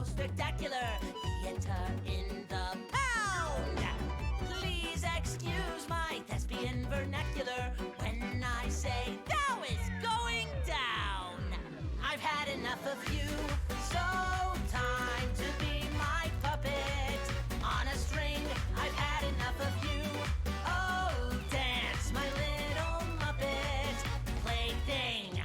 spectacular theater in the pound. Please excuse my thespian vernacular when I say thou is going down. I've had enough of you, so time to be my puppet on a string. I've had enough of you. Oh, dance, my little Muppet plaything.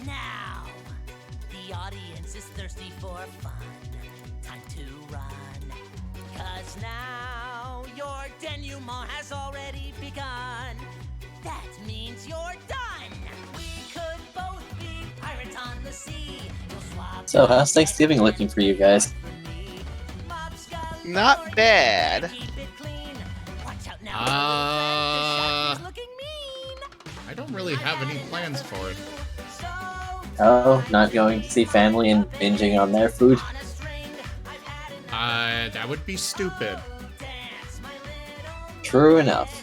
Now, the audience is thirsty for fun. Time to run. 'Cause now your denouement has already begun. That means you're done. We could both be pirates on the sea. You'll swap. So, how's Thanksgiving looking for you guys? Not bad. Keep it clean. Watch out now. Looking mean. I don't really have any plans for it. Oh, not going to see family and binging on their food? That would be stupid. True enough.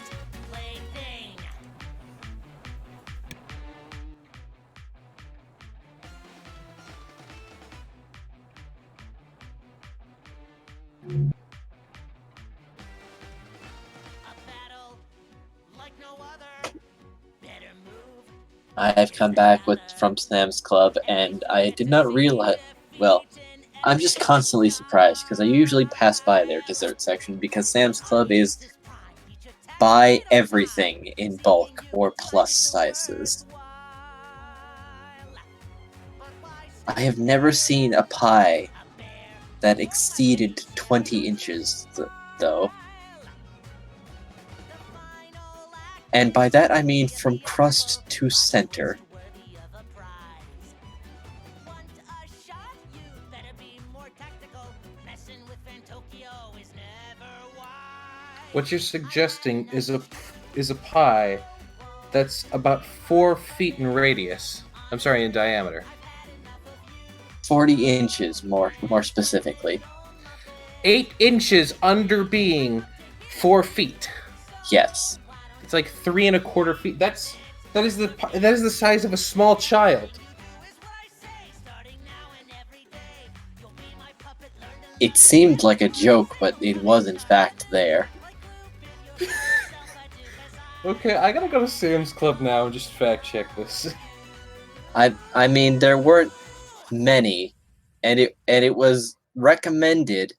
I have come back from Sam's Club, and I did not realize. Well, I'm just constantly surprised because I usually pass by their dessert section because Sam's Club is buy everything in bulk or plus sizes. I have never seen a pie that exceeded 20 inches, though. And by that I mean from crust to center. What you're suggesting is a pie that's about 4 feet in radius. I'm sorry, in diameter. 40 inches, more specifically. 8 inches under being 4 feet. Yes. It's like 3 1/4 feet. That is the size of a small child. It seemed like a joke, but it was in fact there. Okay, I gotta go to Sam's Club now and just fact check this. I mean, there weren't many, and it was recommended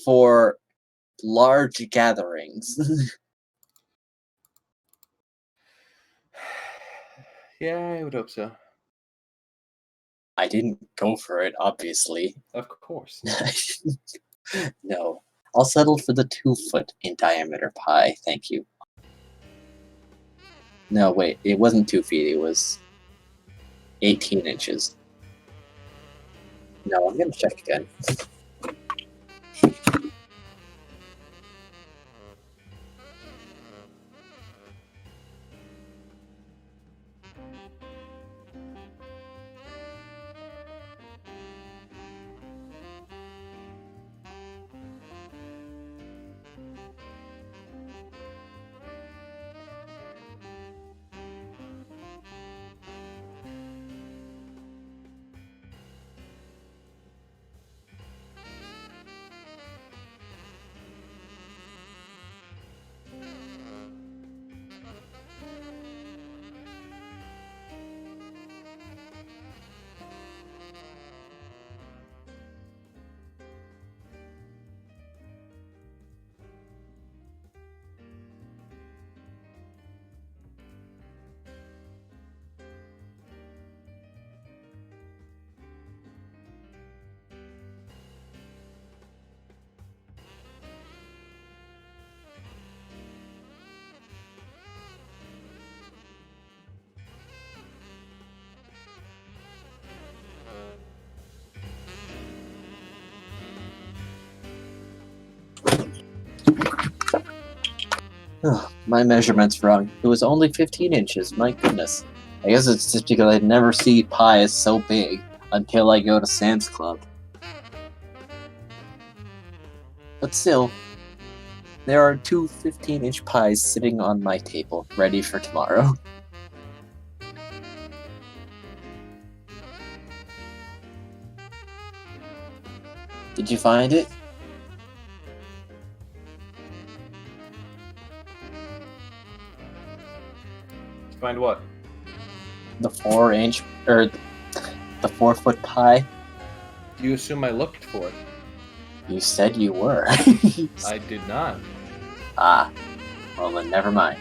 for large gatherings. Yeah, I would hope so. I didn't go for it, obviously. Of course. No. I'll settle for the 2-foot in diameter pie, thank you. No, wait, it wasn't 2 feet, it was 18 inches. No, I'm gonna check again. Oh, my measurement's wrong. It was only 15 inches, my goodness. I guess it's just because I'd never see pies so big until I go to Sam's Club. But still, there are two 15-inch pies sitting on my table, ready for tomorrow. Did you find it? Find what? The 4-inch, or the 4-foot pie? Do you assume I looked for it? You said you were. I did not. Ah, well then never mind.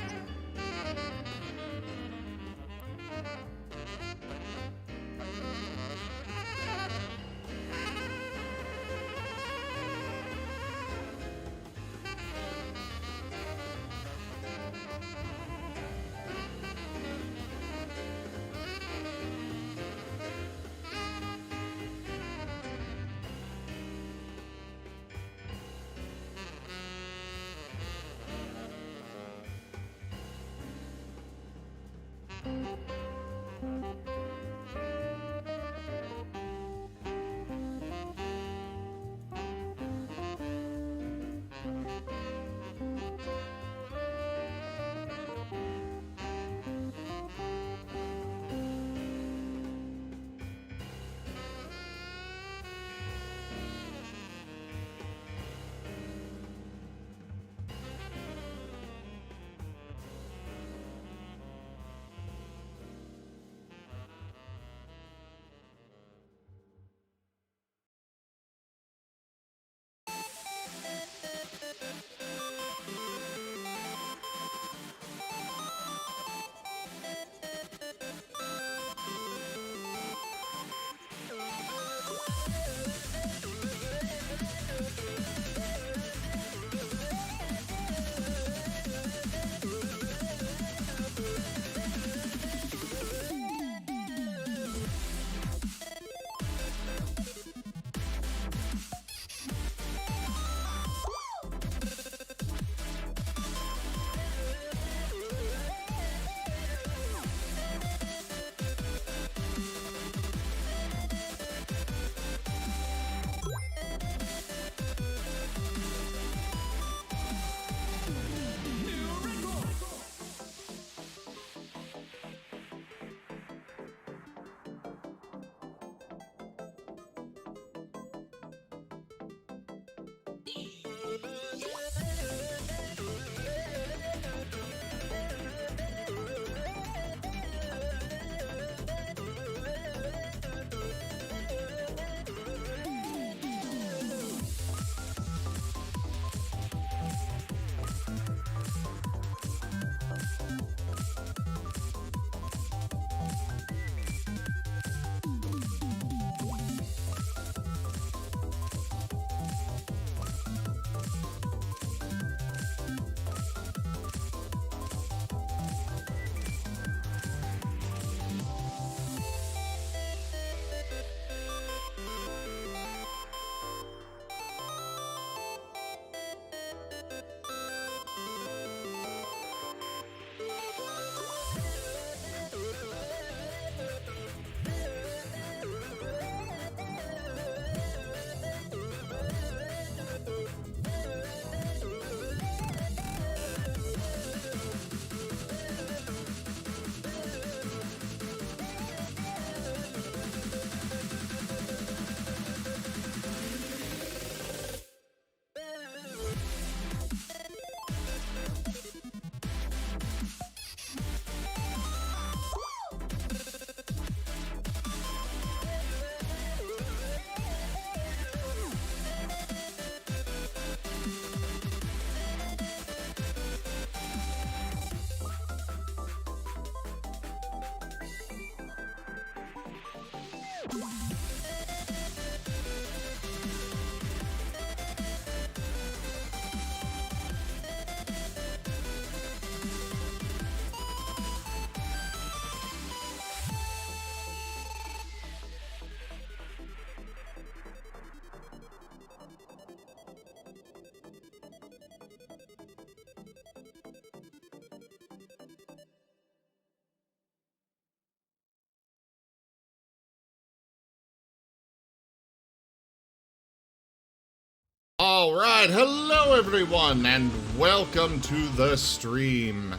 Alright, hello everyone, and welcome to the stream.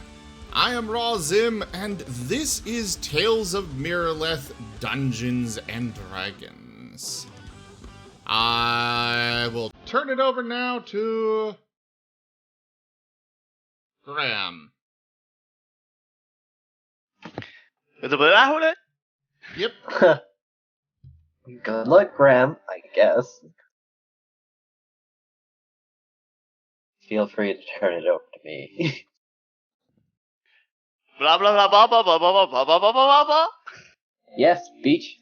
I am Raw Zim, and this is Tales of Miraleth Dungeons and Dragons. I will turn it over now to Graham. Yep. Good luck, Graham, I guess. Feel free to turn it over to me. Blah blah blah blah blah blah blah blah blah blah blah blah. Yes,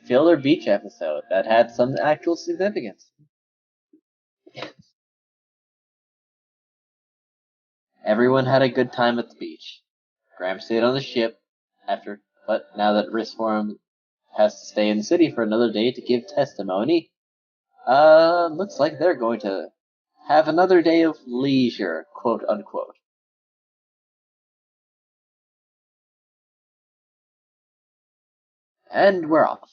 filler beach episode that had some actual significance. Everyone had a good time at the beach. Graham stayed on the ship but now that Risforn has to stay in the city for another day to give testimony, looks like they're going to have another day of leisure, quote unquote. And we're off.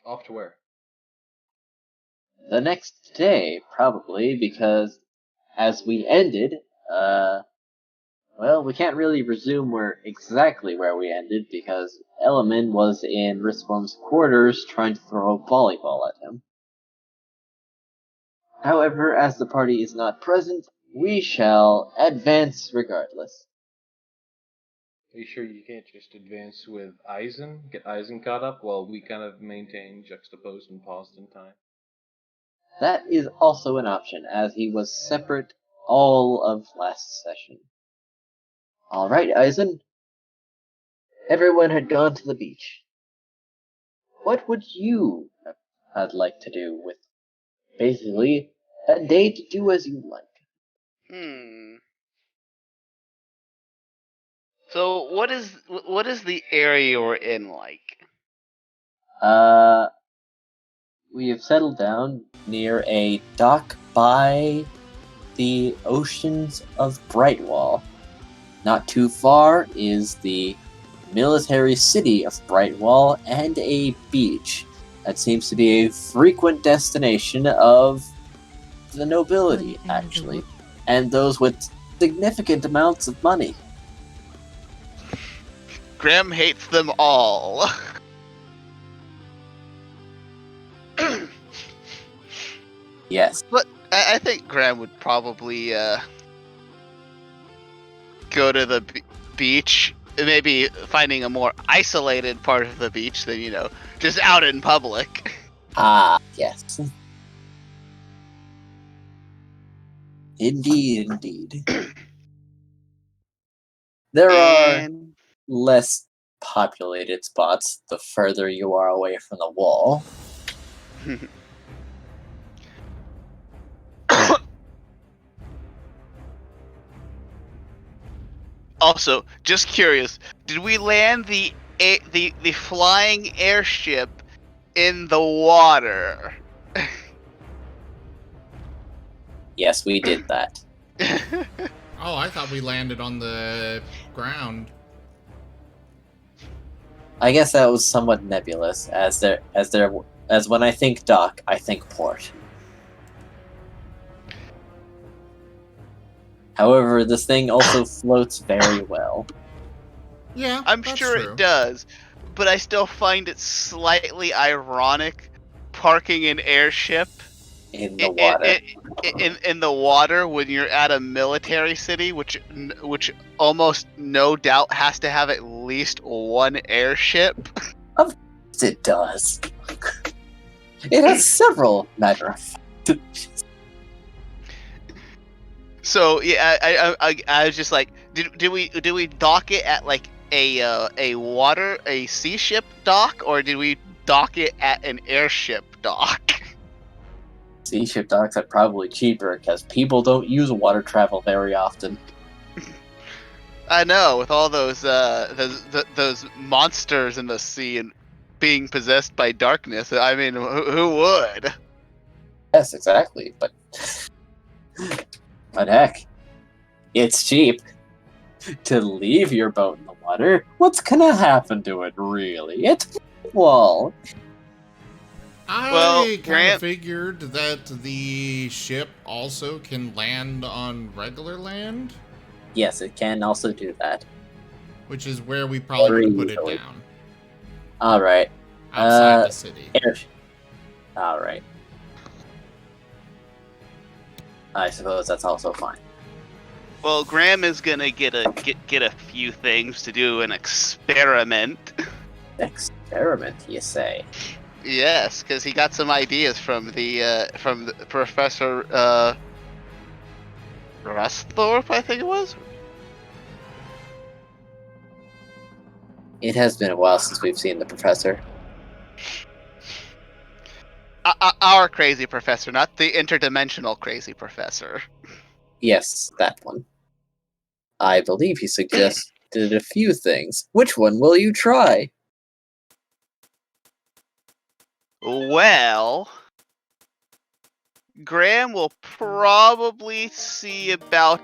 Off to where? The next day, probably, because as we ended, well, we can't really resume exactly where we ended because Elemen was in Risform's quarters trying to throw a volleyball at him. However, as the party is not present, we shall advance regardless. Are you sure you can't just advance with Eisen? Get Eisen caught up while we kind of maintain juxtaposed and paused in time? That is also an option, as he was separate all of last session. Alright, Eisen. Everyone had gone to the beach. What would you have liked to do with basically a day to do as you like? So what is the area we're in like? We have settled down near a dock by the oceans of Brightwall. Not too far is the military city of Brightwall and a beach that seems to be a frequent destination of the nobility, actually, and those with significant amounts of money. Graham hates them all. Yes. But I think Graham would probably go to the beach, maybe finding a more isolated part of the beach than, just out in public. Ah, yes. Indeed. There are less populated spots the further you are away from the wall. Also, just curious, did we land the flying airship in the water? Yes, we did that. Oh, I thought we landed on the ground. I guess that was somewhat nebulous, as when I think dock, I think port. However, this thing also floats very well. Yeah, I'm that's sure true. it does, but I still find it slightly ironic parking an airship In the water. in the water when you're at a military city, which almost no doubt has to have at least one airship. Of course it does. It has several, matter of fact. So yeah, I was just like, did we dock it at like a sea ship dock, or did we dock it at an airship dock? Sea ship docks are probably cheaper because people don't use water travel very often. I know, with all those monsters in the sea and being possessed by darkness. I mean, who would? Yes, exactly. But heck, it's cheap. to leave your boat in the water? What's gonna happen to it, really? It's Brightwall. Well, I kind Grant- of figured that the ship also can land on regular land, Yes, it can also do that. which is where we probably Very would put it easily. down, Alright. outside the city. Alright. I suppose that's also fine. Well, Graham is gonna get a few things to do an experiment. Experiment, you say? Yes, because he got some ideas from the Professor Rusthorpe, I think it was. It has been a while since we've seen the professor. Our crazy professor, not the interdimensional crazy professor. Yes, that one. I believe he suggested a few things. Which one will you try? Well, Graham will probably see about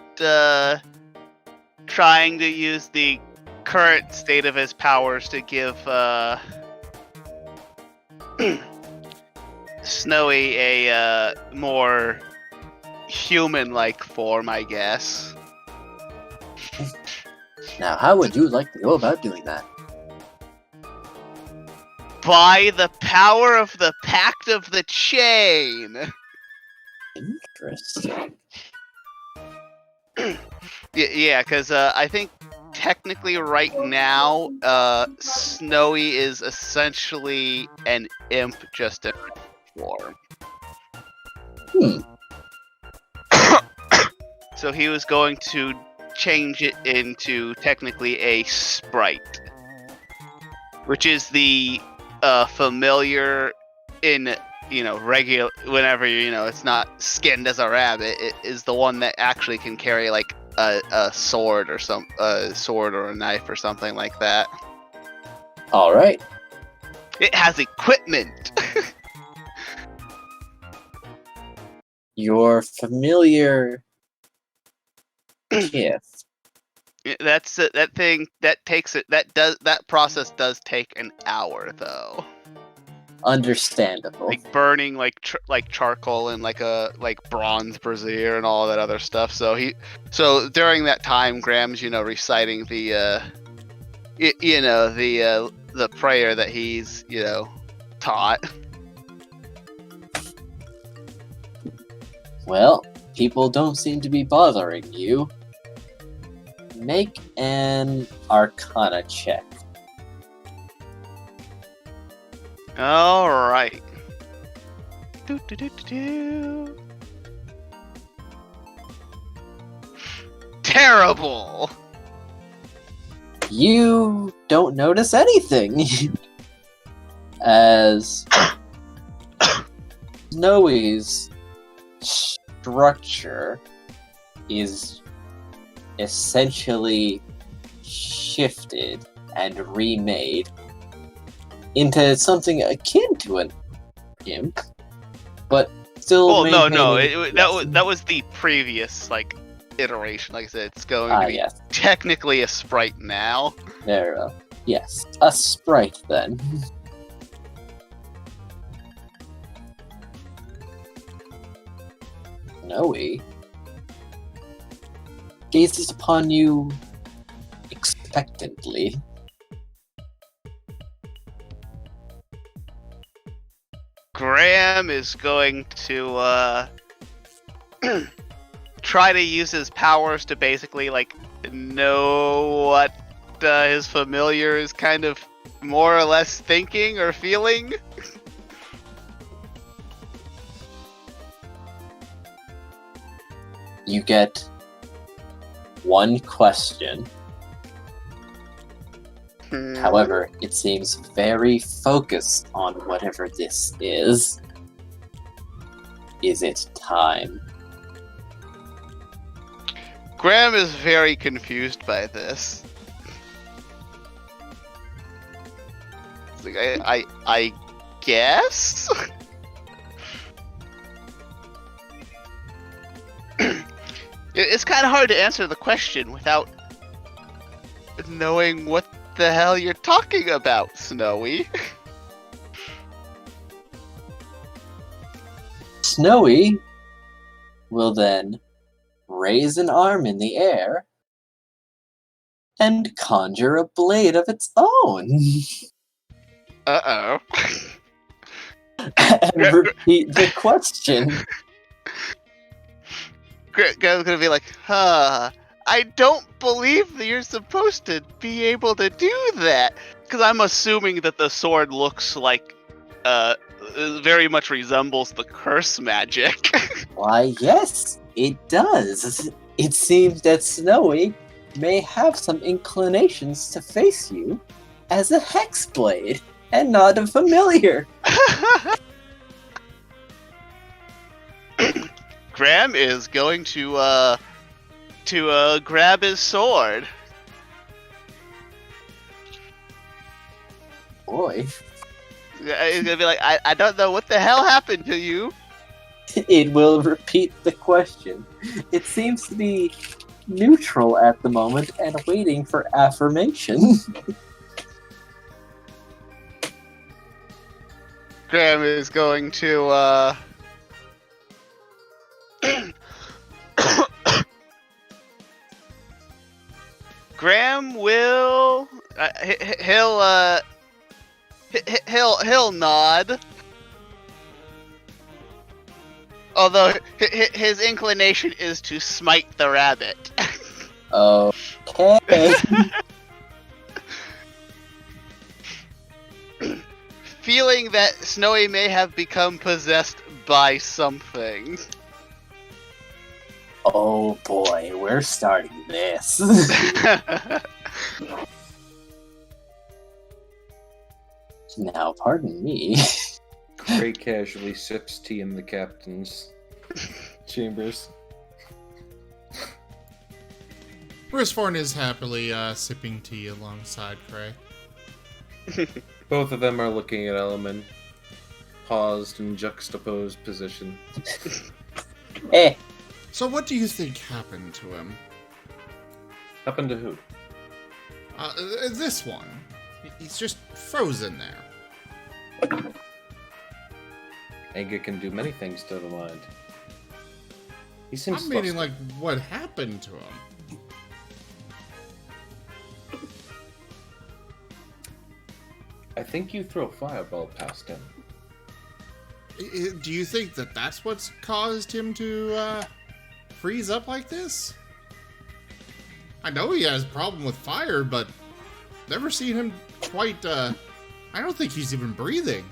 trying to use the current state of his powers to give Snowy a more human-like form, I guess. Now, how would you like to go about doing that? By the power of the Pact of the Chain! Interesting. Yeah, because I think technically right now, Snowy is essentially an imp just in form. So he was going to change it into technically a sprite, which is the familiar in regular whenever it's not skinned as a rabbit. It is the one that actually can carry like a sword or a sword or a knife or something like that. All right. It has equipment. Your familiar gift. That's it. That thing that takes it. That process does take an hour though. Understandable. Like burning like charcoal and like bronze brazier and all that other stuff. So during that time, Graham's reciting the the prayer that he's taught. Well, people don't seem to be bothering you. Make an Arcana check. All right. Terrible. You don't notice anything. As Snowy's structure is essentially shifted and remade into something akin to an imp, but still. Well, no, maintaining- that was the previous iteration. Like I said, it's going to be yes. technically a sprite now. There, yes, a sprite then. Snowy gazes upon you expectantly. Graham is going to try to use his powers to basically know what his familiar is kind of more or less thinking or feeling. You get one question. However, it seems very focused on whatever this is. Is it time? Graham is very confused by this. It's like, I guess? It's kind of hard to answer the question without knowing what the hell you're talking about, Snowy. Snowy will then raise an arm in the air and conjure a blade of its own. Uh-oh. And repeat the question. Greg's gonna be like, I don't believe that you're supposed to be able to do that. Because I'm assuming that the sword looks like, very much resembles the curse magic. Why, yes, it does. It seems that Snowy may have some inclinations to face you as a hexblade and not a familiar. Graham is going to grab his sword. Boy, He's gonna be like, I don't know what the hell happened to you. it will repeat the question. It seems to be neutral at the moment and waiting for affirmation. Graham is going to Graham will he'll nod. Although his inclination is to smite the rabbit. Okay. Feeling that Snowy may have become possessed by something. Oh boy, we're starting this. Now, pardon me. Gray casually sips tea in the captain's chambers. Risforn is happily sipping tea alongside Cray. Both of them are looking at Elman, paused in juxtaposed position. Eh, So what do you think happened to him? Happened to who? This one. He's just frozen there. Anger can do many things to the mind. He seems I'm meaning, flustered. like, what happened to him? I think you throw a fireball past him. Do you think that that's what's caused him to freeze up like this? I know he has a problem with fire, but never seen him quite. I don't think he's even breathing.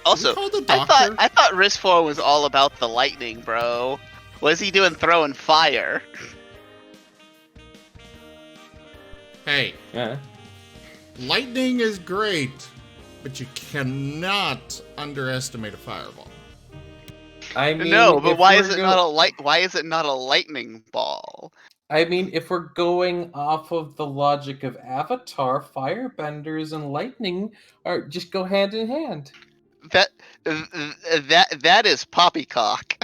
Also, We called the I doctor. thought Risfor was all about the lightning, bro. What is he doing throwing fire? Hey, Yeah. lightning is great, but you cannot underestimate a fireball. I mean, No, but if why we're is it go- not a Why is it not a lightning ball? I mean, if we're going off of the logic of Avatar, firebenders and lightning are just go hand in hand. That is poppycock.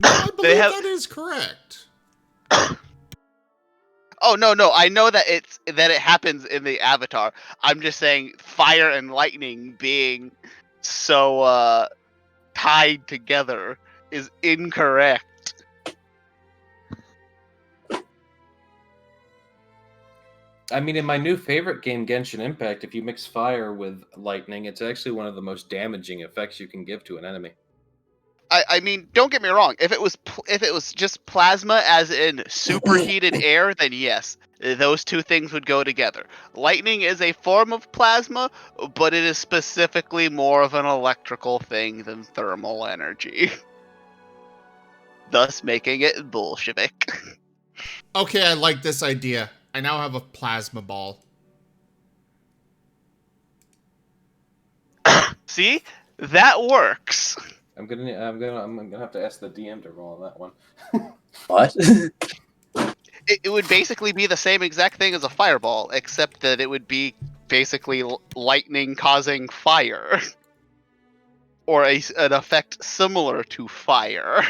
No, I They believe have- that is correct. Oh no, I know that it happens in the Avatar. I'm just saying fire and lightning being so tied together is incorrect. I mean, in my new favorite game, Genshin Impact, if you mix fire with lightning, it's actually one of the most damaging effects you can give to an enemy. I mean, don't get me wrong. If it was just plasma, as in superheated air, then yes, those two things would go together. Lightning is a form of plasma, but it is specifically more of an electrical thing than thermal energy, thus making it Bolshevik. Okay, I like this idea. I now have a plasma ball. See, that works. I'm gonna have to ask the DM to roll on that one. what? It would basically be the same exact thing as a fireball, except that it would be basically lightning causing fire. Or an effect similar to fire.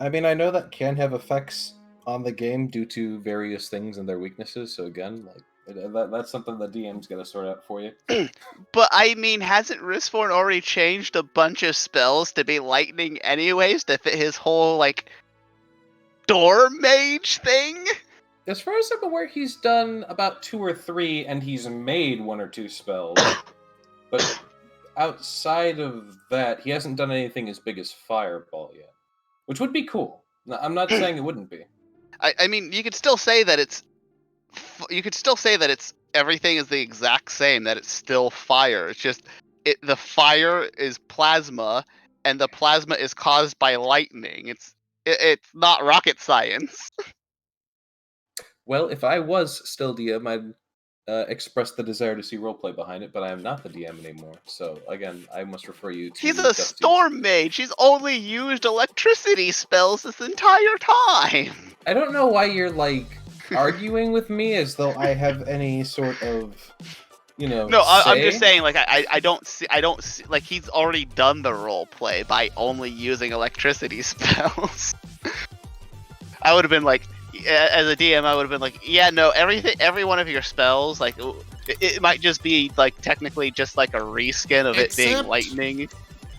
I mean, I know that can have effects on the game due to various things and their weaknesses. So again, that's something the DM's gonna sort out for you. But I mean, hasn't Risforn already changed a bunch of spells to be lightning anyways to fit his whole like door mage thing? As far as I'm aware, he's done about 2 or 3, and he's made 1 or 2 spells. But outside of that, he hasn't done anything as big as Fireball yet, which would be cool. I'm not saying it wouldn't be. I mean, you could still say that it's everything is the exact same. That it's still fire. It's just the fire is plasma, and the plasma is caused by lightning. It's not rocket science. Well, if I was still DM, I'd express the desire to see roleplay behind it, but I am not the DM anymore. So again, I must refer you to He's a Dusty's. storm mage. He's only used electricity spells this entire time. I don't know why you're like arguing with me as though I have any sort of, No, say. I'm just saying, like I don't see, like he's already done the role play by only using electricity spells. I would have been like, as a DM, I would have been like, yeah, no, every one of your spells, like it might just be like technically just like a reskin of it being Except lightning.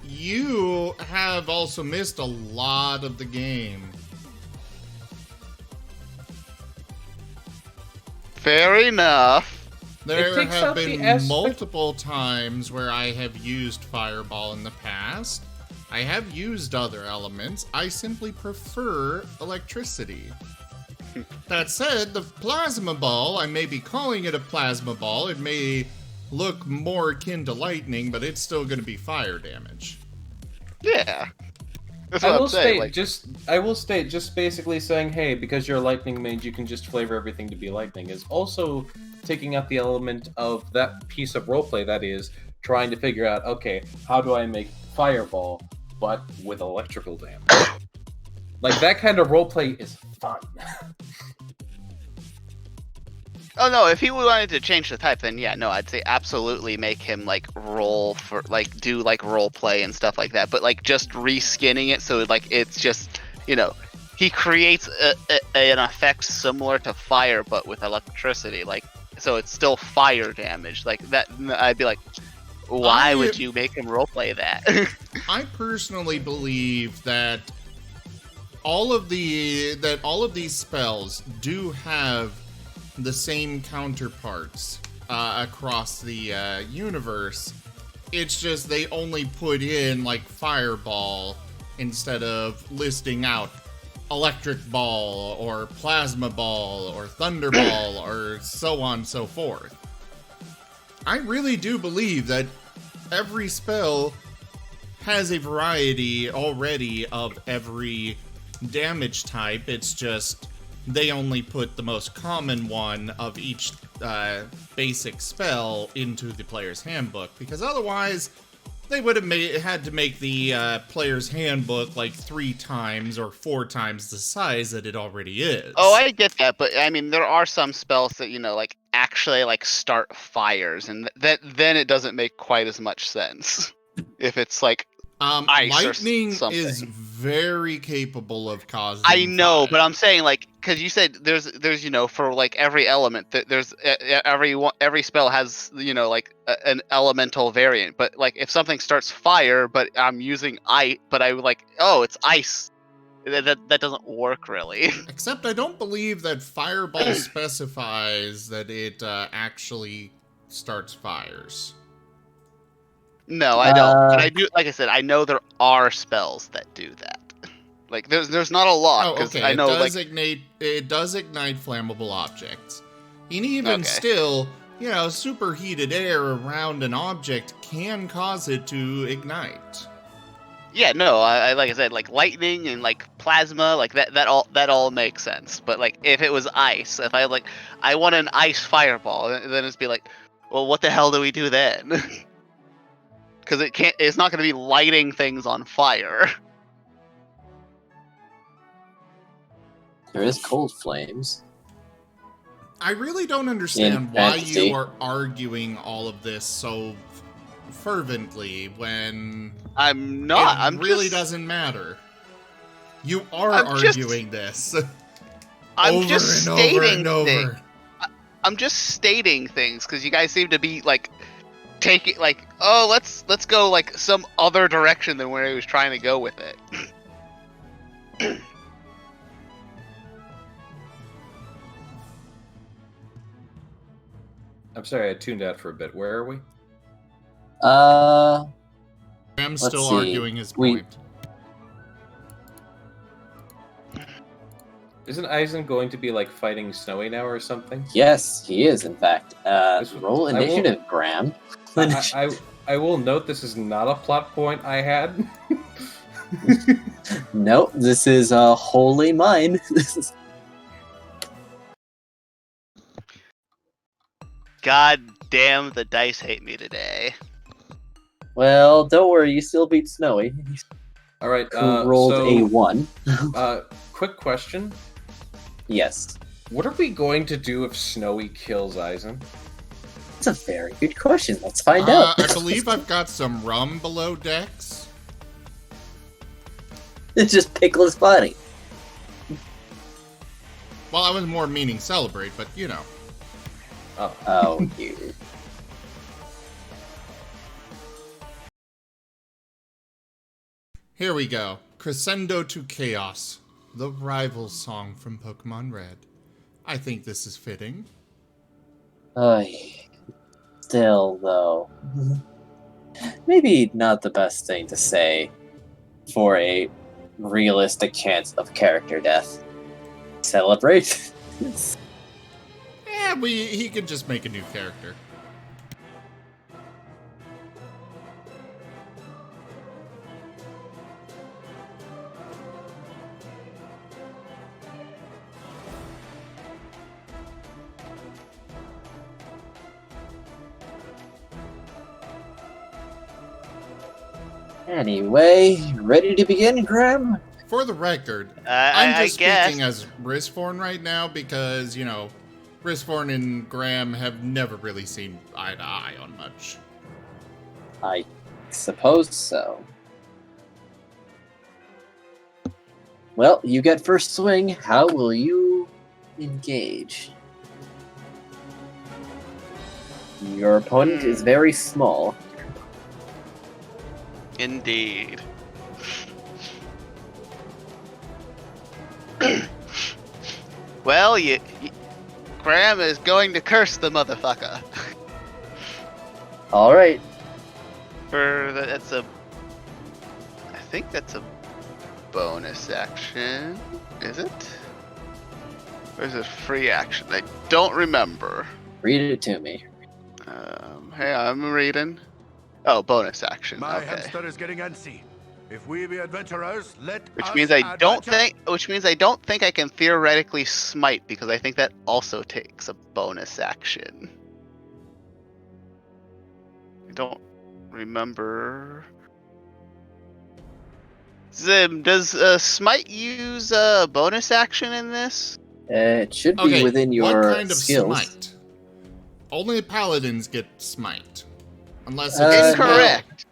You have also missed a lot of the game. Fair enough. There takes have out the been aspect- multiple times where I have used Fireball in the past. I have used other elements. I simply prefer electricity. That said, the plasma ball, I may be calling it a plasma ball. It may look more akin to lightning, but it's still going to be fire damage. Yeah. That's I what will I'm saying. state, just basically saying, hey, because you're a lightning mage, you can just flavor everything to be lightning, is also taking out the element of that piece of roleplay that is trying to figure out, okay, how do I make Fireball, but with electrical damage? Like, that kind of roleplay is fun. Oh no, if he wanted to change the type, then yeah, no, I'd say absolutely make him like roll for like do like role play and stuff like that. But like just reskinning it so like it's just he creates an effect similar to fire but with electricity, like so it's still fire damage. Like that, I'd be like, why would you make him role play that? I personally believe that all of these spells do have the same counterparts across the universe. It's just they only put in like Fireball instead of listing out Electric Ball or Plasma Ball or Thunderball or so on and so forth. I really do believe that every spell has a variety already of every damage type. It's just they only put the most common one of each basic spell into the player's handbook, because otherwise they would have had to make the player's handbook like 3 times or 4 times the size that it already is. Oh, I get that, but I mean, there are some spells that like actually like start fires, and then it doesn't make quite as much sense if it's like ice lightning or something. is very capable of causing I know, fire. but I'm saying like because you said there's for like every element there's every spell has like an elemental variant, but like if something starts fire but I'm using ice, but I like it's ice, that doesn't work really. Except I don't believe that Fireball specifies that it actually starts fires. No, I don't. But I do. Like I said, I know there are spells that do that. Like there's not a lot because I know it does ignite flammable objects. And even still, superheated air around an object can cause it to ignite. Yeah, no, I like I said, like lightning and like plasma, like that all makes sense. But like if it was ice, if I want an ice fireball, then it's be like, well, what the hell do we do then? Because it's not going to be lighting things on fire. There is cold flames. I really don't understand In why fantasy. you are arguing all of this so fervently when I'm not. it really doesn't matter. You are I'm just- arguing this. I'm over just and stating over and things. over. I'm just stating things because you guys seem to be like taking like, oh, let's go like some other direction than where he was trying to go with it. I'm sorry, I tuned out for a bit. Where are we? I'm Let's still see. arguing his We- point. Isn't Eisen going to be like fighting Snowy now or something? Yes, he is, in fact. This- Roll I will- initiative, Graham. I will note this is not a plot point I had. Nope, this is wholly mine. God damn, the dice hate me today. Well, don't worry, you still beat Snowy, All right. who rolled so, a 1. Quick question: Yes. what are we going to do if Snowy kills Eisen? That's a very good question. Let's find out. I believe I've got some rum below decks. It's just pickle his body. Well, I was more meaning celebrate, but you know. Oh, you. Here we go. Crescendo to Chaos. The rival song from Pokemon Red. I think this is fitting. Still, though. Maybe not the best thing to say for a realistic chance of character death. Celebrate. Yeah, he could just make a new character. Anyway, ready to begin, Graham? For the record, I'm I just guess. speaking as Risforn right now because, you know, Risforn and Graham have never really seen eye to eye on much. I suppose so. Well, you get first swing. How will you engage? Your opponent is very small. Indeed. Well, Graham is going to curse the motherfucker. All right. I think that's a bonus action. Is it? Or is it free action? I don't remember. Read it to me. Hey, I'm reading. Oh, bonus action. My Okay. hamster is getting antsy. If we be adventurers, let Which us means I don't adventure. think I can theoretically smite because I think that also takes a bonus action. I don't remember. Zim, does smite use a bonus action in this? It should be Okay, within your what kind of skills. smite? Only paladins get smite. Unless it's a spell. Incorrect.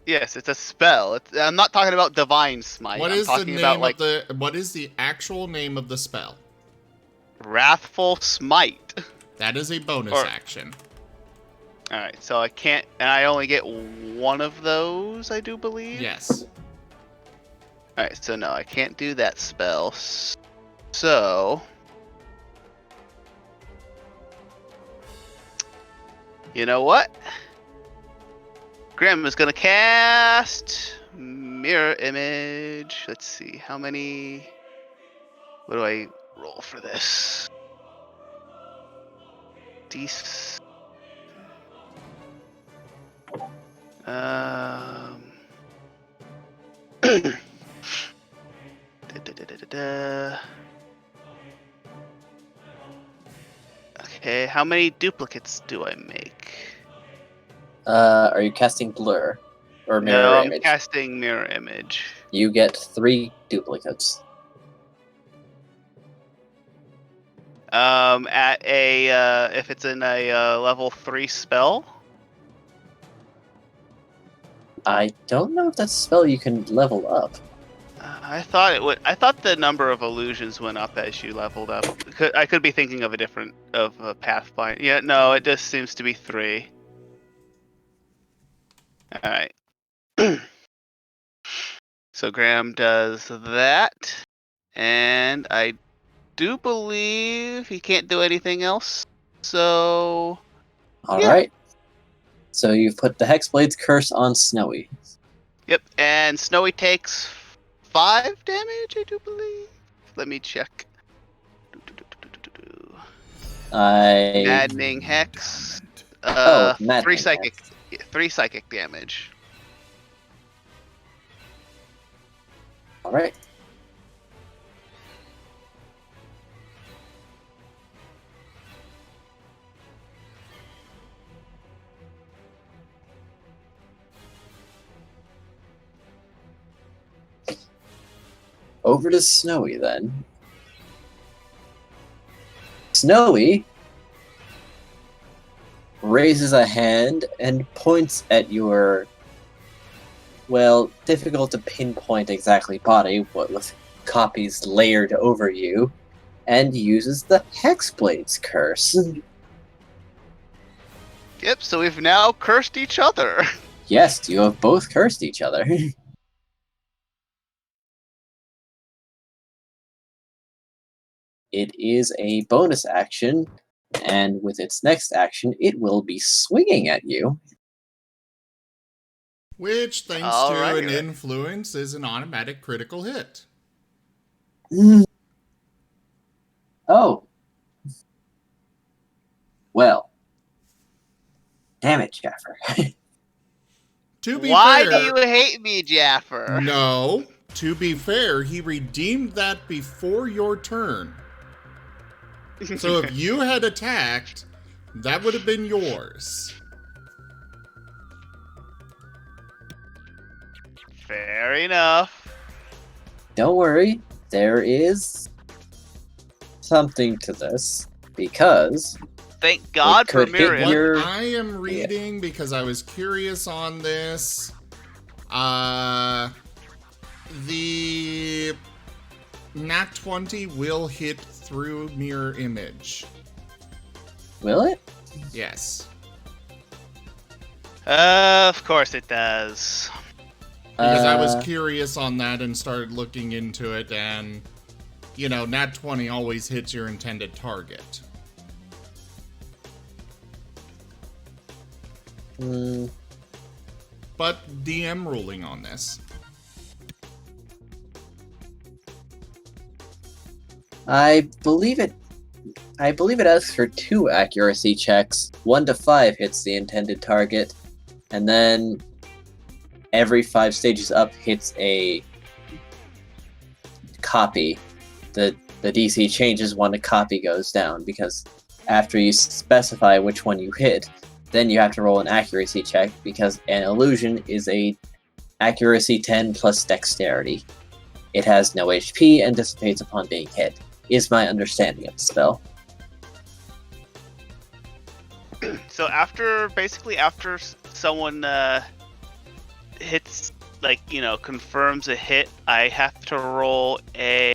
Yes, it's a spell. I'm not talking about divine smite. What I'm is the talking name about like of the what is the actual name of the spell? wrathful smite. That is a bonus Or- action. All right, so I can't, and I only get one of those, I do believe. Yes. All right, so no, I can't do that spell. So, you know what? Grim is gonna cast mirror image. Let's see, how many? What do I roll for this? Okay, how many duplicates do I make? Are you casting blur or mirror No, I'm image? casting mirror image. You get 3 duplicates. At a if it's in a level 3 spell. I don't know if that's a spell you can level up. I thought it would. I thought the number of illusions went up as you leveled up. I could be thinking of a pathfinder. Yeah, no, it just seems to be 3. All right. So Graham does that, and I do believe he can't do anything else. So All Yeah. right. So you've put the Hexblade's curse on Snowy. yep, and Snowy takes 5 damage, I do believe. Let me check. Maddening Hex. Maddening 3 psychic. Hex. 3 psychic damage. All right. Over to Snowy then. Snowy raises a hand and points at your, well, difficult to pinpoint exactly body, what with copies layered over you, and uses the Hexblade's curse. Yep, so we've now cursed each other. Yes, you have both cursed each other. It is a bonus action, and with its next action, it will be swinging at you. Which, thanks to Alrighty an then. influence, is an automatic critical hit. Oh. Well. Damn it, Jaffer. To be Why fair, do you hate me, Jaffer? no. To be fair, he redeemed that before your turn. So if you had attacked, that would have been yours. Fair enough. Don't worry, there is something to this, because Thank God for could hit Miraleth. What your- I am reading, because I was curious on this, the Nat 20 will hit through mirror image. will it? Yes. Of course it does. Because I was Uh, curious on that and started looking into it, and, you know, Nat 20 always hits your intended target. hmm, But DM ruling on this. I believe it asks for 2 accuracy checks. 1 to 5 hits the intended target, and then every 5 stages up hits a copy. The DC changes when a copy goes down, because after you specify which one you hit, then you have to roll an accuracy check, because an illusion is a accuracy 10 plus dexterity. It has no HP and dissipates upon being hit, is my understanding of the spell. So after someone hits, like, you know, confirms a hit, I have to roll a,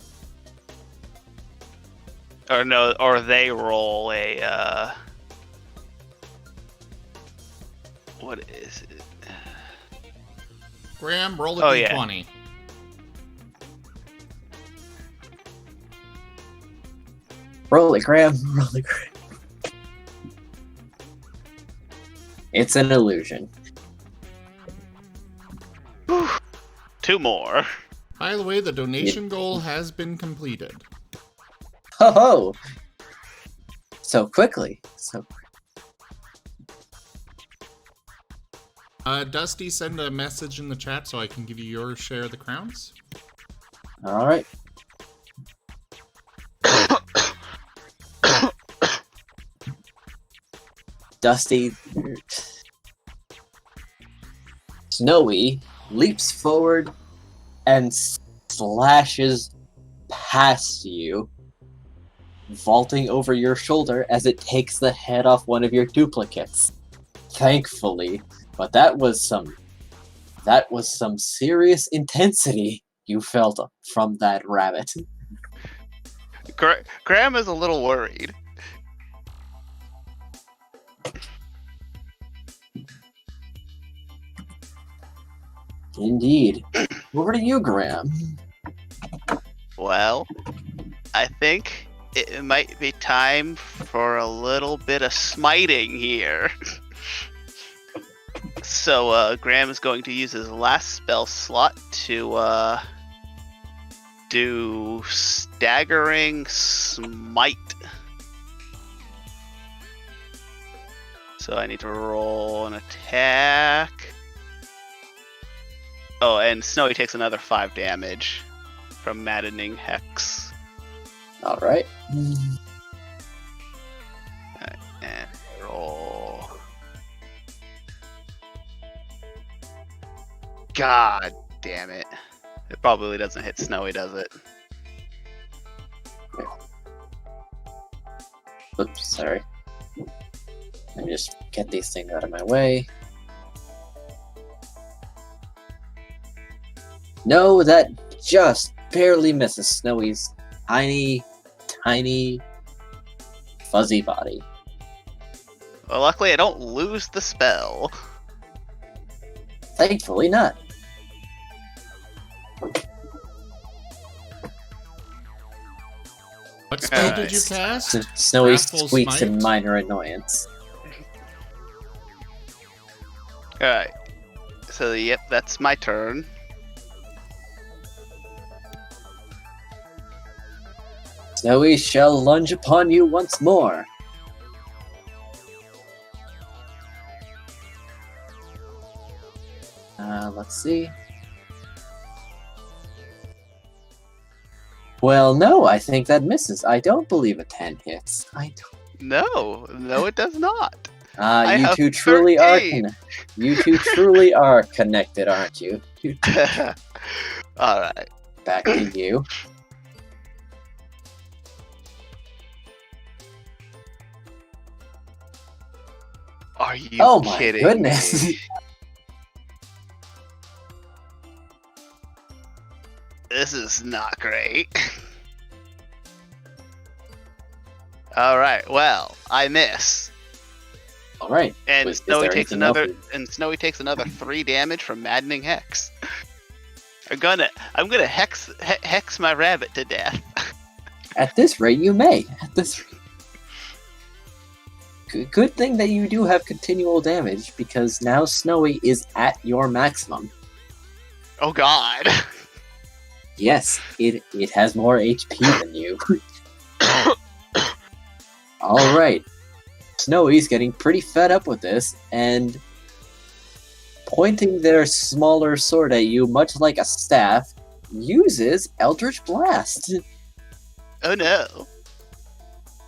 or they roll a, what is it? Graham, roll a Oh, yeah. d20. Roll it, Graham. Roll it, Graham. It's an illusion. 2 more. By the way, the donation goal has been completed. Ho ho! So quickly. Dusty, send a message in the chat so I can give you your share of the crowns. Alright. Dusty. Snowy leaps forward and slashes past you, vaulting over your shoulder as it takes the head off one of your duplicates. Thankfully, but that was some serious intensity you felt from that rabbit. Graham is a little worried. Indeed. Over to you, Graham. Well, I think it might be time for a little bit of smiting here. So Graham is going to use his last spell slot to do Staggering Smite. So I need to roll an attack. Oh, and Snowy takes another 5 damage from Maddening Hex. Alright. And roll. God damn it. It probably doesn't hit Snowy, does it? Oops, sorry. Let me just get these things out of my way. No, that just barely misses Snowy's tiny, tiny, fuzzy body. Well, luckily I don't lose the spell. Thankfully not. What spell did you cast? Snowy Wrathful squeaks Smite? in minor annoyance. Alright. So, yep, that's my turn. Snowy shall lunge upon you once more. Let's see. Well, no, I think that misses. I don't believe a 10 hits. I don't. No, it does not. Ah, I you have two truly are 13. you two truly are connected, aren't you? Alright. Back to you. Are you Oh my kidding goodness. me? This is not great. Alright, well, I miss. All right. And Is Snowy there takes anything else another we- and Snowy takes another 3 damage from Maddening Hex. I'm gonna hex my rabbit to death. At this rate, you may. At this. Good thing that you do have continual damage, because now Snowy is at your maximum. Oh god. Yes, it has more HP than you. Alright. Snowy's getting pretty fed up with this, and pointing their smaller sword at you, much like a staff, uses Eldritch Blast. Oh no.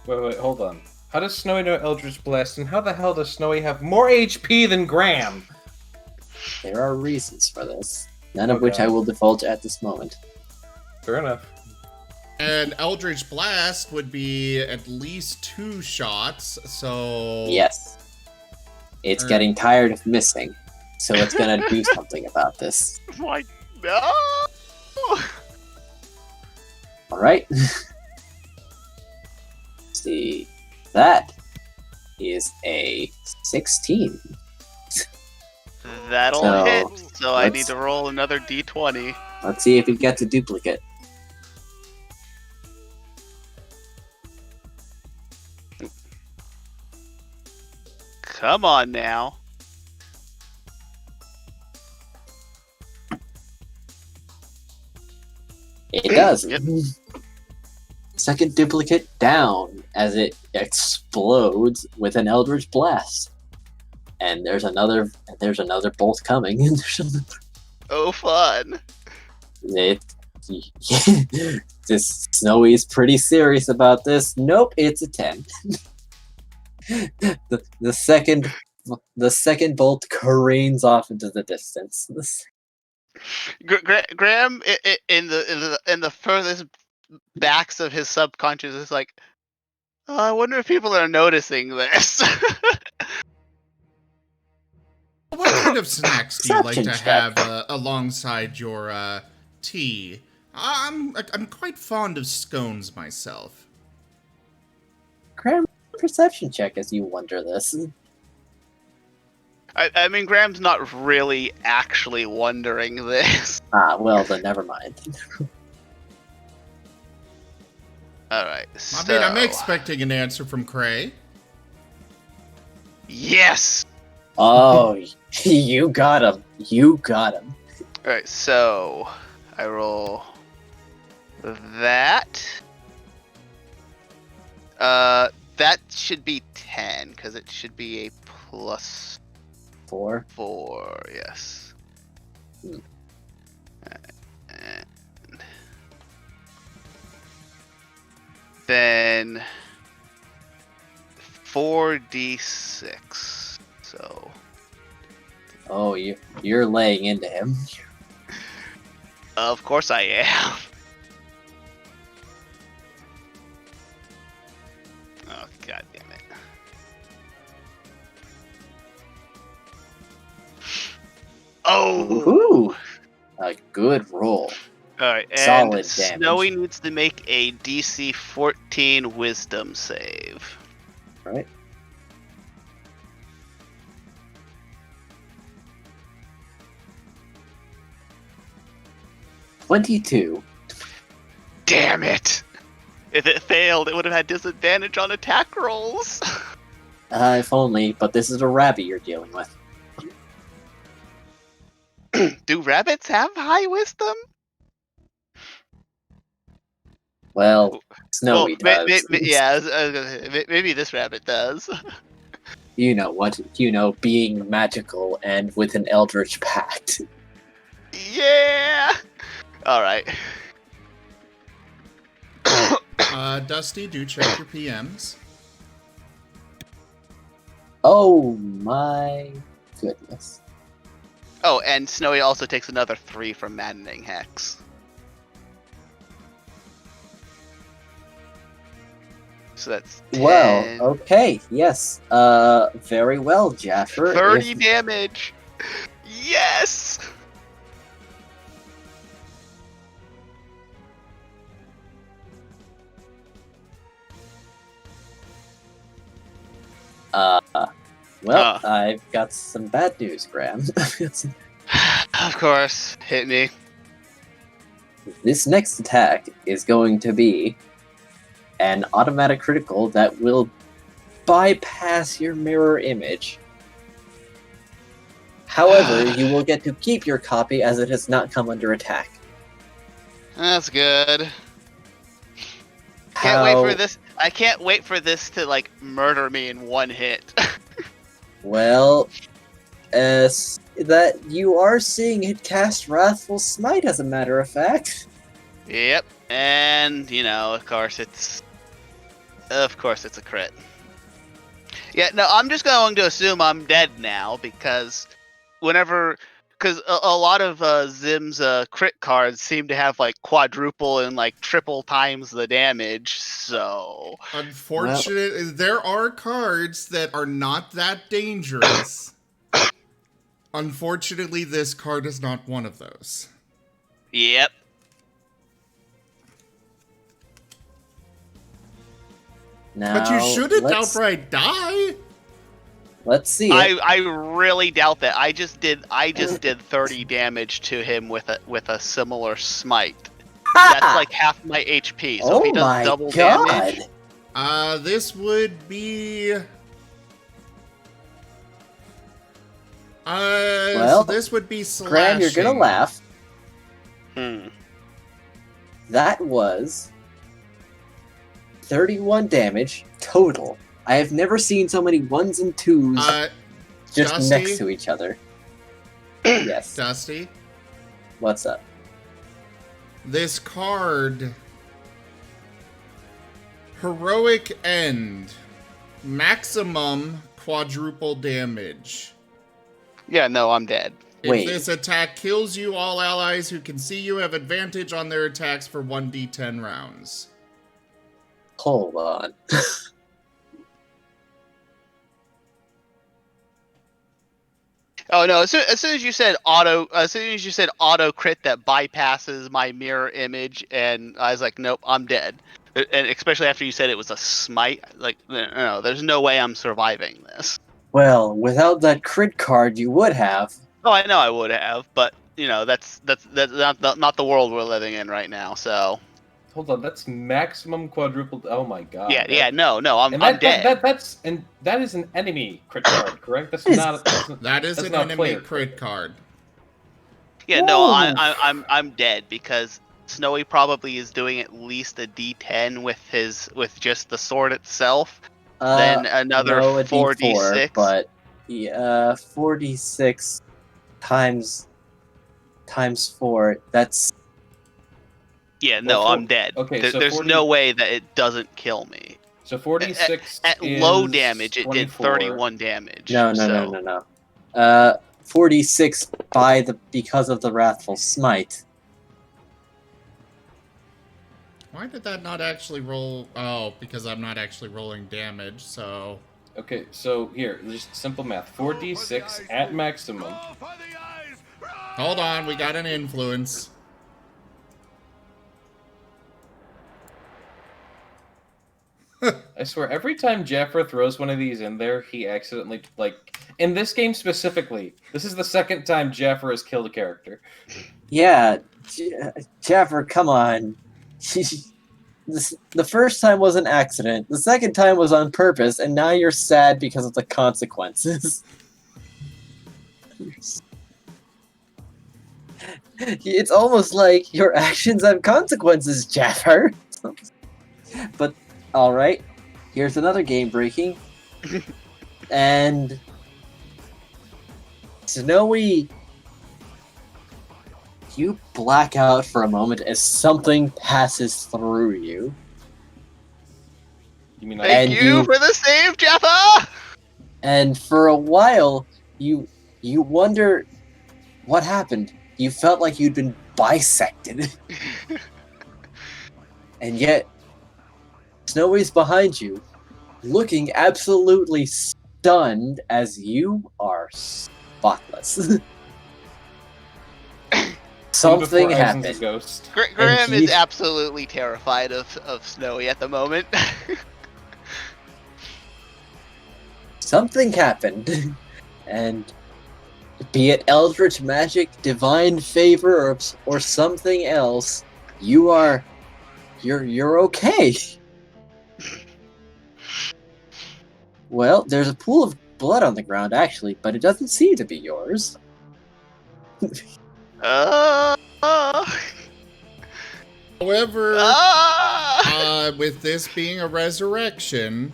Wait, hold on. How does Snowy know Eldritch Blast, and how the hell does Snowy have more HP than Graham? There are reasons for this, none of Oh, which I God. will divulge at this moment. Fair enough. And Eldritch Blast would be at least 2 shots, so... Yes. It's Alright. getting tired of missing, so it's gonna do something about this. My no. Alright? See. That is a 16. That'll So, hit. So I let's- need to roll another d20. Let's see if it gets a duplicate. Come on now. It does. Yep. Second duplicate down as it explodes with an Eldritch Blast. And there's another bolt coming. There's another- Oh the this Snowy's pretty serious about this. Nope, it's a 10. the second bolt careens off into the distance. Graham in the furthest backs of his subconscious is like, oh, I wonder if people are noticing this. What kind of snacks do you like to Perception check. have alongside your tea. I'm quite fond of scones myself. Graham, perception check as you wonder this. I mean, Graham's not really actually wondering this. Ah, well then, never mind. All right. I mean, I'm expecting an answer from Cray. Yes. Oh, you got him. You got him. All right. So I roll that. That should be 10 because it should be a plus 4. 4. Yes. Hmm. And then 4d6. So. Oh, you're laying into him. Of course I am. Oh, god damn it. Oh! Ooh, a good roll. Alright, and Solid damage. Snowy needs to make a DC 14 wisdom save. Right. $22. Damn it! If it failed, it would have had disadvantage on attack rolls. If only, but this is a rabbit you're dealing with. Do rabbits have high wisdom? Well, Snowy does. Yeah, maybe this rabbit does. You know what? You know, being magical and with an eldritch pact. Yeah! Alright. Dusty, do check your PMs. Oh my goodness. Oh, and Snowy also takes another 3 from Maddening Hex. So that's 10. Well, okay, yes. Very well, Jaffer. 30 damage! Yes! Well, I've got some bad news, Graham. Of course, hit me. This next attack is going to be an automatic critical that will bypass your mirror image. However, you will get to keep your copy as it has not come under attack. That's good. Can't wait for this. I can't wait for this to like murder me in one hit. Well, that you are seeing it cast Wrathful Smite, as a matter of fact. Yep, and you know, of course it's a crit. Yeah, no, I'm just going to assume I'm dead now because a lot of Zim's crit cards seem to have like quadruple and like triple times the damage. So Unfortunately, there are cards that are not that dangerous. Unfortunately, this card is not one of those. Yep. Now, But you shouldn't outright die. Let's see. I really doubt that. I just did 30 damage to him with a similar smite. That's like half my HP. So if he does double damage. This would be. Well, so this would be slashing. Graham, you're gonna laugh. Hmm. That was 31 damage total. I have never seen so many 1s and 2s just Dusty? next to each other. Yes. Dusty, What's up? this card. Heroic End. Maximum quadruple damage. Yeah, no, I'm dead. Wait. If this attack kills you, all allies who can see you have advantage on their attacks for 1d10 rounds. Hold on. Oh no! As soon as you said auto crit that bypasses my mirror image, and I was like, nope, I'm dead. And especially after you said it was a smite, like no, there's no way I'm surviving this. Well, without that crit card, you would have. Oh, I know I would have, but that's not the world we're living in right now. So Hold on, that's maximum quadrupled. Oh my god. yeah, no, I'm And dead. that is an enemy crit card, correct? That's Is- not. That is that's an not enemy player crit card. Yeah, no, Whoa. I'm dead because Snowy probably is doing at least a D10 with just the sword itself. Then another no, a 4d6. D4, but 46 times 4. That's Yeah, no, Well, I'm dead. okay, so There's 40 no way that it doesn't kill me. So 46 At is low damage, it 24. did 31 damage. no. 46 because of the Wrathful Smite. Why did that not actually roll? Oh, because I'm not actually rolling damage, so... Okay, so here, just simple math. 4d6 at maximum. Hold on, we got an influence. I swear, every time Jaffer throws one of these in there, he accidentally, like, in this game specifically, this is the second time Jaffer has killed a character. Yeah, Jaffer, come on. The first time was an accident. The second time was on purpose, and now you're sad because of the consequences. It's almost like your actions have consequences, Jaffer. But, alright. Here's another game breaking. And... Snowy... You black out for a moment as something passes through you. You mean Thank And you you- for the save, Jaffa! And for a while, you wonder what happened. You felt like you'd been bisected. And yet, Snowy's behind you, looking absolutely stunned as you are spotless. Something before Eisen's a happened. ghost. Graham is he- absolutely terrified of Snowy at the moment. Something happened. And be it eldritch magic, divine favor, or something else, you're okay. Well, there's a pool of blood on the ground, actually, but it doesn't seem to be yours. However, Ah! with this being a resurrection,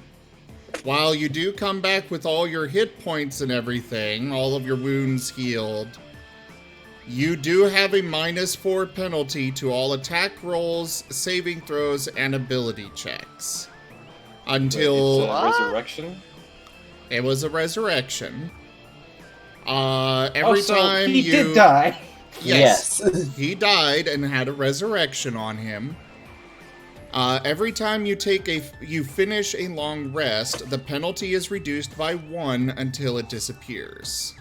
while you do come back with all your hit points and everything, all of your wounds healed, you do have a -4 penalty to all attack rolls, saving throws, and ability checks. Until It's a resurrection? it was a resurrection. Every so time he you did die. Yes. Yes. He died and had a resurrection on him. Every time you finish a long rest, the penalty is reduced by 1 until it disappears.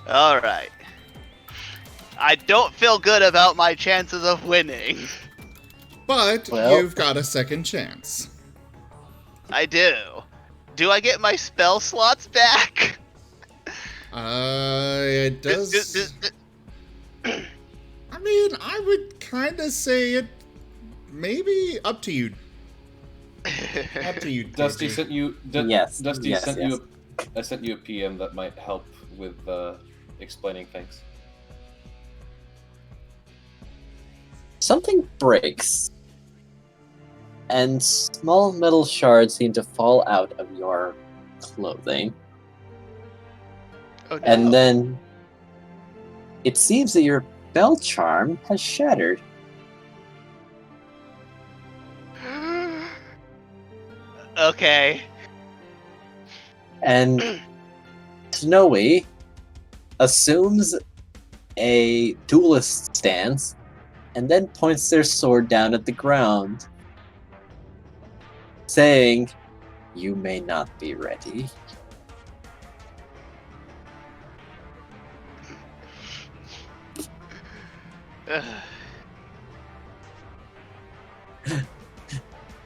Alright. I don't feel good about my chances of winning. But Well- you've got a second chance. I do. Do I get my spell slots back? It does. I mean, I would kind of say it. Maybe up to you. Up to you, Dusty Digi. sent you. Yes, Dusty yes, sent yes. you. I sent you a PM that might help with explaining things. Something breaks, and small metal shards seem to fall out of your clothing. Oh, no. And then it seems that your bell charm has shattered. Okay. And Snowy assumes a duelist stance and then points their sword down at the ground, saying, "You may not be ready."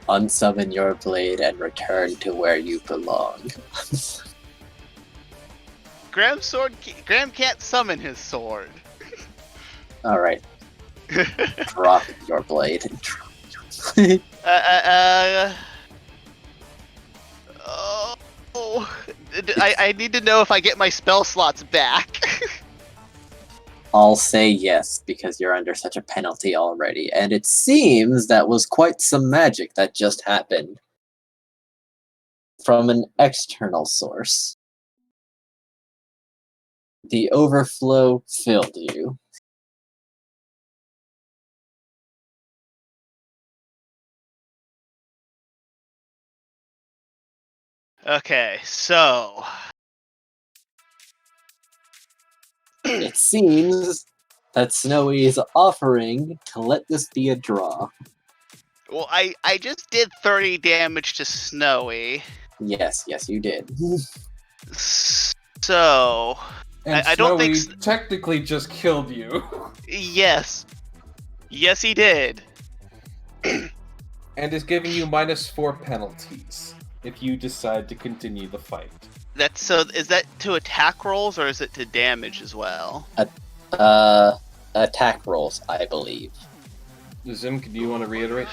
Unsummon your blade and return to where you belong. Graham can't summon his sword. Alright, drop your blade. Oh, I need to know if I get my spell slots back. I'll say yes, because you're under such a penalty already, and it seems that was quite some magic that just happened. From an external source. The overflow filled you. Okay, so It seems that Snowy is offering to let this be a draw. well, I just did 30 damage to Snowy. Yes, you did. So And I don't Snowy think technically just killed you. yes, he did. And is giving you -4 penalties if you decide to continue the fight. That's so. Is that to attack rolls or is it to damage as well? Attack rolls, I believe. Zim, do you want to reiterate?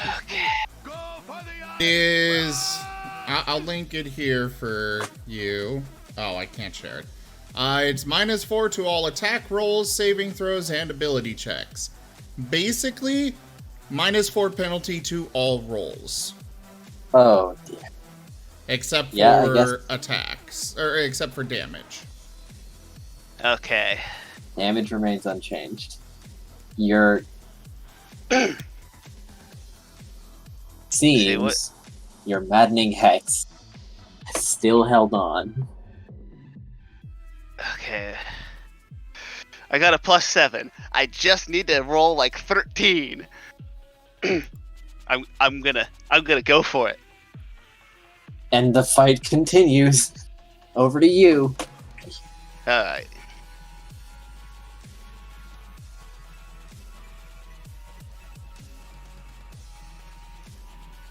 Go for the I'll link it here for you. Oh, I can't share it. It's -4 to all attack rolls, saving throws, and ability checks. Basically, -4 penalty to all rolls. Oh dear. Except for Yeah, I guess- attacks. Or except for damage. Okay. Damage remains unchanged. Your seems your maddening hex is still held on. Okay. I got a +7. I just need to roll like 13. I'm gonna go for it. And the fight continues. Over to you. Alright.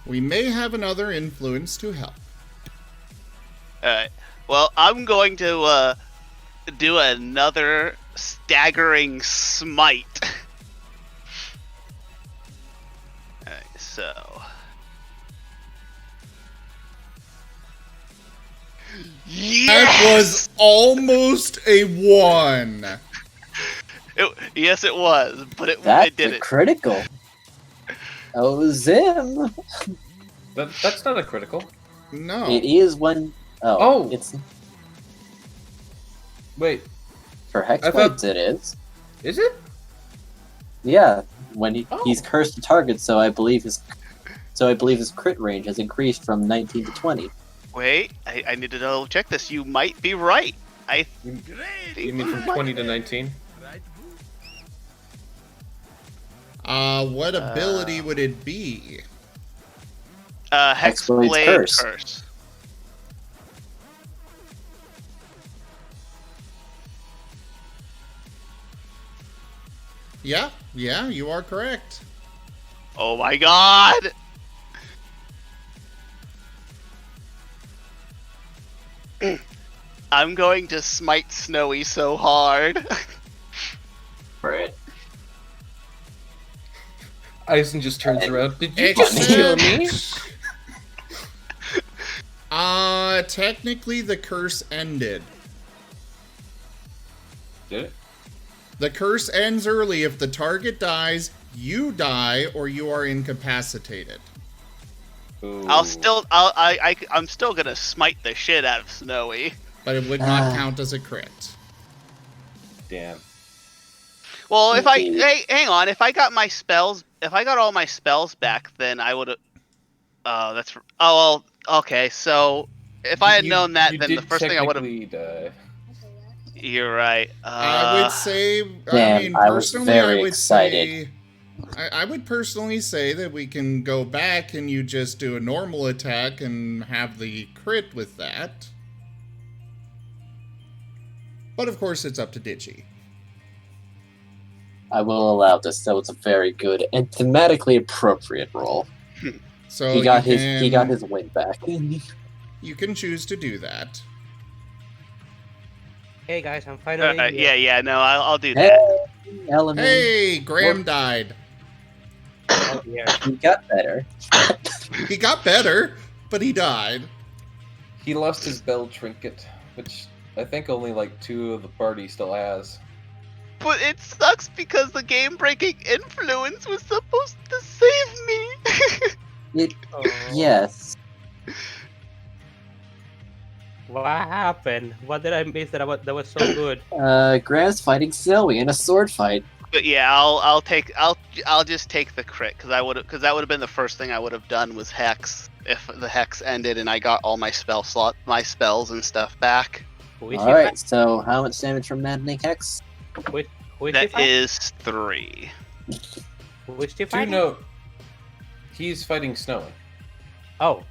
We may have another influence to help. Alright. Well, I'm going to do another staggering smite. Alright, so. That was almost a 1. Yes, it was, but I That's did a it. critical. Oh, Zim. That's not a critical. No. It is when. Oh. It's Wait, for I thought- Hexblades. It is. is it? Yeah, when Oh. he's cursed to target, so I believe his crit range has increased from 19 to 20. Wait, I need to double check this. You might be right. You mean from 20 to 19? What ability would it be? Hexblade's Hexblade Curse. Curse. Yeah, you are correct. Oh my god! I'm going to smite Snowy so hard. Right. Eisen just turns around. Did you just Except- kill me? Technically the curse ended. Did it? The curse ends early if the target dies, you die, or you are incapacitated. Ooh. I'm still gonna smite the shit out of Snowy. But it would not count as a crit. Damn. Well, if Indeed. hang on, if I got all my spells back, then I would have. Well, okay. So if I had known that, you then the did first thing I would have. technically die. You're right. I would say, Damn, I was personally, very I would excited. say, I would personally say that we can go back and you just do a normal attack and have the crit with that. But of course, it's up to Digi. I will allow this. That was a very good and thematically appropriate roll. So He got you his win back. You can choose to do that. Hey guys, I'm finally yeah, no, I'll do Hey, that. Element. Hey, Graham died. Oh dear. He got better. He got better, but he died. He lost his bell trinket, which I think only like 2 of the party still has. But it sucks because the game-breaking influence was supposed to save me. Yes. What happened? What did I miss that was so good? Graham's fighting Zoe in a sword fight. But yeah, I'll just take the crit because that would have been the first thing I would have done was hex if the hex ended and I got all my spells and stuff back. Who is All right. So how much damage from Maddening Hex? Who is That he is 3. Who is he Do fighting? note, he's fighting Snowy Oh,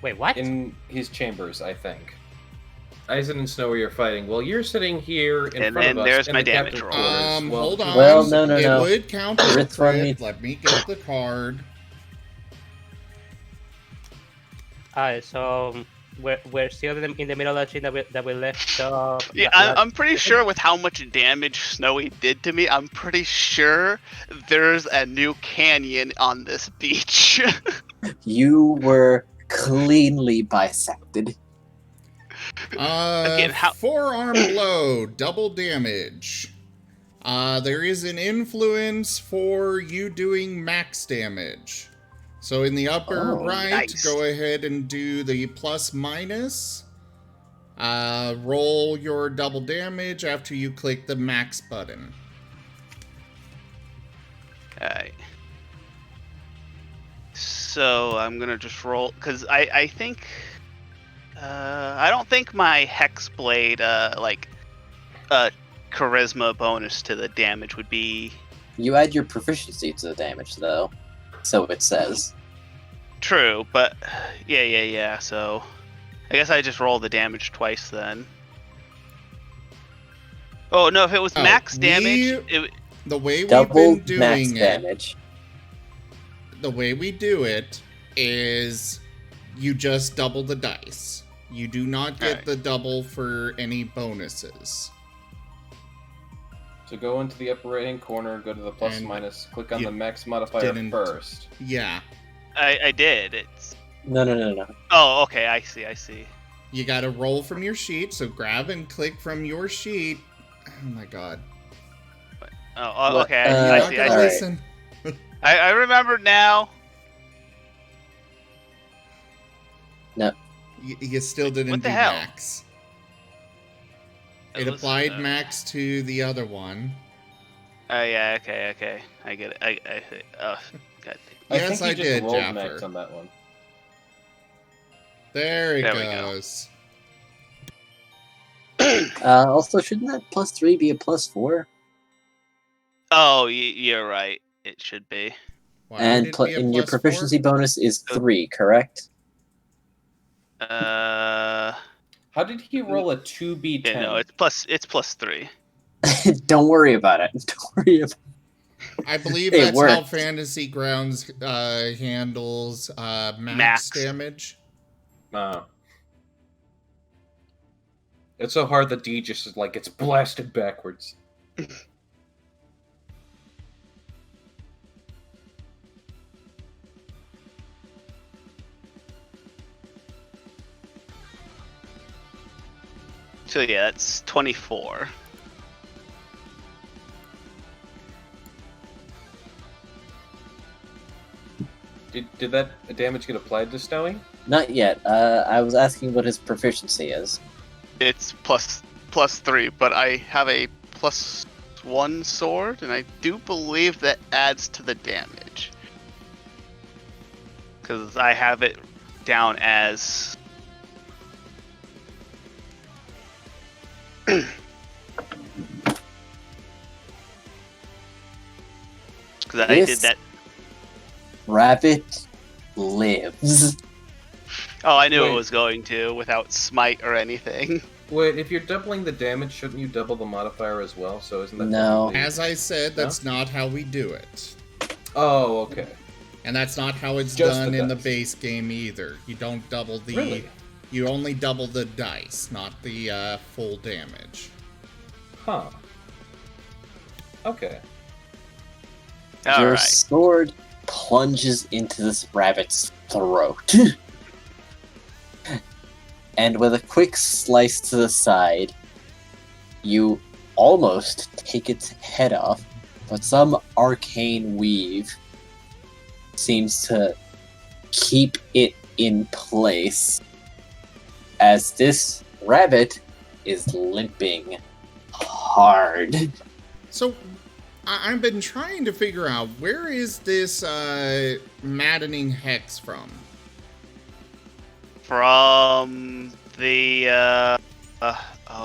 wait, what? in his chambers, I think. Eisen and Snowy are fighting. Well, you're sitting here in And front then of us. there's in my the damage captain's roll. quarters. Hold on. Well, no. It would count as a Risforn crit. needs- Let me get the card. So we're still in the middle of the chain that we left. Yeah, I'm pretty sure with how much damage Snowy did to me, I'm pretty sure there's a new canyon on this beach. You were cleanly bisected. Again, Forearm blow, double damage. There is an influence for you doing max damage. So in the upper Oh, right, nice. go ahead and do the plus minus. Roll your double damage after you click the max button. Alright. So I'm gonna just roll because I think I don't think my hex blade charisma bonus to the damage would be You add your proficiency to the damage, though. So it says. true, but yeah. So I guess I just roll the damage twice then. Oh no! If it was max damage, The way we've Double been max doing it, damage. the way we do it is you just double the dice. You do not get Alright. the double for any bonuses. So go into the upper right-hand corner, go to the plus And minus, click on you the max modifier didn't- first. Yeah. I did. It's No. oh okay. I see. You gotta roll from your sheet, so grab and click from your sheet. Oh my god. Oh What? okay. You're I not see. gonna Alright. listen. I remember now. You still didn't What the do hell? max. It It was, applied max to the other one. Oh yeah. Okay. I get it. I oh god. Yes, I I think you did, just rolled Jaffer. max on that one. There it There we go. goes. Also, shouldn't that +3 be a +4? Oh, you're right. It should be. Why would And it be a and your plus 4? proficiency bonus is 3, correct? How did he roll a 2b10? Yeah, no, it's plus 3. Don't worry about it. Don't worry about I believe It that's how worked. Fantasy Grounds handles max Max. damage. It's so hard that D just is like, it's blasted backwards. So yeah, that's 24. Did that damage get applied to Snowy? Not yet. I was asking what his proficiency is. It's plus 3, but I have a +1 sword, and I do believe that adds to the damage. Because I have it down as... Because I did This- that... Rabbit lives. Oh, I knew Wait. it was going to, without smite or anything. Wait, if you're doubling the damage, shouldn't you double the modifier as well? So isn't that No. technically- As I said, that's not how we do it. Oh, okay. And that's not how it's Just done the in the dice. base game either. You don't double the... Really? You only double the dice, not the full damage. Huh. Okay. All Your right. sword plunges into this rabbit's throat. And with a quick slice to the side, you almost take its head off, but some arcane weave seems to keep it in place as this rabbit is limping hard. So, I've been trying to figure out, where is this maddening hex from? From the oh,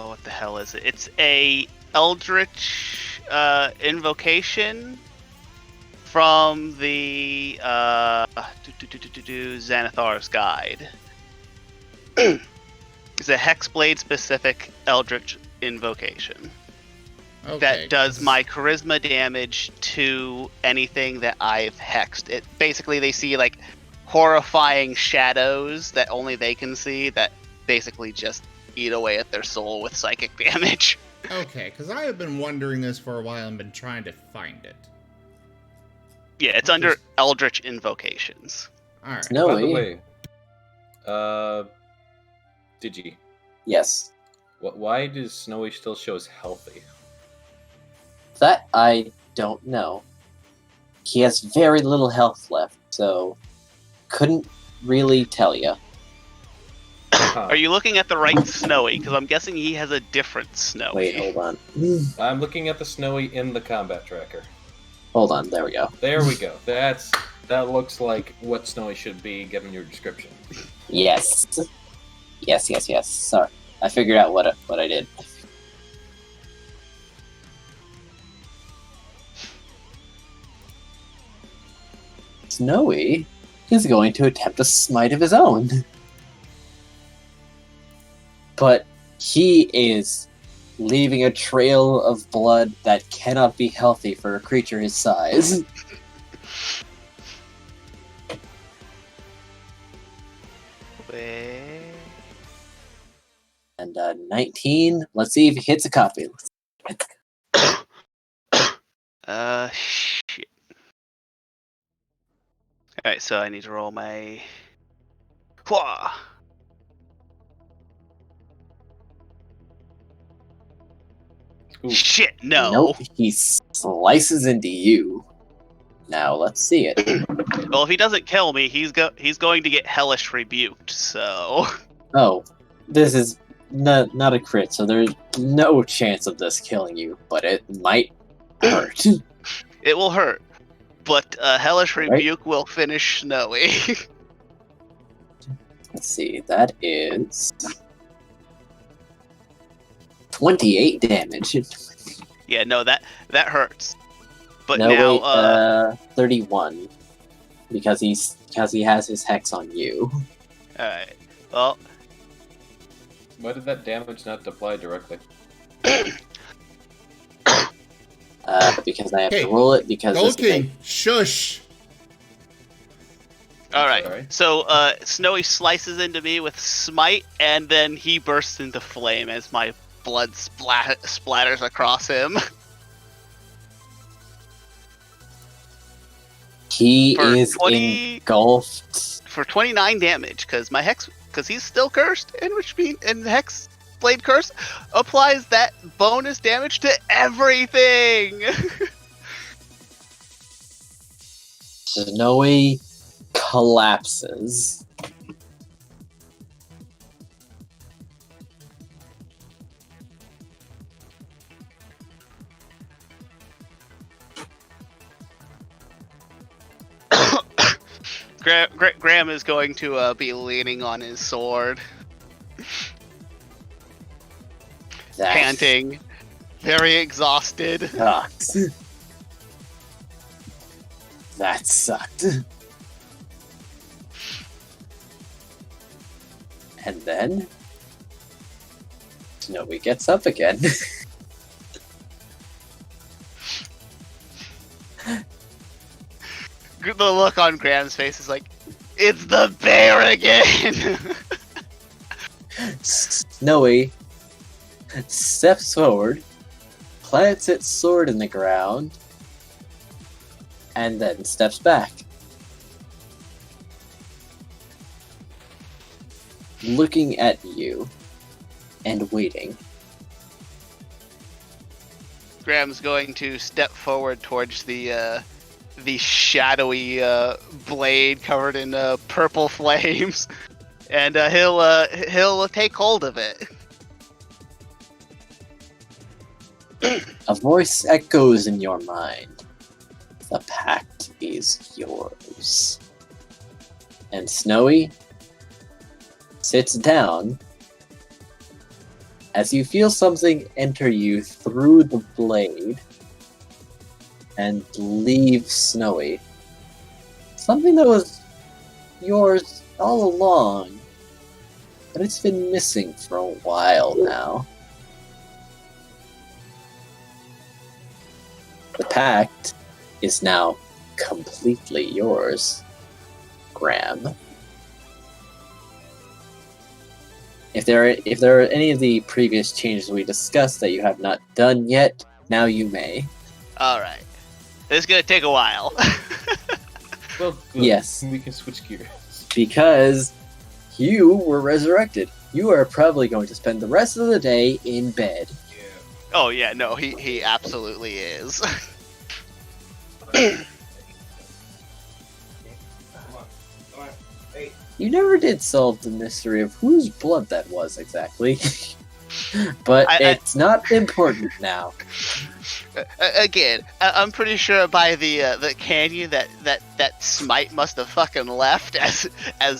what the hell is it? It's a eldritch invocation from the Xanathar's Guide. It's a hexblade specific eldritch invocation Okay, that does 'cause- my charisma damage to anything that I've hexed. It basically, they see like horrifying shadows that only they can see that basically just eat away at their soul with psychic damage. Okay, because I have been wondering this for a while and been trying to find it. Yeah, it's under Eldritch Invocations. Alright. No By the way. way, Digi, Yes. why does Snowy still show as healthy? That I don't know. He has very little health left, so couldn't really tell you. Huh. Are you looking at the right Snowy? Because I'm guessing he has a different Snowy. Wait, hold on. I'm looking at the Snowy in the combat tracker. Hold on, there we go. There we go. That looks like what Snowy should be given your description. Yes. Yes. Sorry. I figured out what I did. Snowy is going to attempt a smite of his own. But he is leaving a trail of blood that cannot be healthy for a creature his size. And 19. Let's see if he hits a copy. Shit. Alright, so I need to roll my... Hwah! Ooh. Shit, no! Nope, he slices into you. Now let's see it. Well, if he doesn't kill me, he's going to get hellish rebuked, so... Oh, this is not a crit, so there's no chance of this killing you, but it might hurt. It will hurt. But hellish Right. rebuke will finish Snowy. Let's see, that is 28 damage. Yeah, no, that hurts. But No, now, wait, 31, because he has his hex on you. alright. Well, Why did that damage not apply directly? Because I have Hey, to roll it because this Okay, shush! alright. Sorry. So, Snowy slices into me with smite, and then he bursts into flame as my blood splatters across him. he For is 20 engulfed. For 29 damage, because he's still cursed, and Hex Blade Curse applies that bonus damage to everything. Snowy collapses. Graham is going to be leaning on his sword, That panting, very exhausted. sucks. That sucked. And then Snowy gets up again. The look on Graham's face is like, it's the bear again! Snowy steps forward, plants its sword in the ground, and then steps back. Looking at you and waiting. Graham's going to step forward towards the shadowy blade covered in purple flames, and he'll take hold of it. A voice echoes in your mind. The pact is yours. And Snowy sits down as you feel something enter you through the blade and leave Snowy. Something that was yours all along, but it's been missing for a while now. The pact is now completely yours, Graham. If there are any of the previous changes we discussed that you have not done yet, now you may. Alright. This is gonna take a while. Well, good. Yes. We can switch gears. Because you were resurrected. You are probably going to spend the rest of the day in bed. Oh yeah, no, he absolutely is. You never did solve the mystery of whose blood that was exactly. But it's not important now. Again, I'm pretty sure by the canyon that Smite must have fucking left as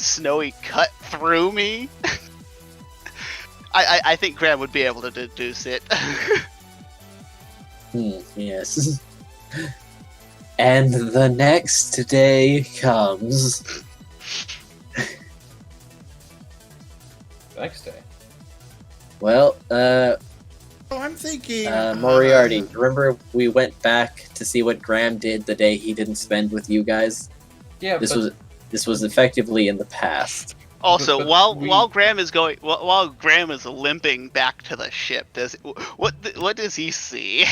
Snowy cut through me. I think Graham would be able to deduce it. Yes. And the next day comes. Next day. Well, I'm thinking. Moriarty, remember we went back to see what Graham did the day he didn't spend with you guys? Yeah, This was effectively in the past. Also, But while Graham is while Graham is limping back to the ship, what does he see?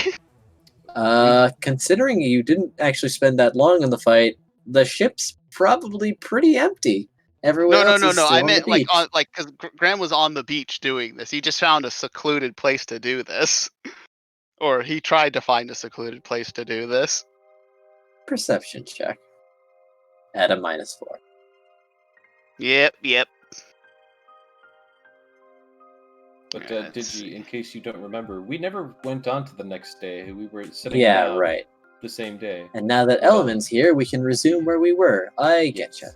Considering you didn't actually spend that long in the fight, the ship's probably pretty empty. Everyone else is still I on meant the beach. because Graham was on the beach doing this. He just found a secluded place to do this, or he tried to find a secluded place to do this. Perception check. At a -4. Yep. But Yeah, let's Digi, in case you don't remember, we never went on to the next day. We were sitting Yeah, down right. the same day. And now that Element's here, we can resume where we were. I getcha.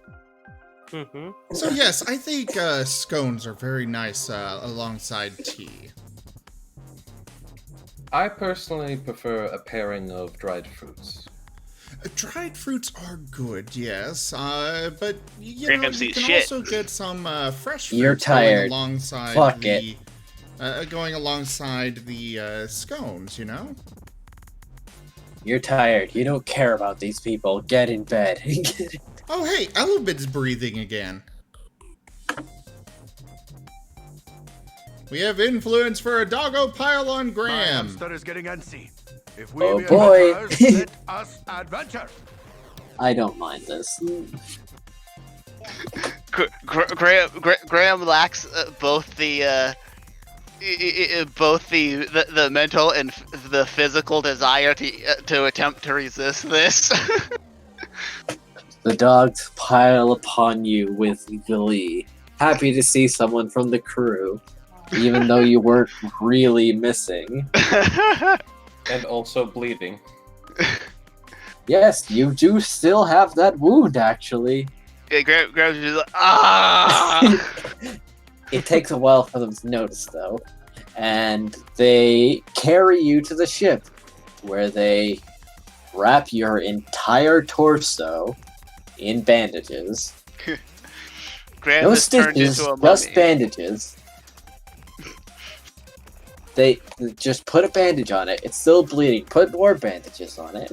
Mm-hmm. So yes, I think scones are very nice alongside tea. I personally prefer a pairing of dried fruits. Dried fruits are good, yes, but you know, Graham's you eat can shit. also get some fresh fruits You're tired. going alongside Fuck the going alongside the scones. You know. You're tired. You don't care about these people. Get in bed. Oh hey, Element's breathing again. We have influence for a doggo pile on My Graham. hamster is getting antsy. If we Oh be boy. adventurers, let us adventure. I don't mind this. Graham lacks both the mental and the physical desire to attempt to resist this. The dogs pile upon you with glee, happy to see someone from the crew, even though you weren't really missing. And also bleeding. Yes, you do still have that wound, actually. Yeah, Graham's just like, ah! It takes a while for them to notice, though. And they carry you to the ship, where they wrap your entire torso in bandages. Graham No has turned stitches, into a just mummy. bandages. They just put a bandage on it. It's still bleeding. Put more bandages on it.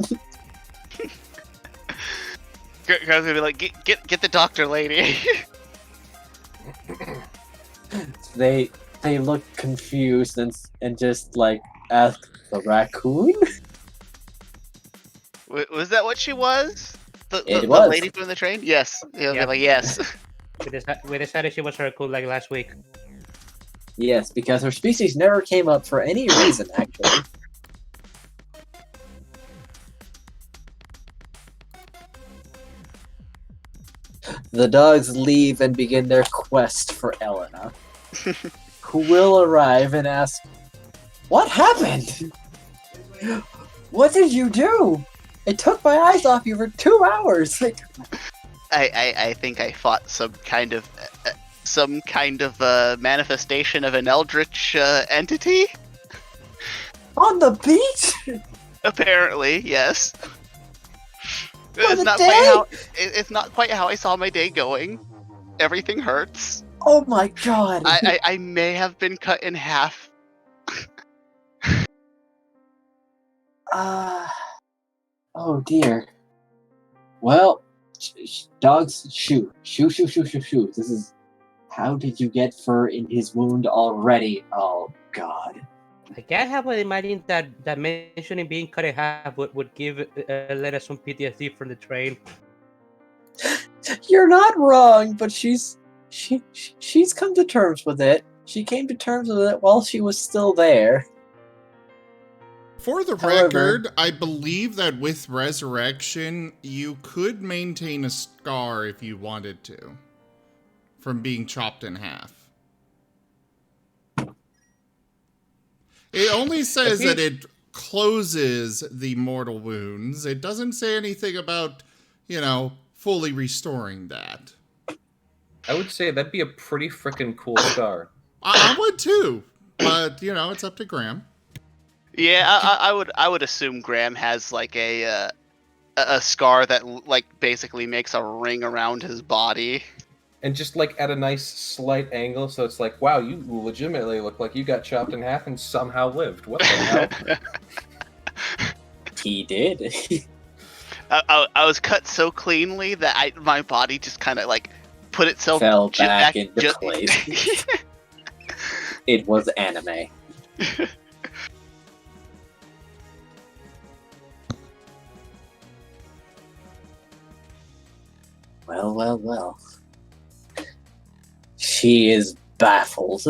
Girl's gonna be like, get the doctor, lady. They look confused and just like ask the raccoon. Was that what she was? It was. The lady from the train? Yes. He'll be Yep. like, yes. We decided she was raccoon like last week. Yes, because her species never came up for any reason, actually. The dogs leave and begin their quest for Elena, who will arrive and ask, "What happened? What did you do? It took my eyes off you for 2 hours." Like, I think I fought some kind of manifestation of an eldritch entity. on the beach? Apparently, yes. For the day? It's not quite how I saw my day going. Everything hurts. Oh my god. I may have been cut in half. Oh dear. Well, dogs, shoot. Shoot. This is... How did you get fur in his wound already? Oh god. I can't help but imagine that mentioning being cut in half would give Elena some PTSD from the train. You're not wrong, but she's come to terms with it. She came to terms with it while she was still there. For the However- record, I believe that with resurrection, you could maintain a scar if you wanted to, from being chopped in half. It only says that it closes the mortal wounds. It doesn't say anything about, fully restoring that. I would say that'd be a pretty freaking cool scar. I would too, but, it's up to Graham. Yeah, I would assume Graham has like a scar that like basically makes a ring around his body. And just like at a nice slight angle, so it's like, wow, you legitimately look like you got chopped in half and somehow lived. What the hell? He did. I was cut so cleanly that my body just kind of like put itself Fell back into place. place. It was anime. Well. She is baffled,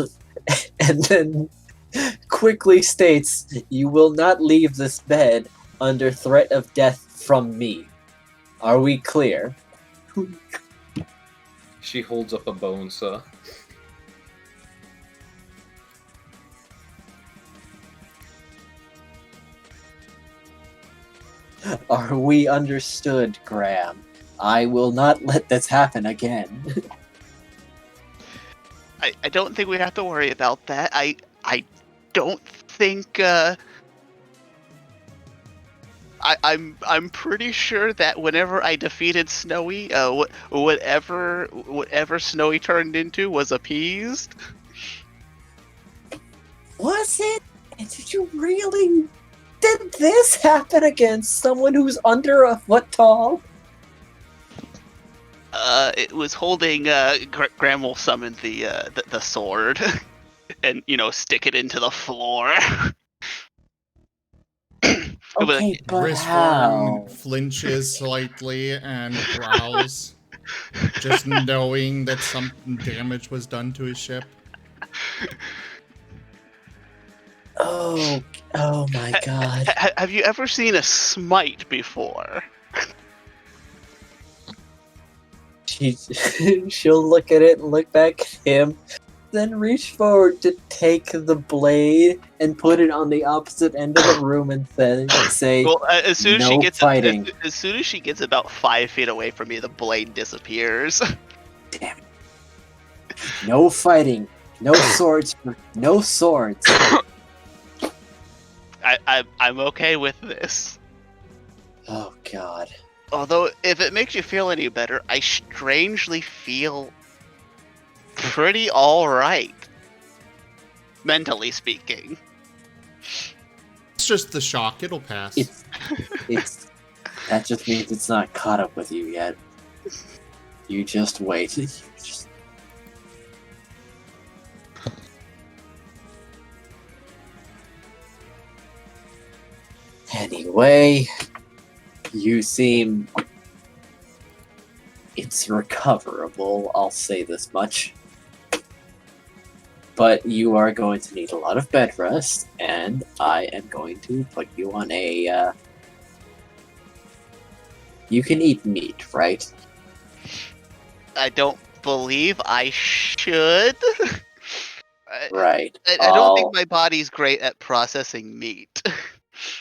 and then quickly states, "You will not leave this bed under threat of death from me. Are we clear?" She holds up a bone saw. Are we understood, Graham? I will not let this happen again. I don't think we have to worry about that. I don't think I'm pretty sure that whenever I defeated Snowy, whatever Snowy turned into was appeased. Was it? Did you really? Did this happen against someone who's under a foot tall? It was holding. Graham will summon the sword, and stick it into the floor. Okay, but Risforn how? flinches slightly and growls, just knowing that some damage was done to his ship. Oh my god. Have you ever seen a smite before? She'll look at it and look back at him, then reach forward to take the blade and put it on the opposite end of the room and then say, Well, as soon as no she gets fighting. as soon as she gets about 5 feet away from me, the blade disappears. "Damn it. No fighting. No swords. No swords." I'm okay with this. Oh god. Although, if it makes you feel any better, I strangely feel pretty alright. Mentally speaking. It's just the shock. It'll pass. It's that just means it's not caught up with you yet. You just wait. Anyway, you seem... It's recoverable, I'll say this much. But you are going to need a lot of bed rest, and I am going to put you on a... You can eat meat, right? I don't believe I should. Right. I don't think my body's great at processing meat.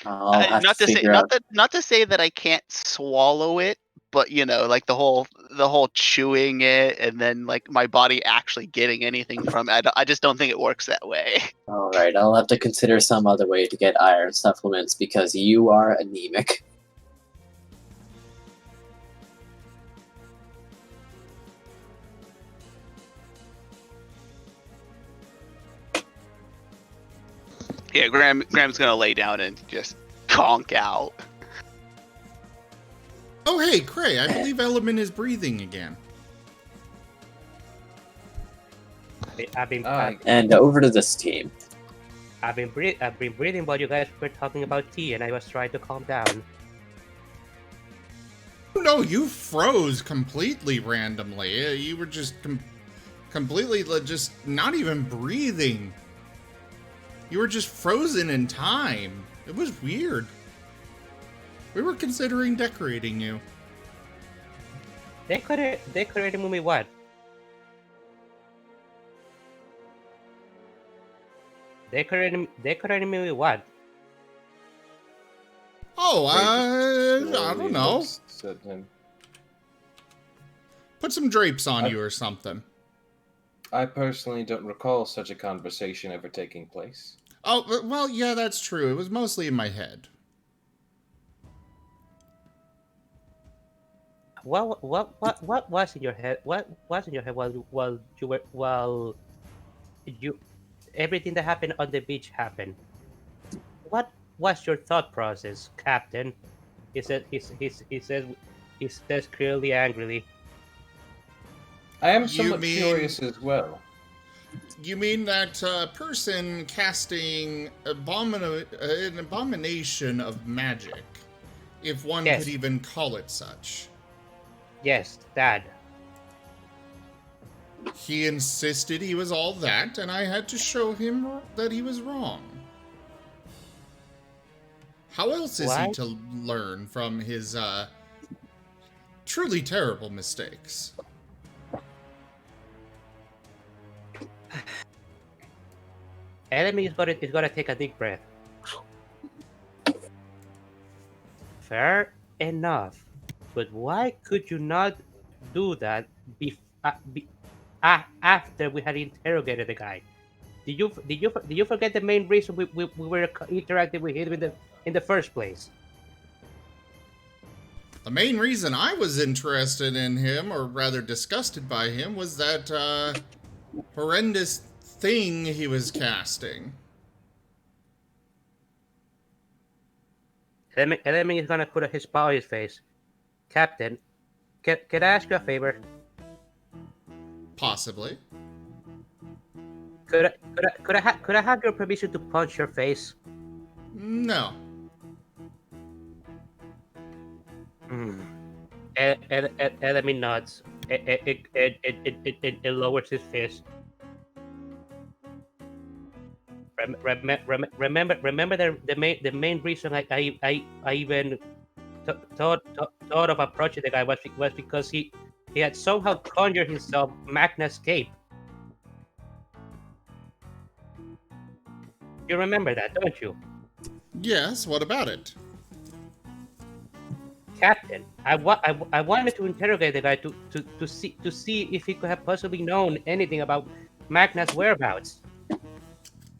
I'll have not to to say figure out... not to say that I can't swallow it, but like the whole chewing it and then like my body actually getting anything from it. I just don't think it works that way. Alright, I'll have to consider some other way to get iron supplements because you are anemic. Yeah, Graham's gonna lay down and just conk out. Oh, hey, Cray, I believe Element is breathing again. I've been And over to this team. I've been breathing while you guys were talking about tea, and I was trying to calm down. No, you froze completely randomly. You were just completely just not even breathing. You were just frozen in time. It was weird. We were considering decorating you. Decorating me what? Decorating me with what? Oh, I don't know. Put some drapes on you or something. I personally don't recall such a conversation ever taking place. Oh, well, yeah, that's true. It was mostly in my head. What was in your head? What was in your head while you everything that happened on the beach happened? What was your thought process, Captain? He says clearly angrily. I am somewhat curious as well. You mean that person casting an abomination of magic, if one Yes. could even call it such? Yes, Dad. He insisted he was all that, and I had to show him that he was wrong. How else is he What? to learn from his truly terrible mistakes? Enemy is gonna take a deep breath. Fair enough, but why could you not do that after we had interrogated the guy? Did you forget the main reason we were interacting with him in the first place? The main reason I was interested in him, or rather disgusted by him, was that horrendous thing he was casting. Enemy is gonna put his paw on his face. Captain, can I ask you a favor? Possibly. Could I have your permission to punch your face? No. Enemy nods. It lowers his fist. Remember the main reason I even thought of approaching the guy was because he had somehow conjured himself Magna's cape. You remember that, don't you? Yes, what about it? Captain, I wanted to interrogate the guy to see if he could have possibly known anything about Magna's whereabouts.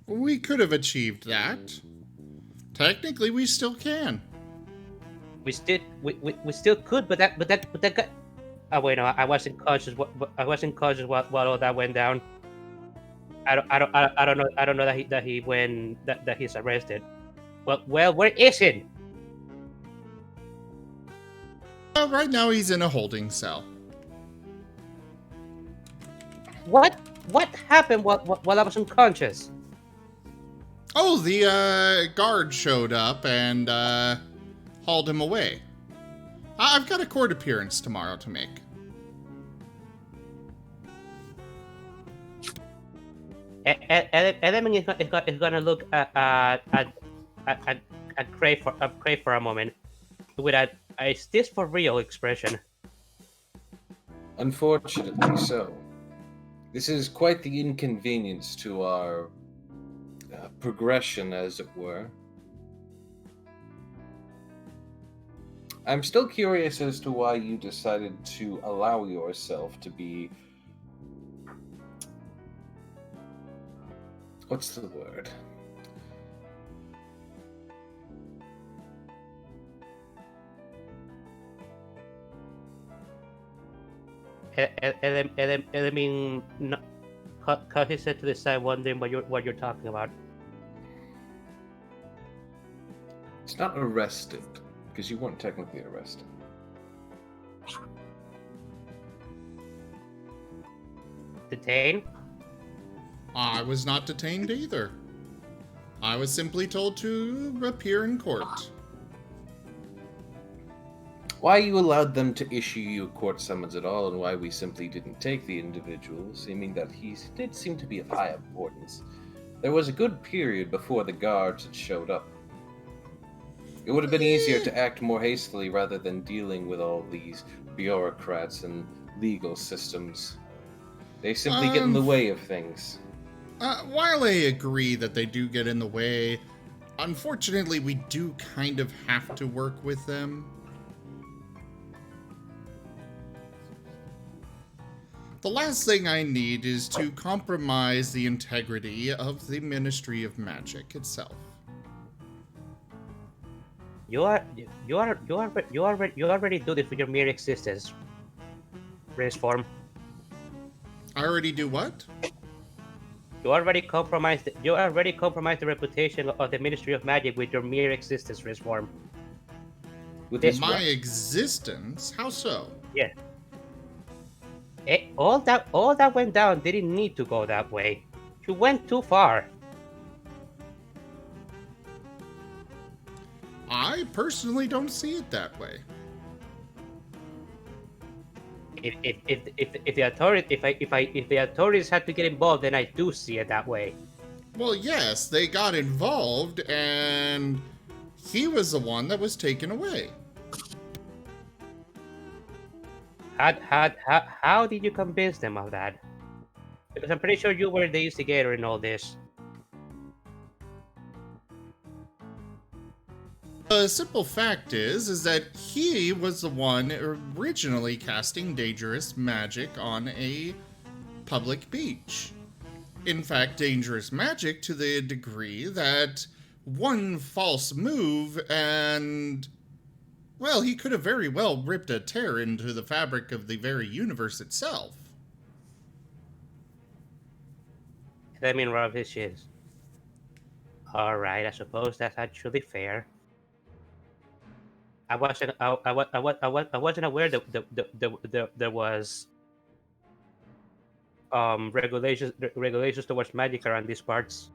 We could have achieved that. Technically, we still can. We still could, but that guy. Oh wait, no, I wasn't conscious. I wasn't conscious while all that went down. I don't know that he's arrested. Well, where is he? Right now he's in a holding cell. What happened while I was unconscious? Oh, the guard showed up and hauled him away. I've got a court appearance tomorrow to make. Element is gonna look at Cray for a moment with a "is this for real" expression. Unfortunately so. This is quite the inconvenience to our progression, as it were. I'm still curious as to why you decided to allow yourself to be... What's the word? Element cut his head to the side, wondering what you're talking about. It's not arrested, because you weren't technically arrested. Detained? I was not detained either. I was simply told to appear in court. Why you allowed them to issue you a court summons at all, and why we simply didn't take the individual, seeming that he did seem to be of high importance. There was a good period before the guards had showed up. It would have been easier to act more hastily rather than dealing with all these bureaucrats and legal systems. They simply get in the way of things. While I agree that they do get in the way, unfortunately we do kind of have to work with them. The last thing I need is to compromise the integrity of the Ministry of Magic itself. You already do this with your mere existence. Risforn. I already do what? You already compromised the reputation of the Ministry of Magic with your mere existence, Risforn. With This his My what? existence? How so? Yeah. All that went down didn't need to go that way. You went too far. I personally don't see it that way. If the authorities had to get involved, then I do see it that way. Well, yes, they got involved, and he was the one that was taken away. How did you convince them of that? Because I'm pretty sure you were the instigator in all this. The simple fact is that he was the one originally casting dangerous magic on a public beach. In fact, dangerous magic to the degree that one false move and, well, he could have very well ripped a tear into the fabric of the very universe itself. Let me rub his shins. Alright, I suppose that's actually fair. I wasn't aware that there was regulations towards magic around these parts.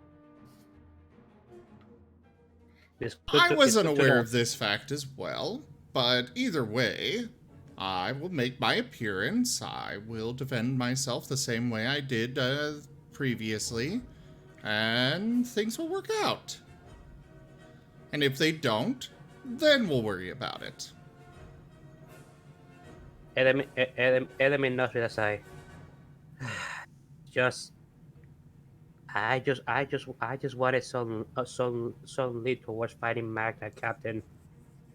I wasn't aware of this fact as well, but either way, I will make my appearance. I will defend myself the same way I did previously, and things will work out. And if they don't, then we'll worry about it. Element noted aside. I just wanted some lead towards fighting Magna, Captain.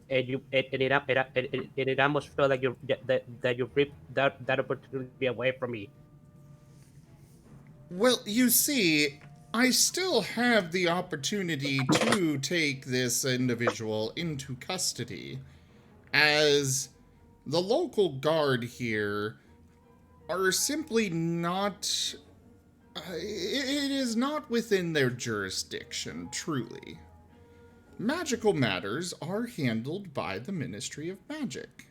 And it almost felt like that you ripped that opportunity away from me. Well, you see, I still have the opportunity to take this individual into custody, as the local guard here are simply not... it is not within their jurisdiction, truly. magical matters are handled by the Ministry of Magic.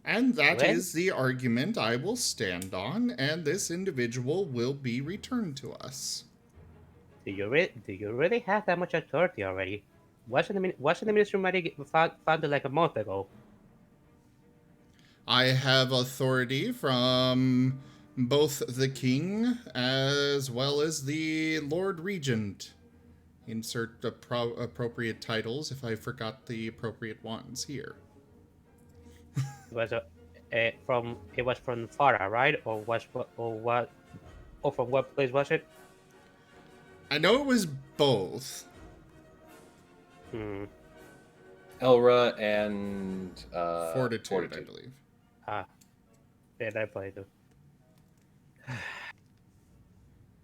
And that When? is the argument I will stand on, and this individual will be returned to us. Do you really have that much authority already? Wasn't the Ministry of Magic founded like a month ago? I have authority from both the king as well as the Lord Regent. Insert appropriate titles if I forgot the appropriate ones here. It was it was from Farah, right? Or what? Or from what place was it? I know it was both. Hmm. Elra and Fortitude, I believe. Ah, yeah, that probably do.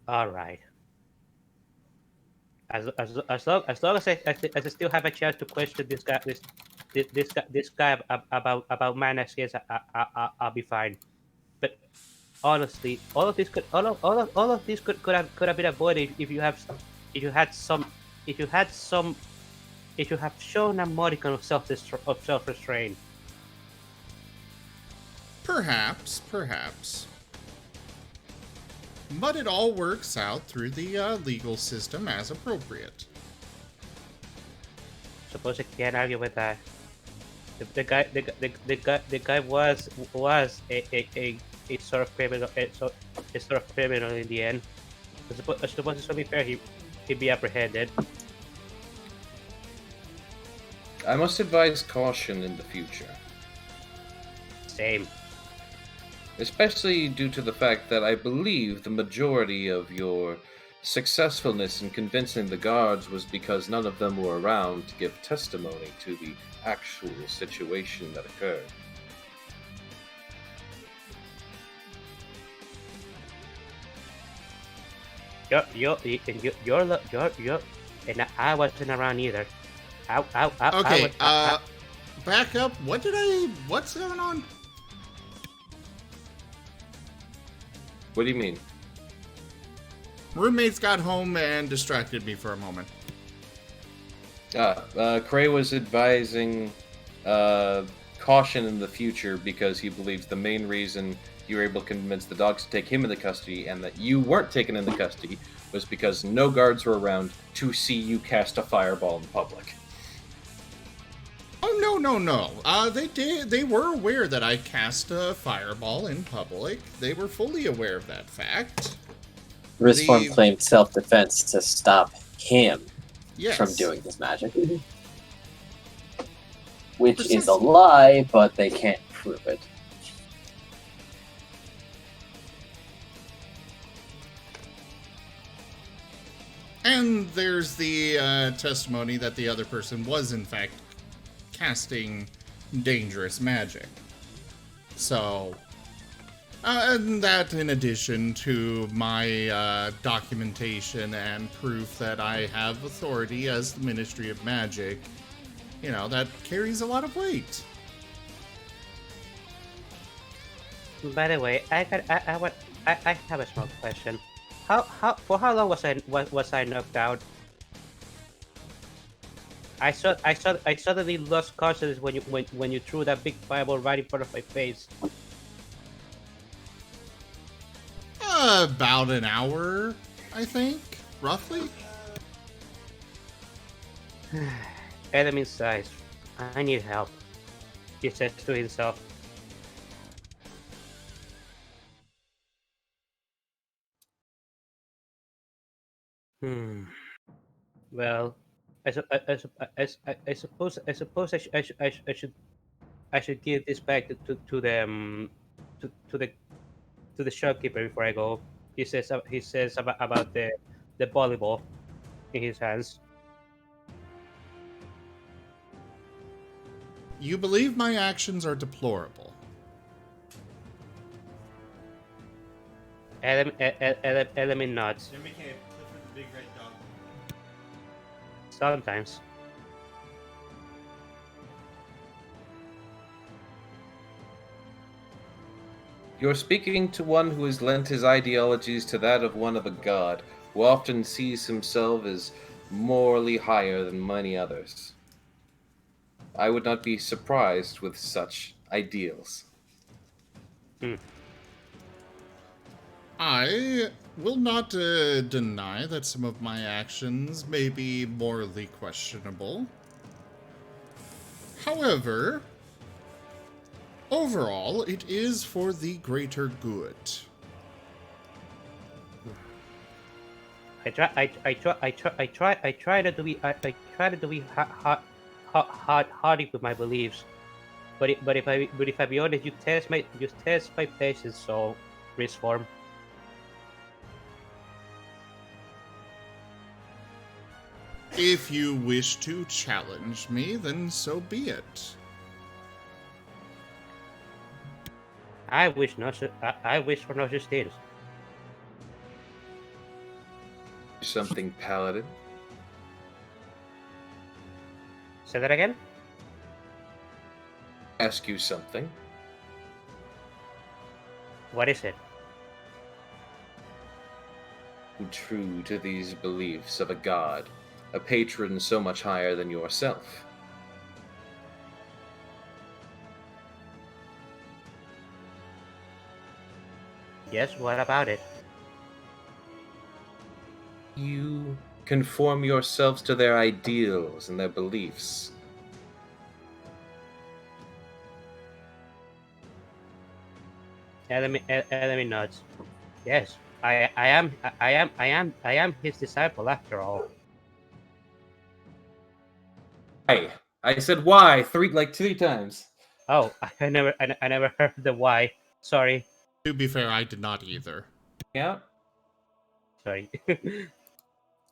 All right. As long as I still have a chance to question this guy about mana skills, I'll be fine. But honestly, all of this could have been avoided if you have if you had some if you had some if you have shown a modicum of self restraint. Perhaps. But it all works out through the legal system as appropriate. Suppose I can't argue with that. The guy was a sort of criminal, a sort of criminal in the end. I suppose to be fair, he'd be apprehended. I must advise caution in the future. Same. Especially due to the fact that I believe the majority of your successfulness in convincing the guards was because none of them were around to give testimony to the actual situation that occurred. You're, and I wasn't around either. Okay, back up. What's going on? What do you mean? Roommates got home and distracted me for a moment. Cray was advising caution in the future because he believes the main reason you were able to convince the dogs to take him into custody and that you weren't taken into custody was because no guards were around to see you cast a fireball in public. Oh, no. They were aware that I cast a fireball in public. They were fully aware of that fact. Risforn claimed self-defense to stop him Yes. from doing this magic. Which is a lie, but they can't prove it. And there's the testimony that the other person was, in fact, casting dangerous magic. So, and that in addition to my documentation and proof that I have authority as the Ministry of Magic, you know, that carries a lot of weight. By the way, I have a small question. For how long was I knocked out? I suddenly lost consciousness when you threw that big fireball right in front of my face. About an hour, I think, roughly. Enemy size. I need help. He says to himself. Well, I suppose I should give this back to the shopkeeper before I go. He says about the volleyball in his hands. You believe my actions are deplorable. Element nuts. Sometimes. You're speaking to one who has lent his ideologies to that of one of a god, who often sees himself as morally higher than many others. I would not be surprised with such ideals. I will not deny that some of my actions may be morally questionable. However, overall, it is for the greater good. I try not to be hardy with my beliefs, but if I be honest, you test my patience. So, Risform. If you wish to challenge me, then so be it. I wish for no such things. Something, Paladin? Say that again. Ask you something? What is it? True to these beliefs of a god, a patron so much higher than yourself. Yes. What about it? You conform yourselves to their ideals and their beliefs. Enemy nods. Yes, I am his disciple after all. Why? I said why three times. Oh, I never heard the why. Sorry. To be fair, I did not either. Yeah? Sorry.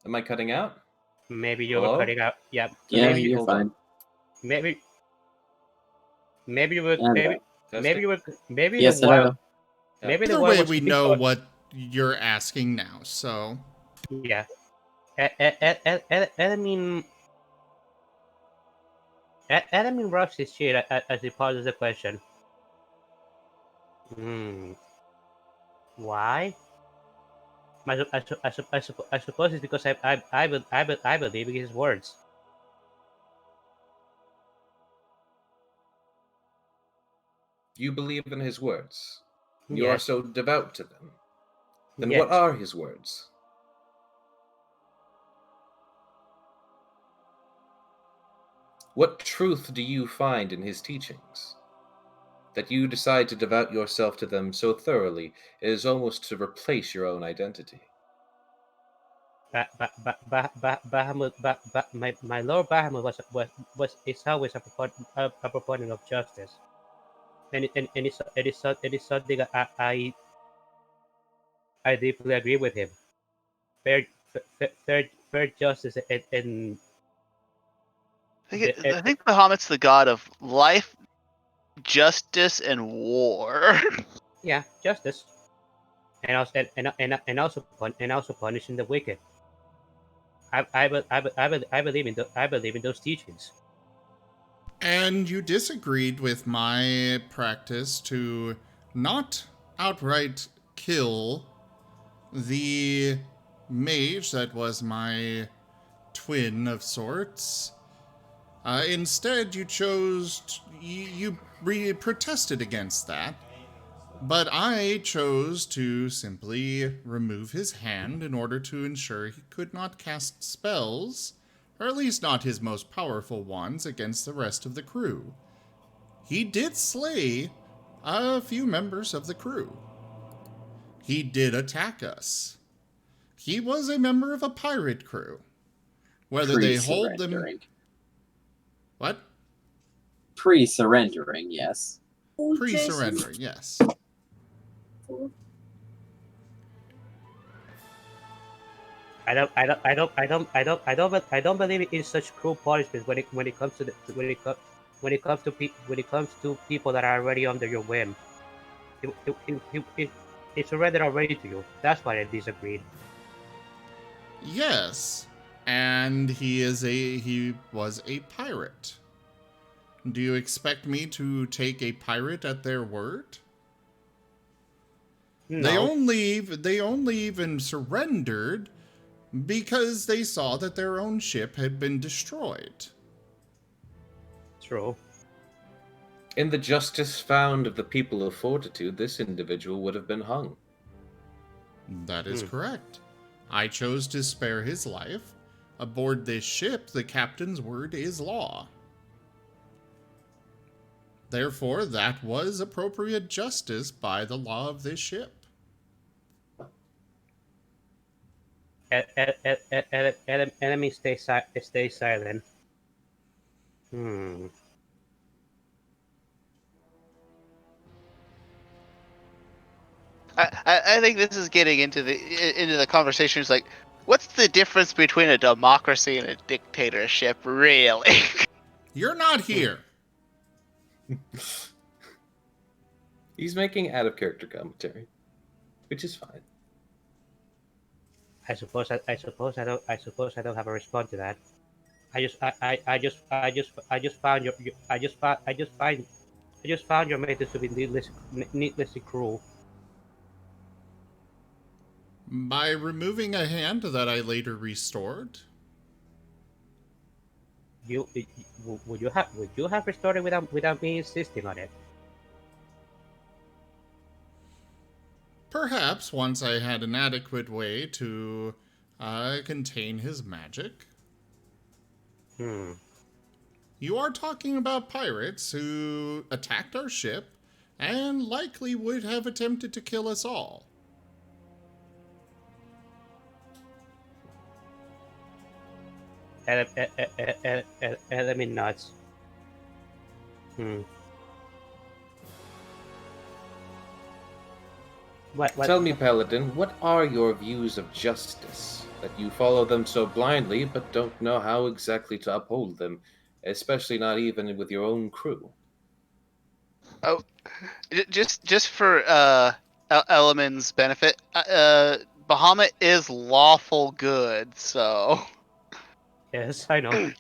Am I cutting out? Maybe you Hello? were cutting out. Yeah. Yeah, maybe you're hold fine. on. maybe you were Yeah, maybe Testing. you were maybe Yes, the why hello. maybe the Either why way, was we because, know what you're asking now, so... yeah. I mean. Enemy rocks his shit as he poses the question. Why? I suppose it's because I believe in his words. You believe in his words. You are Yes. so devout to them. Then Yes. what are his words? What truth do you find in his teachings? That you decide to devote yourself to them so thoroughly, it is almost to replace your own identity. My Lord Bahamut is always a proponent of justice, and it's something I deeply agree with him. Fair justice and I think Bahamut's the god of life, justice, and war. yeah, justice, and also punishing the wicked. I believe in those teachings. And you disagreed with my practice to not outright kill the mage that was my twin of sorts. Instead, you chose... you protested against that. But I chose to simply remove his hand in order to ensure he could not cast spells, or at least not his most powerful ones, against the rest of the crew. He did slay a few members of the crew. He did attack us. He was a member of a pirate crew. Whether they hold them... Pre-surrendering. What? Pre-surrendering, yes. Pre-surrendering, yes. I don't believe in such cruel punishments when it comes to people that are already under your whim. It's surrendered already to you. That's why I disagreed. Yes, and he was a pirate. Do you expect me to take a pirate at their word? No. They only even surrendered because they saw that their own ship had been destroyed. True. In the justice found of the people of Fortitude, this individual would have been hung. That is correct. I chose to spare his life. Aboard this ship, the captain's word is law. Therefore, that was appropriate justice by the law of this ship. Enemy stay silent. I think this is getting into the conversation. It's like, what's the difference between a democracy and a dictatorship, really? You're not here. He's making out-of-character commentary, which is fine. I suppose I don't have a response to that. I just found your methods to be needlessly cruel. By removing a hand that I later restored. Would you have restored it without me insisting on it? Perhaps once I had an adequate way to contain his magic. You are talking about pirates who attacked our ship and likely would have attempted to kill us all. Enemy nuts. What? Tell me, Paladin, what are your views of justice? That you follow them so blindly, but don't know how exactly to uphold them, especially not even with your own crew. Oh, just for Element's benefit, Bahamut is lawful good, so. Yes, I know.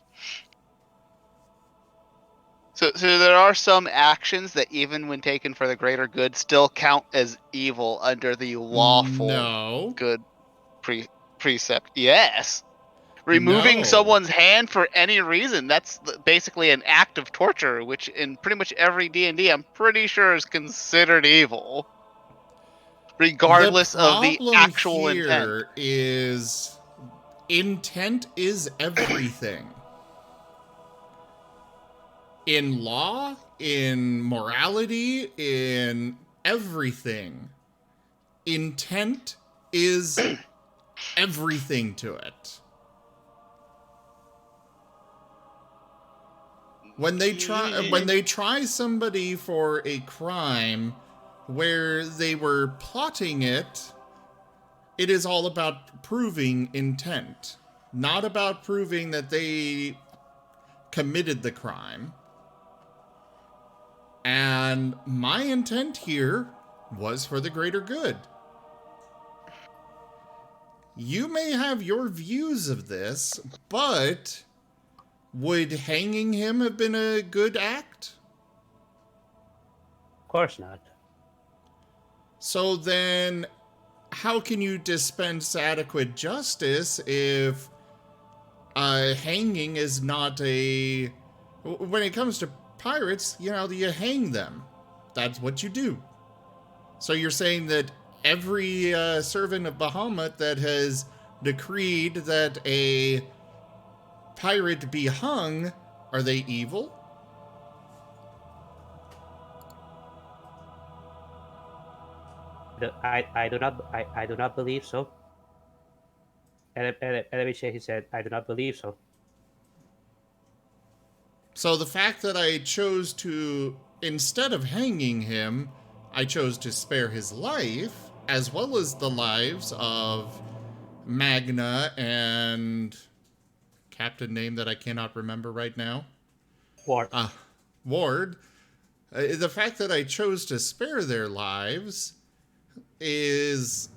So there are some actions that, even when taken for the greater good, still count as evil under the lawful good precept. Yes. Removing someone's hand for any reason, that's basically an act of torture, which in pretty much every D&D, I'm pretty sure is considered evil. Regardless of the actual intent. The problem here is intent is everything. In law, in morality, in everything. Intent is everything to it. When they try somebody for a crime where they were plotting it, it is all about proving intent, not about proving that they committed the crime. And my intent here was for the greater good. You may have your views of this, but would hanging him have been a good act? Of course not. So then, how can you dispense adequate justice if hanging is not a... When it comes to pirates, you hang them. That's what you do. So you're saying that every servant of Bahamut that has decreed that a pirate be hung, are they evil? I do not believe so. And he said, I do not believe so. So the fact that I chose to, instead of hanging him, I chose to spare his life, as well as the lives of Magna and captain name that I cannot remember right now. Ward. The fact that I chose to spare their lives, is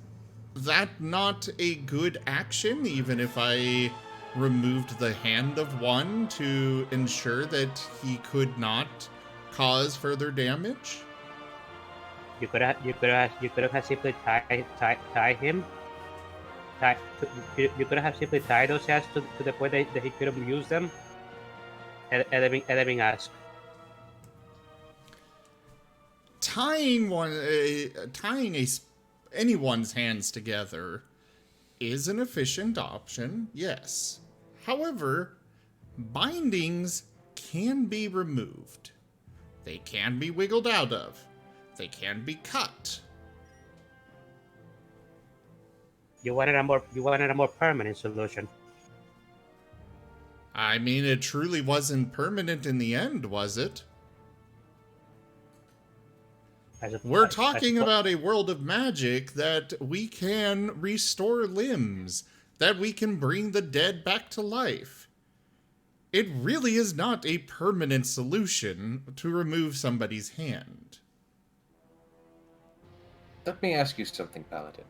that not a good action, even if I removed the hand of one to ensure that he could not cause further damage? You could have simply tie him You could have simply tied those hands to the point that he could have used them, and then being asked. Tying anyone's hands together is an efficient option, yes. However, bindings can be removed. They can be wiggled out of. They can be cut. You wanted a more permanent solution. I mean, it truly wasn't permanent in the end, was it? We're talking about a world of magic that we can restore limbs, that we can bring the dead back to life. It really is not a permanent solution to remove somebody's hand. Let me ask you something, Paladin.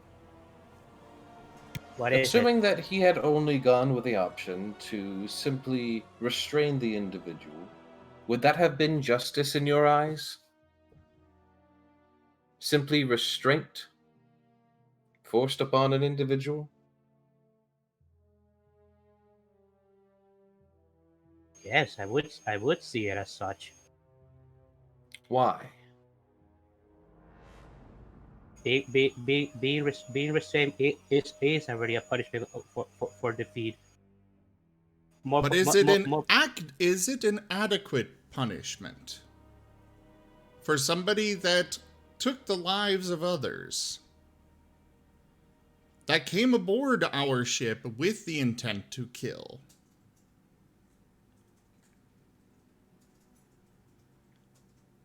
What is Assuming that he had only gone with the option to simply restrain the individual, would that have been justice in your eyes? Simply restraint forced upon an individual? Yes, I would see it as such. Why? Being restrained is already a punishment for defeat. But is it an adequate punishment for somebody that took the lives of others, that came aboard our ship with the intent to kill?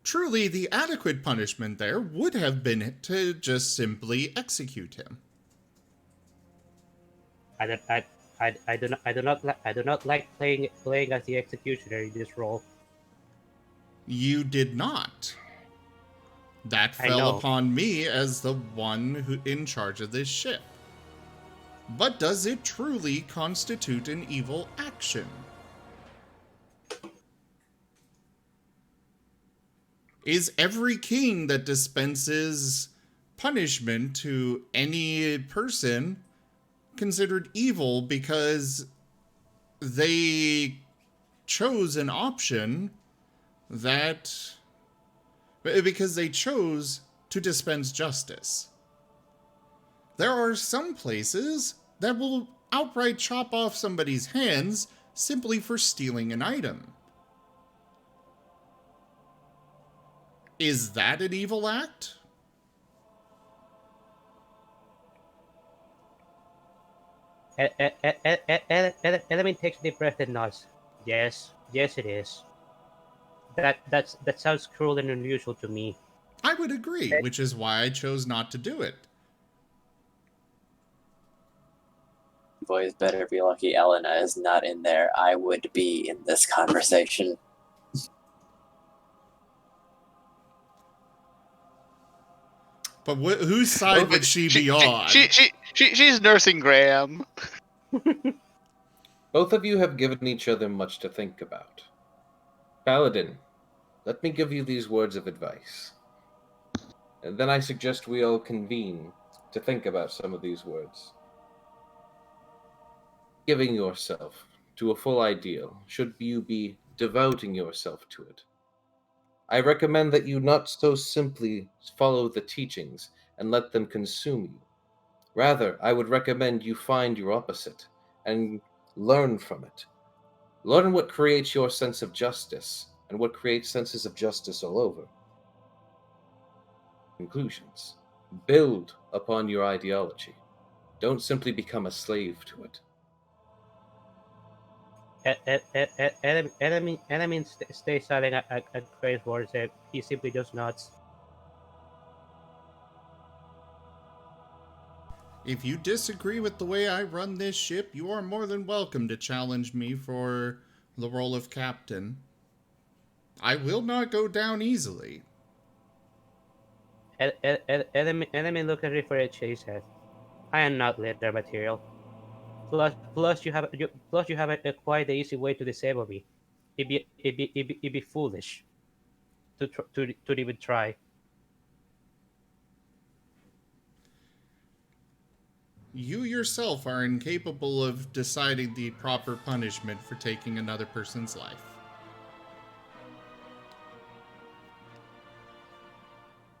Truly, the adequate punishment there would have been to just simply execute him. I do not like playing as the executioner in this role. You did not. That I fell know. upon me as the one who in charge of this ship. But does it truly constitute an evil action? Is every king that dispenses punishment to any person considered evil because they chose an option because they chose to dispense justice? There are some places that will outright chop off somebody's hands simply for stealing an item. Is that an evil act? Element takes a deep breath and nods. Yes, it is. That sounds cruel and unusual to me. I would agree, which is why I chose not to do it. Boys better be lucky Elena is not in there. I would be in this conversation. But whose side would she be on? She's nursing Graham. Both of you have given each other much to think about. Paladin, let me give you these words of advice. And then I suggest we all convene to think about some of these words. Giving yourself to a full ideal, should you be devoting yourself to it? I recommend that you not so simply follow the teachings and let them consume you. Rather, I would recommend you find your opposite and learn from it. Learn what creates your sense of justice and what creates senses of justice all over. Conclusions. Build upon your ideology. Don't simply become a slave to it. Enemy stays silent at Crane's words, and he simply just nods. If you disagree with the way I run this ship, you are more than welcome to challenge me for the role of captain. I will not go down easily. Enemy look at Risforn and shakes his head. I am not leader material. Plus you have a quite easy way to disable me. It'd be foolish to even try. You yourself are incapable of deciding the proper punishment for taking another person's life.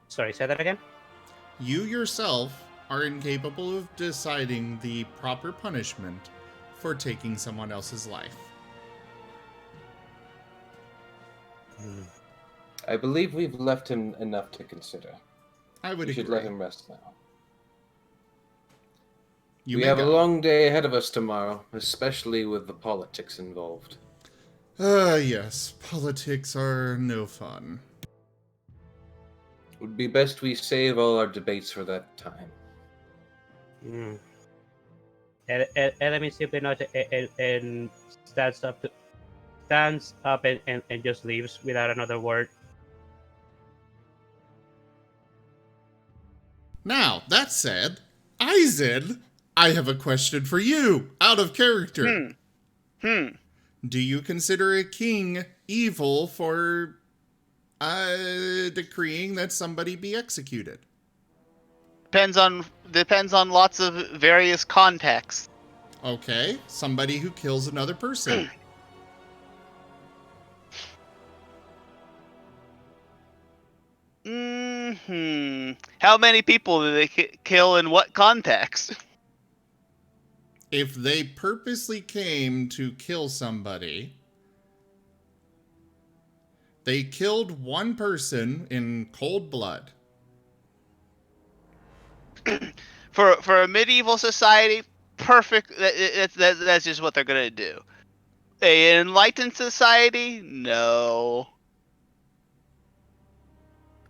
Sorry, say that again? You yourself are incapable of deciding the proper punishment for taking someone else's life. I believe we've left him enough to consider. I would We agree. should let him rest now. You We may have a go. long day ahead of us tomorrow, especially with the politics involved. Yes, politics are no fun. It would be best we save all our debates for that time. Enemy simply not and stands up and just leaves without another word. Now, that said, Aizen, I have a question for you, out of character. Do you consider a king evil for decreeing that somebody be executed? Depends on lots of various contexts. Okay, somebody who kills another person. How many people do they kill in what context? If they purposely came to kill somebody, they killed one person in cold blood. For a medieval society, perfect. That's just what they're gonna do. An enlightened society, no.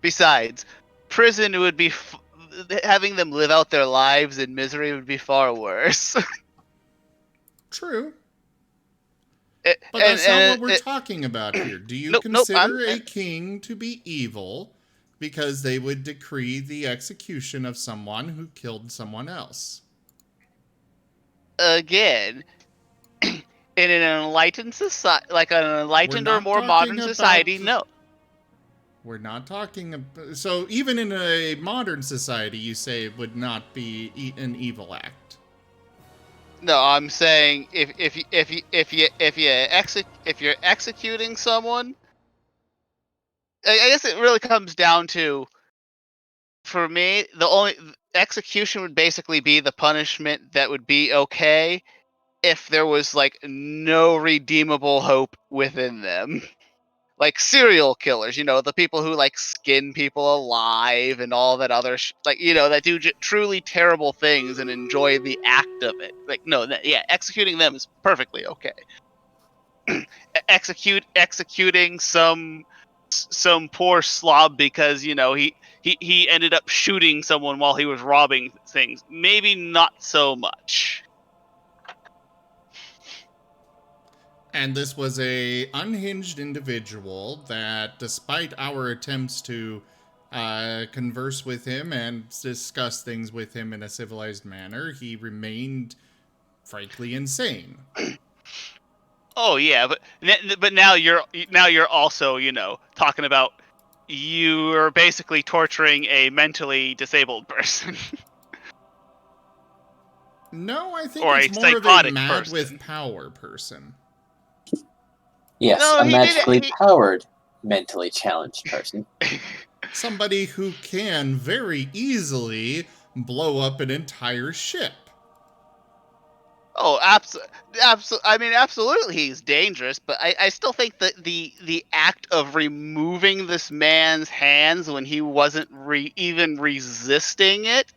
Besides, prison would be having them live out their lives in misery would be far worse. True. But that's not what we're talking about here. Do you consider a king to be evil because they would decree the execution of someone who killed someone else? Again, in an enlightened society, like an enlightened or more modern society, no. We're not talking about... So even in a modern society, you say it would not be an evil act. No, I'm saying if you're executing someone, I guess it really comes down to, for me, the only execution would basically be the punishment that would be okay if there was like no redeemable hope within them. Like serial killers, the people who like skin people alive and all that other that do truly terrible things and enjoy the act of it. Like no, executing them is perfectly okay. Executing some poor slob because he ended up shooting someone while he was robbing things. Maybe not so much. And this was a unhinged individual that, despite our attempts to converse with him and discuss things with him in a civilized manner, he remained, frankly, insane. Oh yeah, but now you're also talking about you're basically torturing a mentally disabled person. No, I think or it's a more of a mad person. with power person. Yes, No, a magically powered, mentally challenged person. Somebody who can very easily blow up an entire ship. Oh, absolutely, he's dangerous. But I still think that the act of removing this man's hands when he wasn't even resisting it,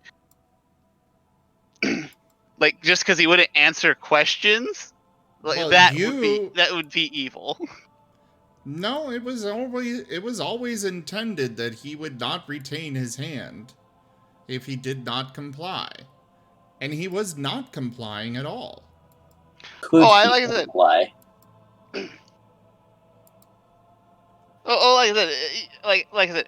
like just because he wouldn't answer questions, like well, that would be evil. No, it was always intended that he would not retain his hand if he did not comply. And he was not complying at all. Could he comply? Like I said,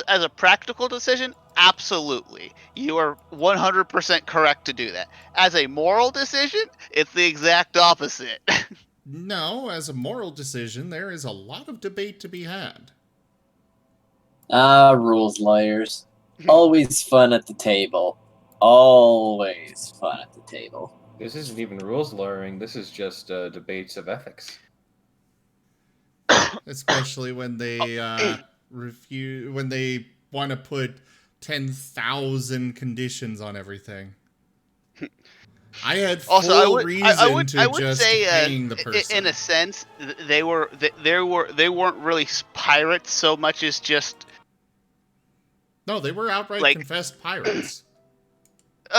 as a practical decision, absolutely. You are 100% correct to do that. As a moral decision, it's the exact opposite. No, as a moral decision, there is a lot of debate to be had. Ah, rules lawyers. Always fun at the table. Always fun at the table. This isn't even rules lawyering. This is just debates of ethics. Especially when they when they want to put 10,000 conditions on everything. I had full Also, I would just say, hang the person. in a sense, they weren't really pirates so much as just. No, they were outright like- confessed pirates.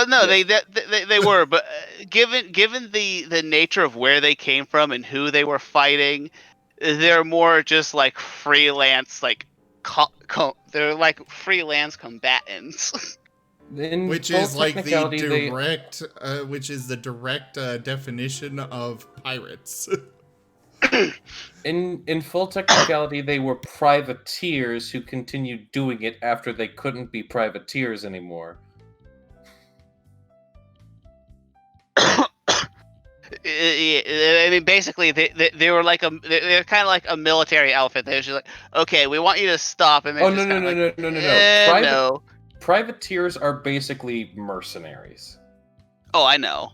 No, Yes. they were, but given the nature of where they came from and who they were fighting, they're more just like freelance, like they're like freelance combatants. In Which full is like the technicality, they- direct definition of pirates. In full technicality, they were privateers who continued doing it after they couldn't be privateers anymore. I mean, basically, they were like they're kind of like a military outfit. They're just like, okay, we want you to stop, and they Oh, just no, kinda no, like, no, no, no, no. "Eh, no. Privateers are basically mercenaries. Oh, I know.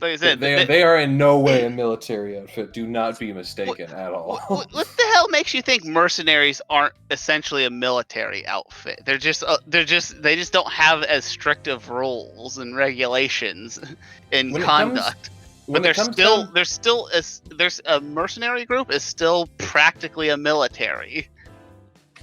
Like I said, They are in no way a military outfit. Do not be mistaken at all. what the hell makes you think mercenaries aren't essentially a military outfit? They just don't have as strict of rules and regulations in When it comes- conduct. When But it comes there's a mercenary group is still practically a military.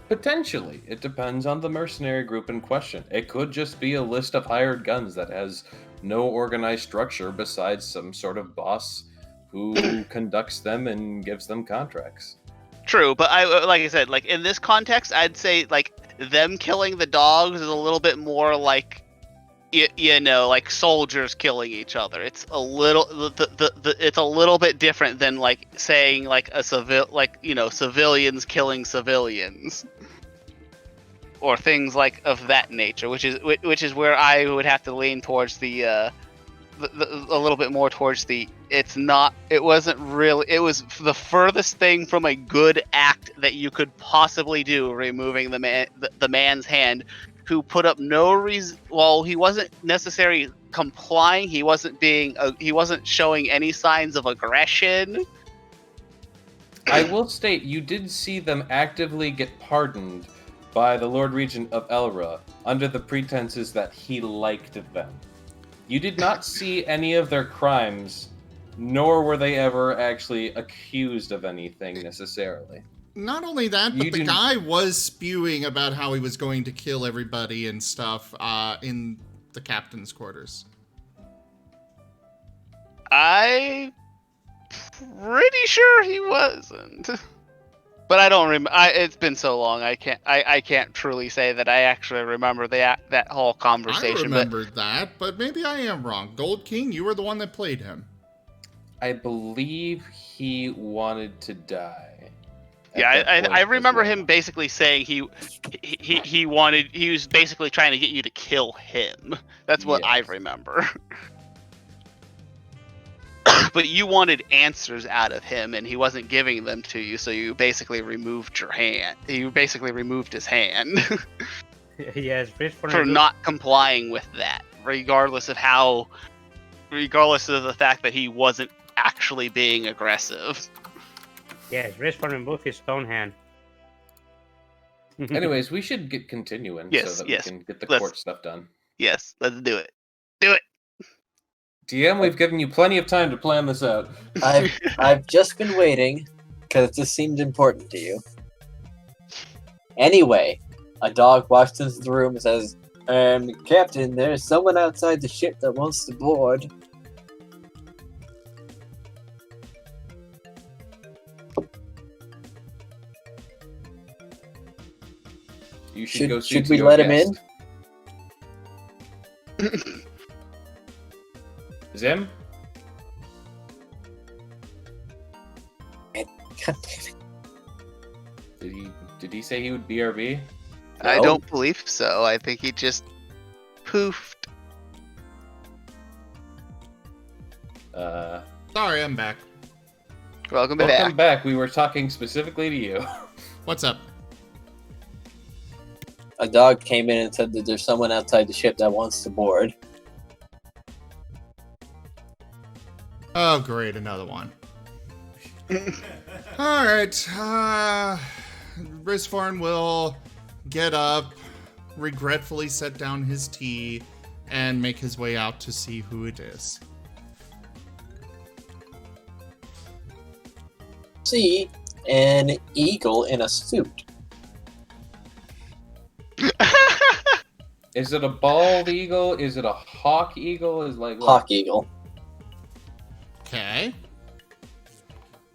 Potentially. It depends on the mercenary group in question. It could just be a list of hired guns that has no organized structure besides some sort of boss who conducts them and gives them contracts. True, but like I said, like in this context, I'd say like them killing the dogs is a little bit more like you know, like soldiers killing each other. It's a little it's a little bit different than like saying like civilians killing civilians or things like of that nature, which is where I would have to lean towards a little bit more towards it wasn't really, it was the furthest thing from a good act that you could possibly do, removing the man's hand, who put up no reason. Well, he wasn't necessarily complying. He wasn't showing any signs of aggression. I will state, you did see them actively get pardoned by the Lord Regent of Elra under the pretenses that he liked them. You did not see any of their crimes, nor were they ever actually accused of anything necessarily. Not only that, but You the do- guy was spewing about how he was going to kill everybody and stuff in the captain's quarters. I'm pretty sure he wasn't, but I don't remember. It's been so long. I can't truly say that I actually remember that whole conversation. I remembered that, but maybe I am wrong. Gold King, you were the one that played him. I believe he wanted to die. Yeah, I remember him basically saying he was basically trying to get you to kill him. That's what I Yes. remember. But you wanted answers out of him, and he wasn't giving them to you, so you basically removed your hand. You basically removed his hand Yes, Risforn for not complying with that, regardless of the fact that he wasn't actually being aggressive. Yes, Risforn removed his own hand. Anyways, we should get continuing Yes, so that yes. we can get the Let's- court stuff done. Yes, let's do it. Do it. DM, we've given you plenty of time to plan this out. I've just been waiting because this seemed important to you. Anyway, a dog walks into the room and says, Captain, there's someone outside the ship that wants to board. You should go see Should to we your let him guest. Zim? God damn it. Did he say he would BRB? I No. don't believe so. I think he just poofed. Sorry, I'm back. Welcome Welcome back. back. We were talking specifically to you. What's up? A dog came in and said that there's someone outside the ship that wants to board. Oh, great, another one. Alright, Risforn will get up, regretfully set down his tea, and make his way out to see who it is. See an eagle in a suit. Is it a bald eagle? Is it a hawk eagle? Is like what? Hawk eagle. Okay.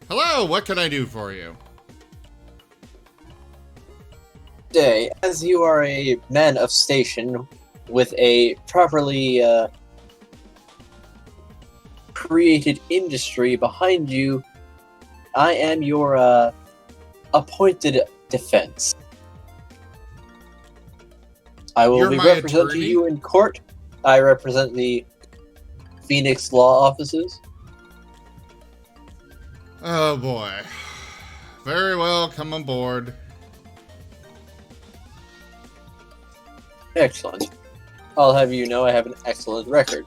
Hello, what can I do for you? Day, as you are a man of station with a properly created industry behind you, I am your appointed defense. I will You're be my representing attorney? you in court. I represent the Phoenix Law Offices. Oh boy. Very well, come on board. Excellent. I'll have you know I have an excellent record.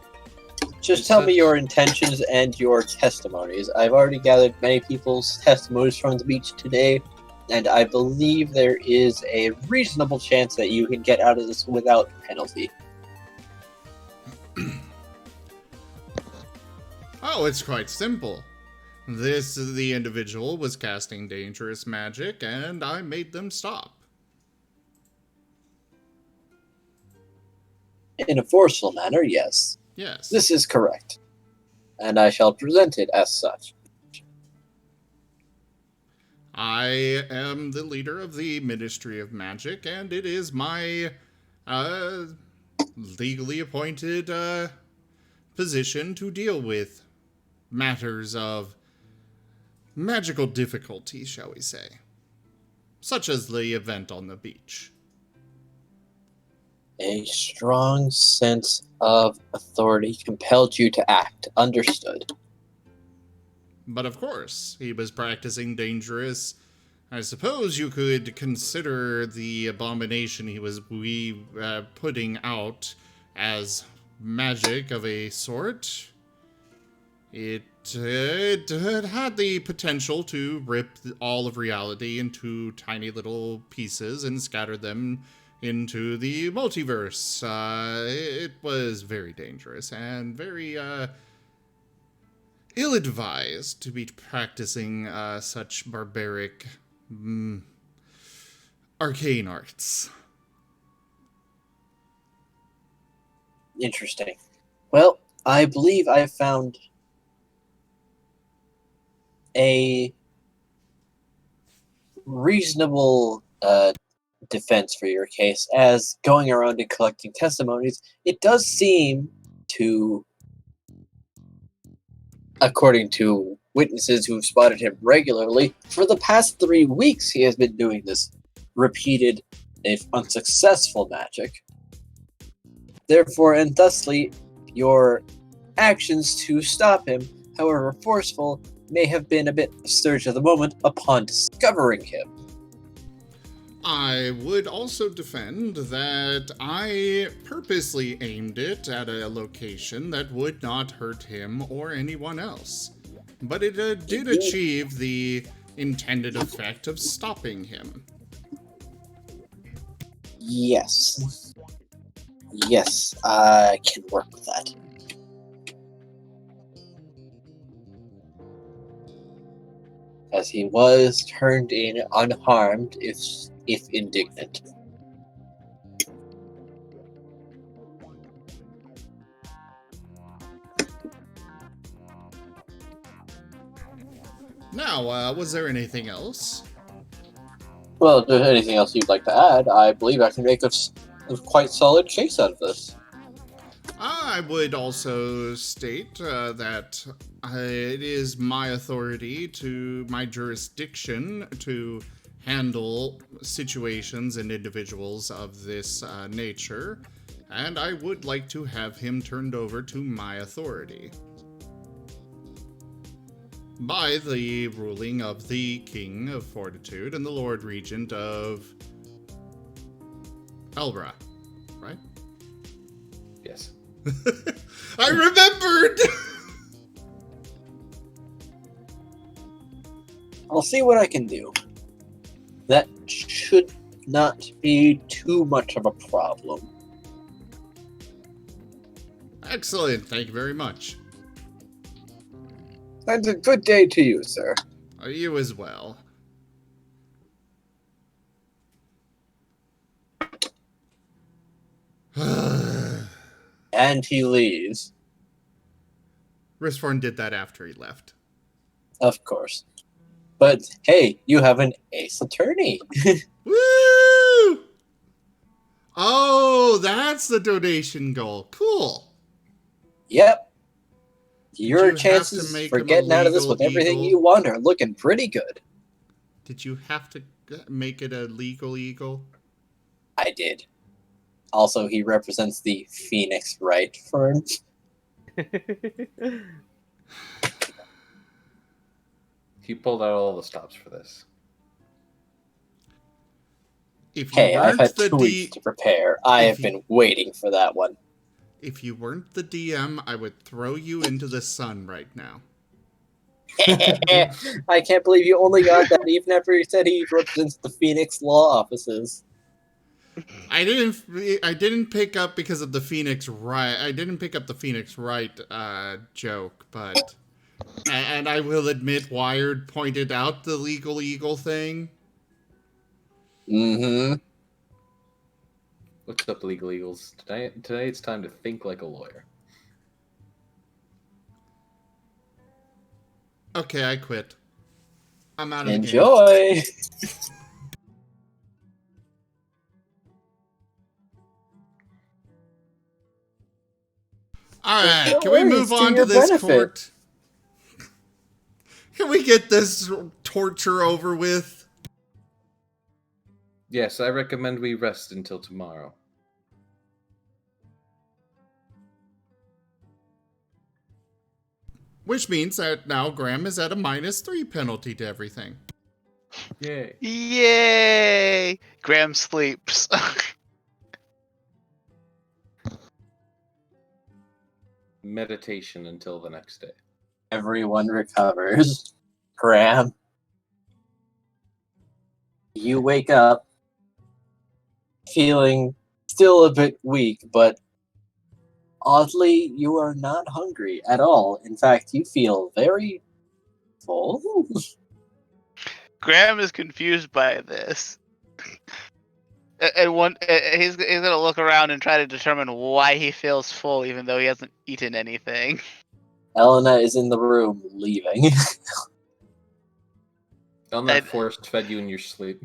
Just tell me your intentions and your testimonies. I've already gathered many people's testimonies from the beach today, and I believe there is a reasonable chance that you can get out of this without penalty. Oh, it's quite simple. The individual was casting dangerous magic, and I made them stop. In a forceful manner, yes. Yes. This is correct. And I shall present it as such. I am the leader of the Ministry of Magic, and it is my legally appointed position to deal with matters of magical difficulty, shall we say. Such as the event on the beach. A strong sense of authority compelled you to act. Understood. But of course, he was practicing dangerous. I suppose you could consider the abomination he was putting out as magic of a sort. It had the potential to rip all of reality into tiny little pieces and scatter them into the multiverse. It was very dangerous and very ill-advised to be practicing such barbaric arcane arts. Interesting. Well, I believe I found a reasonable defense for your case, as going around and collecting testimonies, it does seem to, according to witnesses who've spotted him regularly, for the past 3 weeks he has been doing this repeated, if unsuccessful, magic. Therefore, and thusly, your actions to stop him, however forceful, may have been a bit surge of the moment upon discovering him. I would also defend that I purposely aimed it at a location that would not hurt him or anyone else. But it did achieve the intended effect of stopping him. Yes. Yes, I can work with that. As he was turned in unharmed, if indignant. Now, was there anything else? Well, if there's anything else you'd like to add, I believe I can make a quite solid case out of this. I would also state that it is my authority my jurisdiction to handle situations and individuals of this nature, and I would like to have him turned over to my authority by the ruling of the King of Fortitude and the Lord Regent of Elbra, right? Yes. I remembered! I'll see what I can do. That should not be too much of a problem. Excellent, thank you very much. And a good day to you, sir. You as well. And he leaves. Risforn did that after he left. Of course. But hey, you have an ace attorney. Woo! Oh, that's the donation goal. Cool. Yep. you Your have to chances make for him a getting out of this legal with everything eagle? you want are looking pretty good. Did you have to make it a legal eagle? I did. Also, he represents the Phoenix Right firm. He pulled out all the stops for this. If you Hey, I've weren't had the 2 weeks to prepare. I have been waiting for that one. If you weren't the DM, I would throw you into the sun right now. I can't believe you only got that even after he said he represents the Phoenix law offices. I didn't pick up because of the Phoenix Right. I didn't pick up the Phoenix Right joke, but and I will admit Wired pointed out the legal eagle thing. Mm-hmm. What's up, legal eagles? Today it's time to think like a lawyer. Okay, I quit. I'm out of the game. Enjoy! Alright, No can we worries, move to on your to this benefit. court? Can we get this torture over with? Yes, I recommend we rest until tomorrow. Which means that now Graham is at a -3 penalty to everything. Yay. Yay! Graham sleeps. Meditation until the next day. Everyone recovers. Graham. You wake up feeling still a bit weak, but oddly, you are not hungry at all. In fact, you feel very full. Graham is confused by this. And he's gonna look around and try to determine why he feels full, even though he hasn't eaten anything. Elena is in the room, leaving. I'm not forced fed you in your sleep.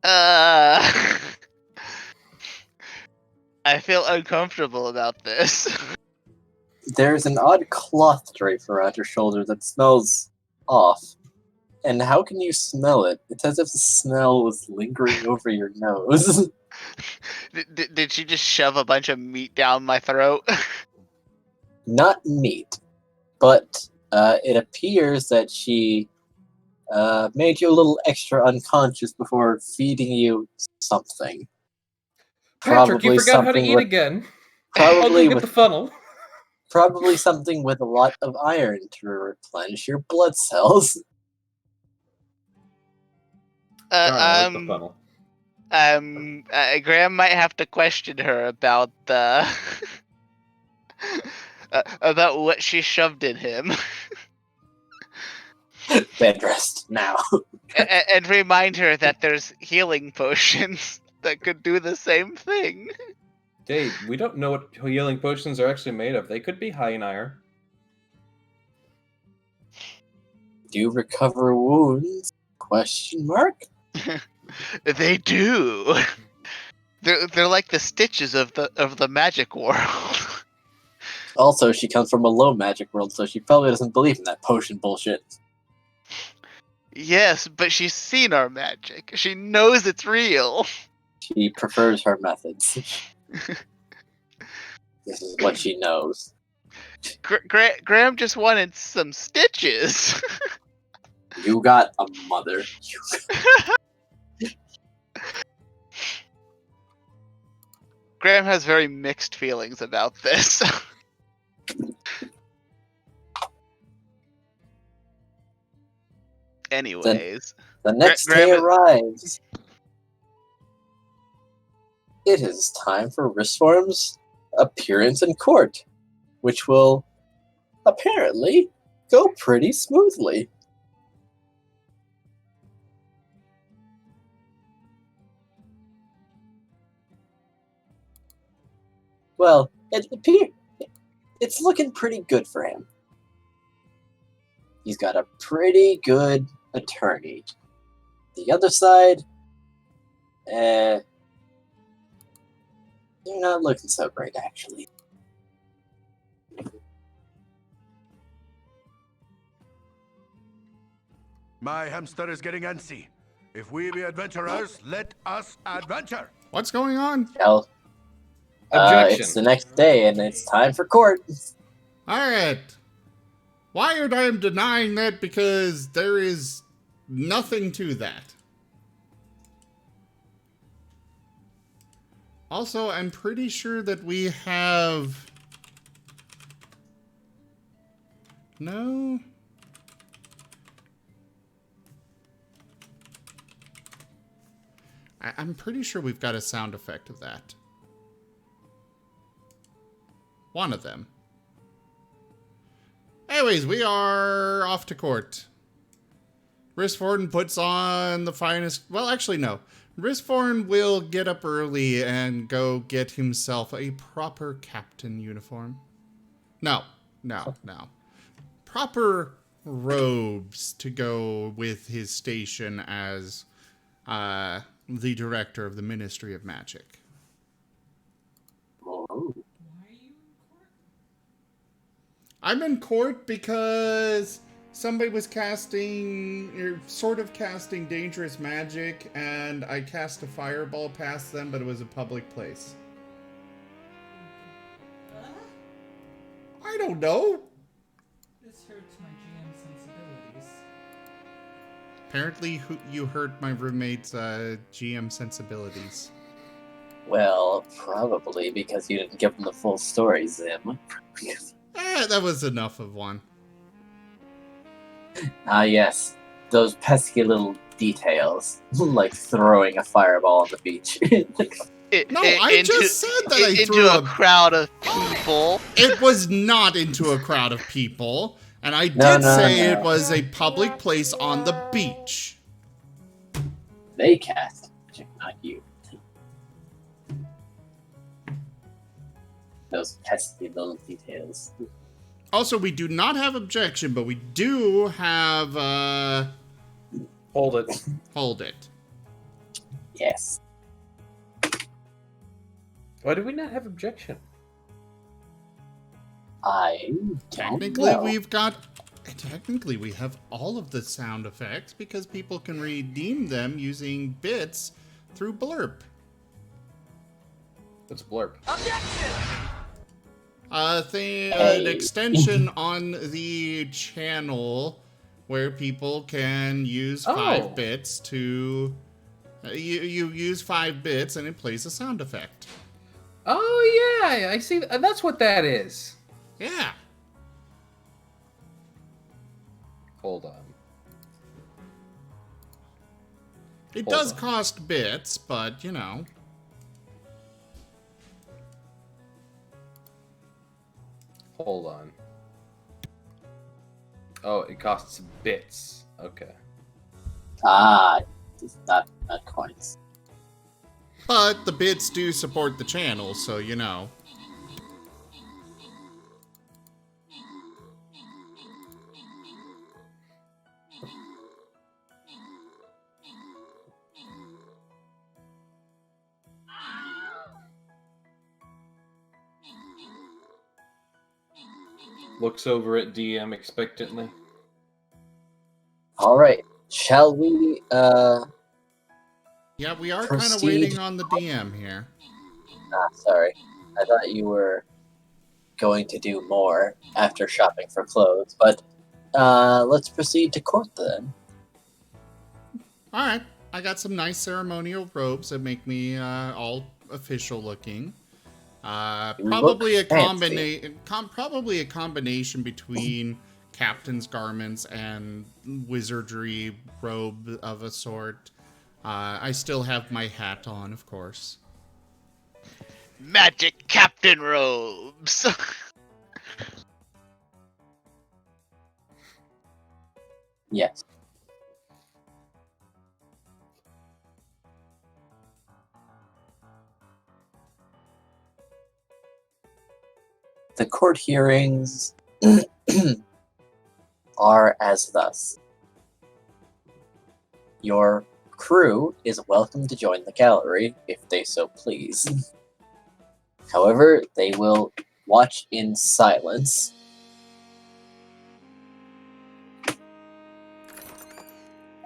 I feel uncomfortable about this. There's an odd cloth drape around your shoulder that smells off. And how can you smell it? It's as if the smell was lingering over your nose. Did she just shove a bunch of meat down my throat? Not meat, but it appears that she made you a little extra unconscious before feeding you something. Patrick, you Probably forgot how to something eat with- again. I'll Probably go get with the funnel. probably something with a lot of iron to replenish your blood cells. Alright, the funnel. Graham might have to question her about the about what she shoved in him, Bed rest now. and remind her that there's healing potions that could do the same thing. Dave, we don't know what healing potions are actually made of. They could be high in iron. Do you recover wounds? Question mark? They do. They're like the stitches of the magic world. Also, she comes from a low magic world, so she probably doesn't believe in that potion bullshit. Yes, but she's seen our magic. She knows it's real. She prefers her methods. This is what she knows. Graham just wanted some stitches. You got a mother. Graham has very mixed feelings about this. Anyways, The next Graham day is- arrives. It is time for Risform's appearance in court, which will apparently go pretty smoothly. Well, it's looking pretty good for him. He's got a pretty good attorney. The other side, they're not looking so great, actually. My hamster is getting antsy. If we be adventurers, let us adventure. What's going on? Well, Objection. it's the next day, and it's time for court. Alright. Wired, I am denying that because there is nothing to that. Also, I'm pretty sure that we have... No? I'm pretty sure we've got a sound effect of that. One of them. Anyways, we are off to court. Risforn puts on the finest... Well, actually, no. Risforn will get up early and go get himself a proper captain uniform. No. Proper robes to go with his station as the director of the Ministry of Magic. Oh. I'm in court because somebody was casting, or sort of casting dangerous magic, and I cast a fireball past them, but it was a public place. I don't know. This hurts my GM sensibilities. Apparently, you hurt my roommate's GM sensibilities. Well, probably because you didn't give him the full story, Zim. That was enough of one. Ah, yes. Those pesky little details, like throwing a fireball on the beach. No, I just said that I threw into a crowd of people. It was not into a crowd of people, and I did No, say no. it was a public place on the beach. They cast magic, not you. Those pesky little details. Also, we do not have objection, but we do have, Hold it. hold it. Yes. Why do we not have objection? I Technically, don't know. technically we have all of the sound effects because people can redeem them using bits through Blurp. Let's blurp. An extension on the channel where people can use 5 bits to... you use 5 bits and it plays a sound effect. Oh, yeah, I see. That's what that is. Yeah. Hold on. It Hold does on. cost bits, but, you know. Hold on. Oh, it costs bits. Okay. Ah, it's not coins. But the bits do support the channel, so you know. Looks over at DM expectantly. All right, shall we? Yeah, we are kind of Proceed. waiting on the DM here. Sorry. I thought you were going to do more after shopping for clothes, but let's proceed to court then. Alright, I got some nice ceremonial robes that make me all official looking. Probably a look fancy. probably a combination between captain's garments and wizardry robe of a sort. I still have my hat on, of course. Magic captain robes. Yes. The court hearings are as thus. Your crew is welcome to join the gallery if they so please. However, they will watch in silence.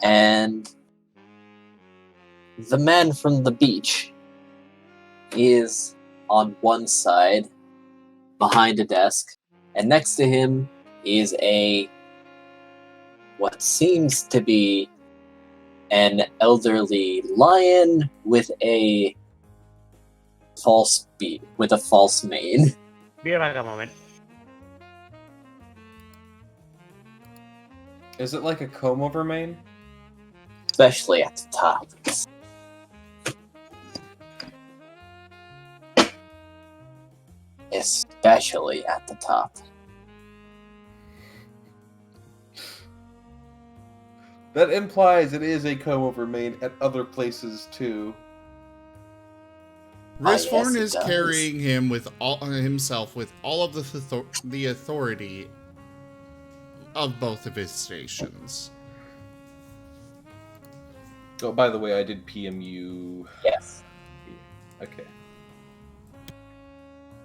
And the man from the beach is on one side behind a desk, and next to him is what seems to be an elderly lion with a false mane. Be back a moment. Is it like a comb over mane? Especially at the top. Especially at the top. That implies it is a comb over mane at other places too. Risforn yes, is it does. carrying him himself with all of the authority of both of his stations. Oh, by the way, I did PMU. Yes. Okay.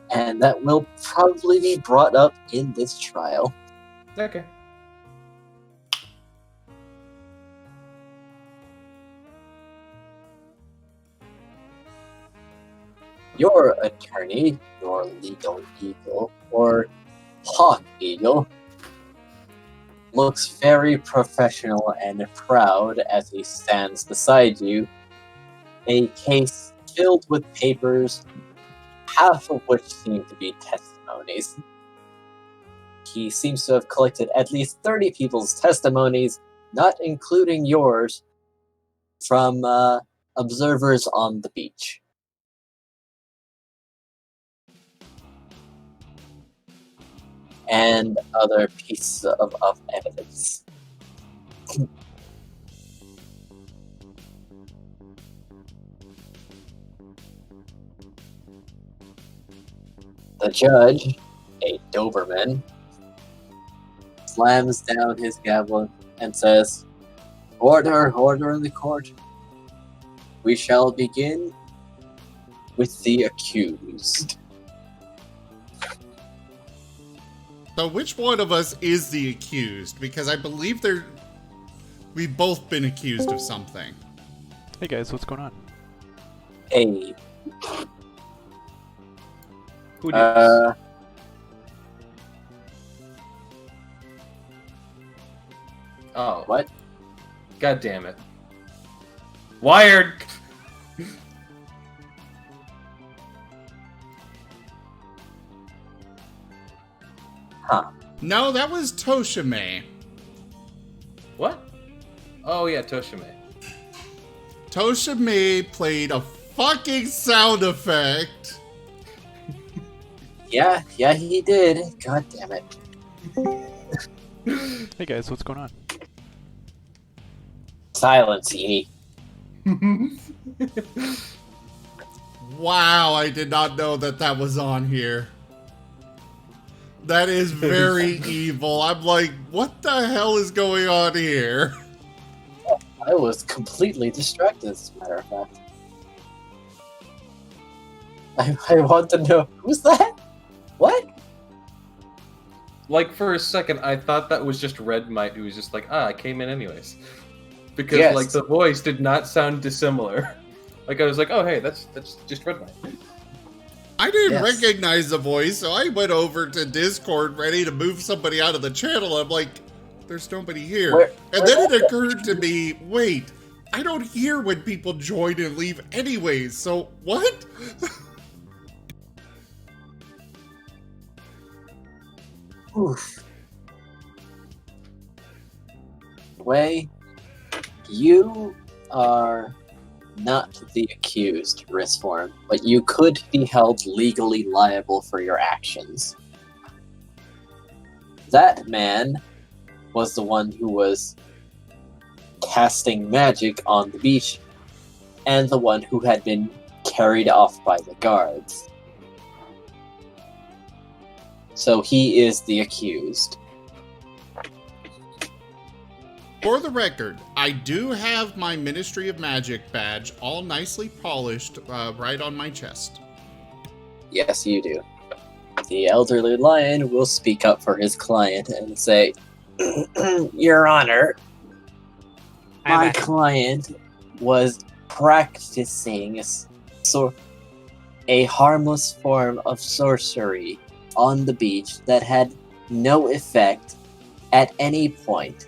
And that will probably be brought up in this trial. Okay. Your attorney, your legal eagle, or hawk eagle, looks very professional and proud as he stands beside you, a case filled with papers, half of which seem to be testimonies. He seems to have collected at least 30 people's testimonies, not including yours, from observers on the beach. And other pieces of evidence. The judge, a Doberman, slams down his gavel and says, "Order, order in the court. We shall begin with the accused." So which one of us is the accused? Because I believe we've both been accused of something. Hey guys, what's going on? Hey, Who did? Oh, what? God damn it. Wired! Huh. No, that was Toshime. What? Oh yeah, Toshime. Toshime played a fucking sound effect. Yeah, he did. God damn it. Hey guys, what's going on? Silence, Edie. Wow, I did not know that was on here. That is very evil. I'm like, what the hell is going on here? I was completely distracted, as a matter of fact. I want to know, who's that? What? Like, for a second, I thought that was just Red Might, who was just like, I came in anyways. Because, Yes. like, the voice did not sound dissimilar. Like, I was like, oh, hey, that's just Red Might. I didn't Yes. recognize the voice, so I went over to Discord ready to move somebody out of the channel. I'm like, there's nobody here. And then it occurred to me, wait, I don't hear when people join and leave anyways, so what? Oof. Way, you are not the accused, Risforn, but you could be held legally liable for your actions. That man was the one who was casting magic on the beach, and the one who had been carried off by the guards. So he is the accused. For the record, I do have my Ministry of Magic badge all nicely polished right on my chest. Yes, you do. The elderly lion will speak up for his client and say, Your Honor, my client was practicing a harmless form of sorcery on the beach that had no effect at any point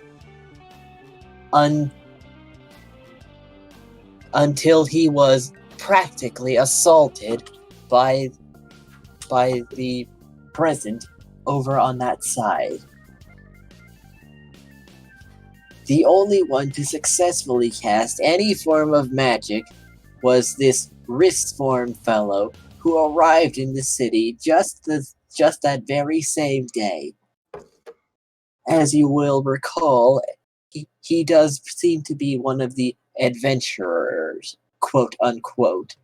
until he was practically assaulted by the present over on that side. The only one to successfully cast any form of magic was this Risforn fellow who arrived in the city just that very same day. As you will recall, he does seem to be one of the adventurers, quote unquote,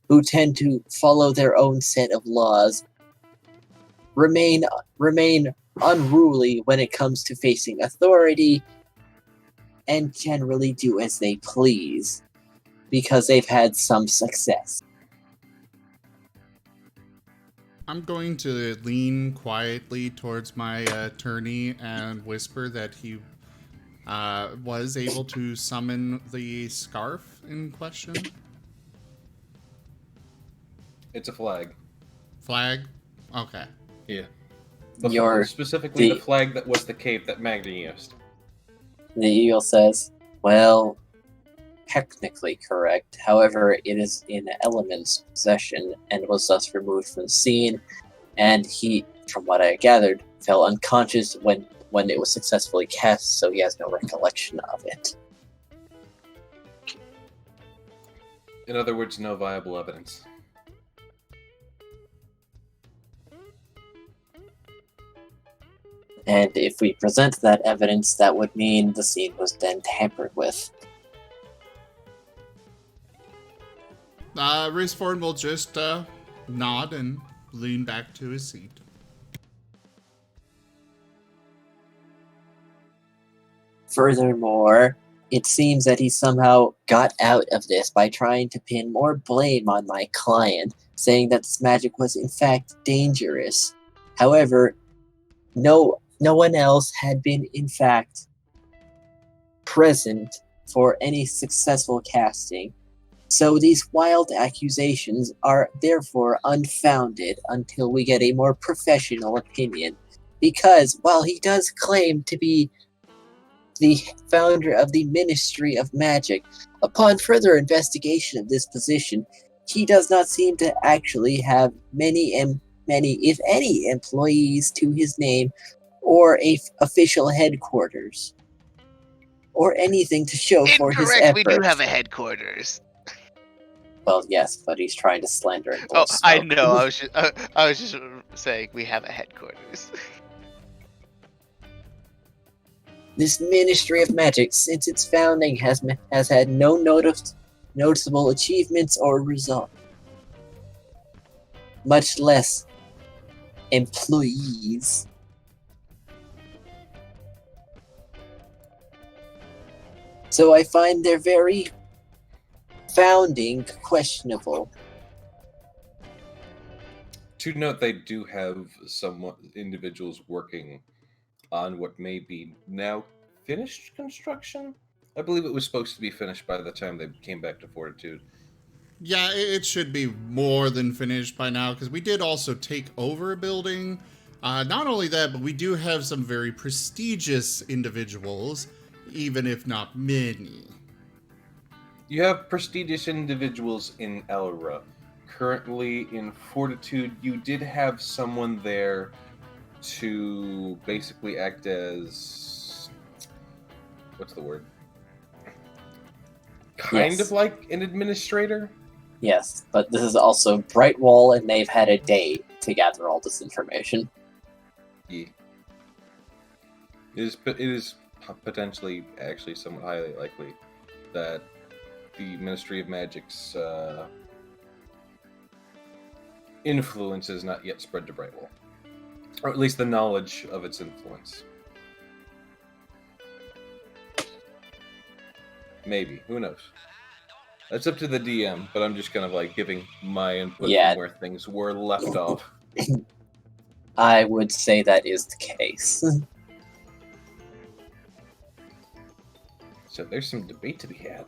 who tend to follow their own set of laws, remain unruly when it comes to facing authority, and generally do as they please, because they've had some success. I'm going to lean quietly towards my attorney and whisper that he was able to summon the scarf in question. It's a flag. Flag? Okay. Yeah. Specifically the flag that was the cape that Magna used. The eagle says, well, technically correct. However, it is in Element's possession and was thus removed from the scene, and he, from what I gathered, fell unconscious when it was successfully cast, so he has no recollection of it. In other words, no viable evidence. And if we present that evidence, that would mean the scene was then tampered with. Risforn will just nod and lean back to his seat. Furthermore, it seems that he somehow got out of this by trying to pin more blame on my client, saying that this magic was in fact dangerous. However, no one else had been in fact present for any successful casting. So these wild accusations are therefore unfounded until we get a more professional opinion. Because while he does claim to be the founder of the Ministry of Magic, upon further investigation of this position, he does not seem to actually have many, if any, employees to his name, or official headquarters, or anything to show for his efforts. We do have a headquarters. Well, yes, but he's trying to slander and blow Oh, smoke. I know. I was just saying we have a headquarters. This Ministry of Magic, since its founding, has had no noticeable achievements or results, much less employees. So I find their very founding questionable. To note, they do have somewhat individuals working on what may be now finished construction. I believe it was supposed to be finished by the time they came back to Fortitude. Yeah, it should be more than finished by now, because we did also take over a building. Not only that, but we do have some very prestigious individuals, even if not many. You have prestigious individuals in Elra. Currently in Fortitude, you did have someone there to basically act as... what's the word? Kind Yes. of like an administrator? Yes, but this is also Brightwall, and they've had a day to gather all this information. Yeah. It is potentially actually somewhat highly likely that the Ministry of Magic's influence is not yet spread to Brightwall. Or at least the knowledge of its influence. Maybe. Who knows? That's up to the DM, but I'm just kind of like giving my input Yeah. from where things were left off. I would say that is the case. So there's some debate to be had.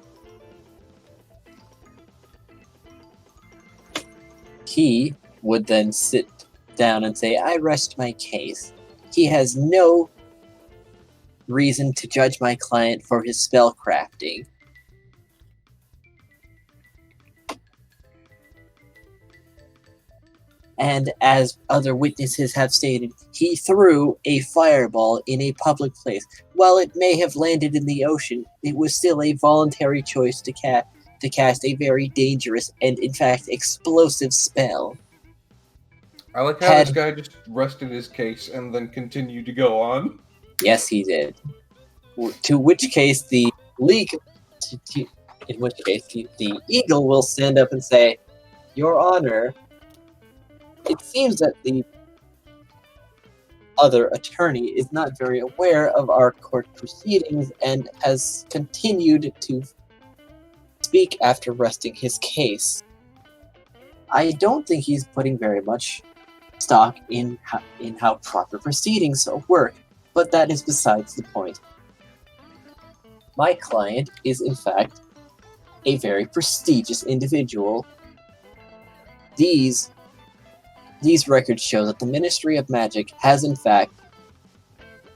He would then sit down and say, I rest my case. He has no reason to judge my client for his spell crafting. And as other witnesses have stated, he threw a fireball in a public place. While it may have landed in the ocean, it was still a voluntary choice to cast a very dangerous and, in fact, explosive spell. I like how this guy just rested his case and then continued to go on. Yes, he did. To which case the league, in which case the eagle will stand up and say, Your Honor, it seems that the other attorney is not very aware of our court proceedings and has continued to speak after resting his case. I don't think he's putting very much stock in how proper proceedings work, but that is besides the point. My client is, in fact, a very prestigious individual. These records show that the Ministry of Magic has, in fact,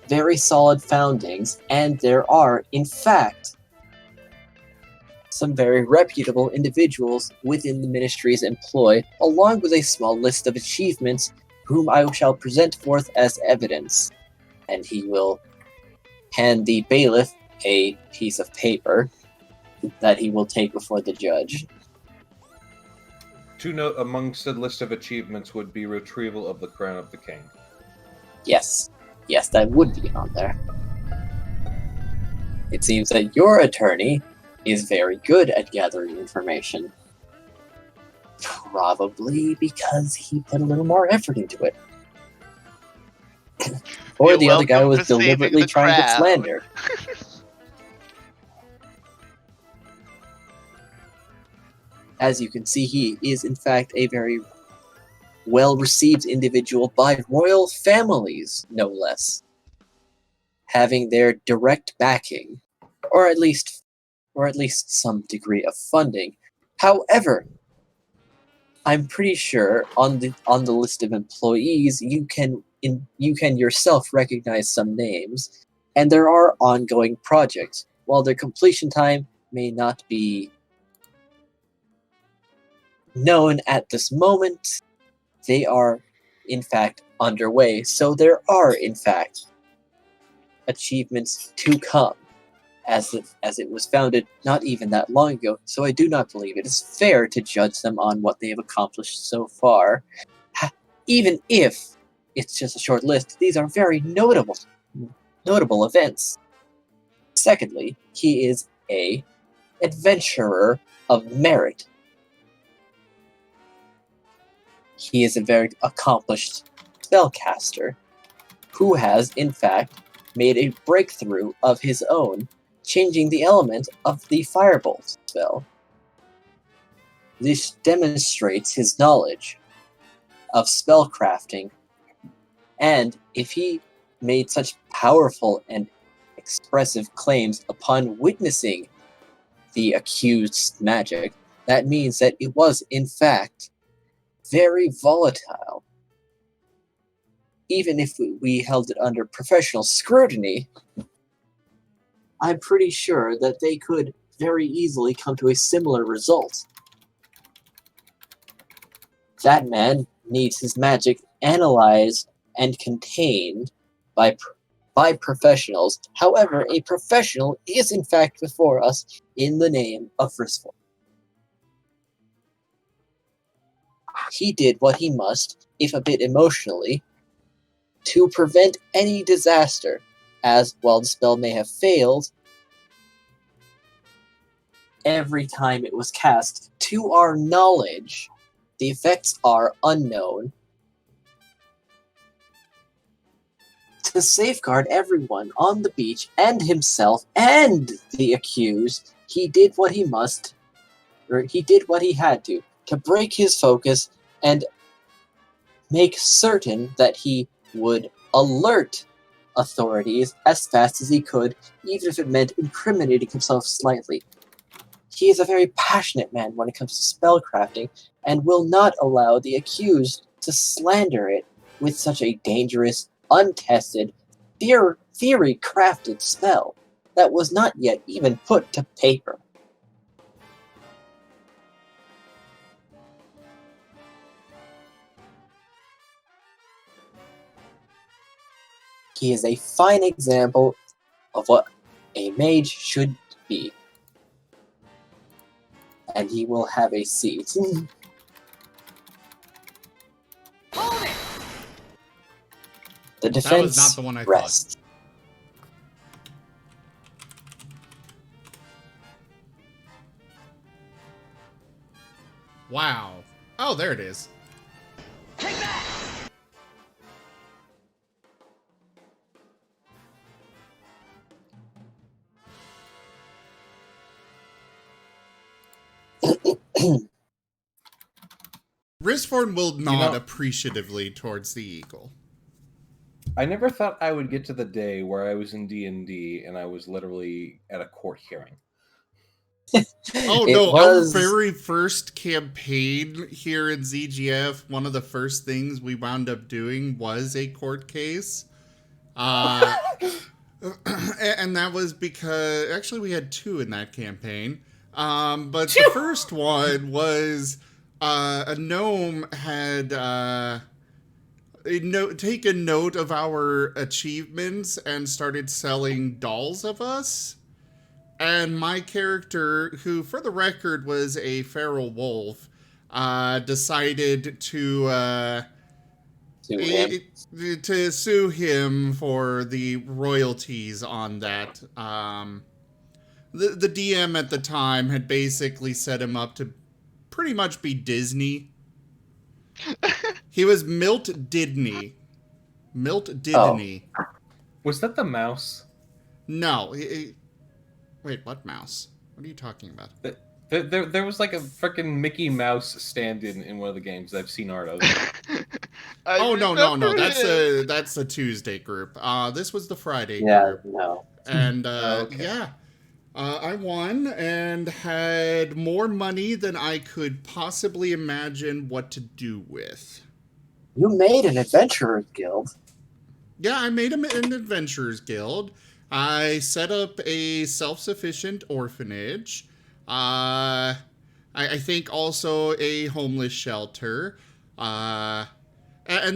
very solid foundings, and there are, in fact, some very reputable individuals within the Ministry's employ, along with a small list of achievements whom I shall present forth as evidence. And he will hand the bailiff a piece of paper that he will take before the judge. To note, amongst the list of achievements would be retrieval of the crown of the king. Yes, that would be on there. It seems that your attorney is very good at gathering information. Probably because he put a little more effort into it. Or You're the other guy welcome was for saving deliberately the trying to crowd. slander. As you can see, he is in fact a very well-received individual by royal families, no less, having their direct backing, or at least some degree of funding. However, I'm pretty sure on the list of employees you can yourself recognize some names, and there are ongoing projects. While their completion time may not be known at this moment, they are in fact underway. So there are in fact achievements to come, as it was founded not even that long ago. So I do not believe it is fair to judge them on what they have accomplished so far. Even if it's just a short list, these are very notable events. Secondly, he is a adventurer of merit. He is a very accomplished spellcaster who has, in fact, made a breakthrough of his own, changing the element of the firebolt spell. This demonstrates his knowledge of spellcrafting, and if he made such powerful and expressive claims upon witnessing the accused's magic, that means that it was, in fact, very volatile. Even if we held it under professional scrutiny, I'm pretty sure that they could very easily come to a similar result. That man needs his magic analyzed and contained by professionals. However, a professional is in fact before us in the name of Risforn. He did what he must, if a bit emotionally, to prevent any disaster, as while the spell may have failed, every time it was cast, to our knowledge, the effects are unknown. To safeguard everyone on the beach and himself and the accused, he did what he must, or he did what he had to break his focus and make certain that he would alert authorities as fast as he could, even if it meant incriminating himself slightly. He is a very passionate man when it comes to spellcrafting, and will not allow the accused to slander it with such a dangerous, untested, theory-crafted spell that was not yet even put to paper. He is a fine example of what a mage should be. And he will have a seat. The defense That was not the one I rests. Wow. Oh, there it is. Risforn will nod appreciatively towards the eagle. I never thought I would get to the day where I was in D&D and I was literally at a court hearing. Oh no, our very first campaign here in ZGF, one of the first things we wound up doing was a court case. And that was because, actually we had two in that campaign. But the first one was a gnome had taken note of our achievements and started selling dolls of us. And my character, who for the record was a feral wolf, decided to sue him for the royalties on that. The DM at the time had basically set him up to pretty much be Disney. He was Milt Didney. Milt Didney. Oh. Was that the mouse? No. Wait, what mouse? What are you talking about? There was like a freaking Mickey Mouse stand-in in one of the games that I've seen art of. No. That's a Tuesday group. This was the Friday group. Yeah, no. And okay. yeah. I won and had more money than I could possibly imagine what to do with. You made an adventurer's guild. Yeah, I made an adventurer's guild. I set up a self-sufficient orphanage. I think also a homeless shelter. And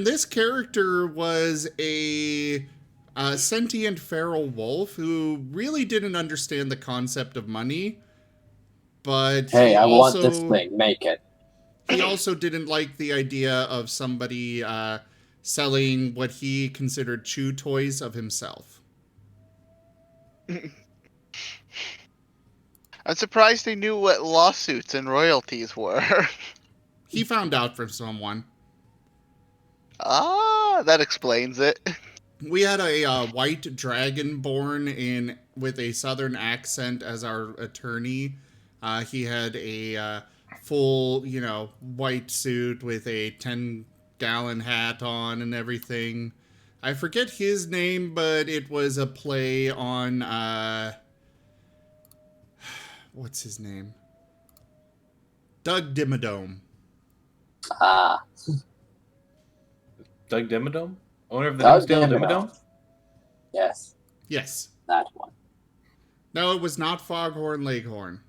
this character was a sentient feral wolf who really didn't understand the concept of money. But hey, I want this thing. Make it. He also didn't like the idea of somebody selling what he considered chew toys of himself. I'm surprised they knew what lawsuits and royalties were. He found out from someone. Ah, that explains it. We had a white dragonborn with a southern accent as our attorney. He had a full, white suit with a 10-gallon hat on and everything. I forget his name, but it was a play on, what's his name? Doug Dimmadome. Ah. Doug Dimmadome? Owner of the Dimsdale Dimmadome? Yes. Yes. That one. No, it was not Foghorn Leghorn.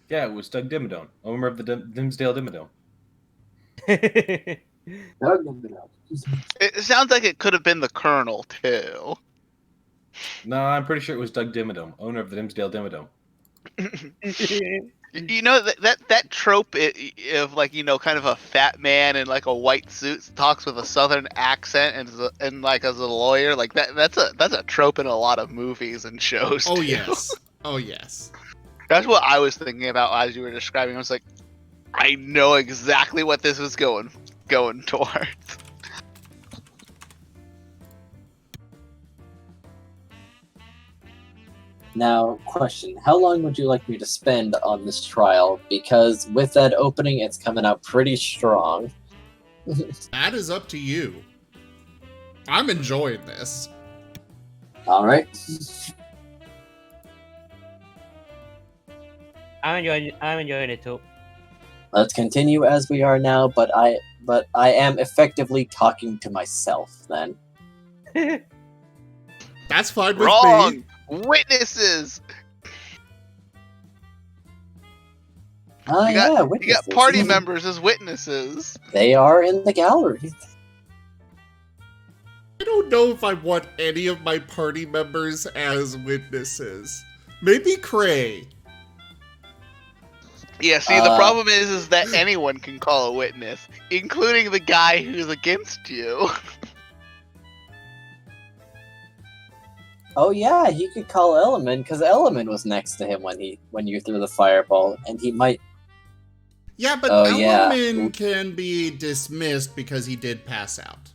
Yeah, it was Doug Dimmadome, owner of the Dimsdale Dimmadome. It sounds like it could have been the Colonel too. No, I'm pretty sure it was Doug Dimmadome, owner of the Dimsdale Dimmadome. You know that trope of like kind of a fat man in like a white suit talks with a southern accent and like as a lawyer like that's a trope in a lot of movies and shows. Oh too. yes. Oh yes. That's what I was thinking about as you were describing. I was like, I know exactly what this was going towards. Now, question: how long would you like me to spend on this trial? Because with that opening, it's coming out pretty strong. That is up to you. I'm enjoying this. All right. I'm enjoying it too. Let's continue as we are now, but I am effectively talking to myself then. That's fine with Wrong. me. Witnesses. Ah, You got- yeah, You witnesses. got party members as witnesses. They are in the gallery. I don't know if I want any of my party members as witnesses. Maybe Cray. Yeah, see, the problem is that anyone can call a witness, including the guy who's against you. Oh yeah, he could call Element because Element was next to him when you threw the fireball, and he might. Yeah, but Oh, yeah. Ellerman can be dismissed because he did pass out.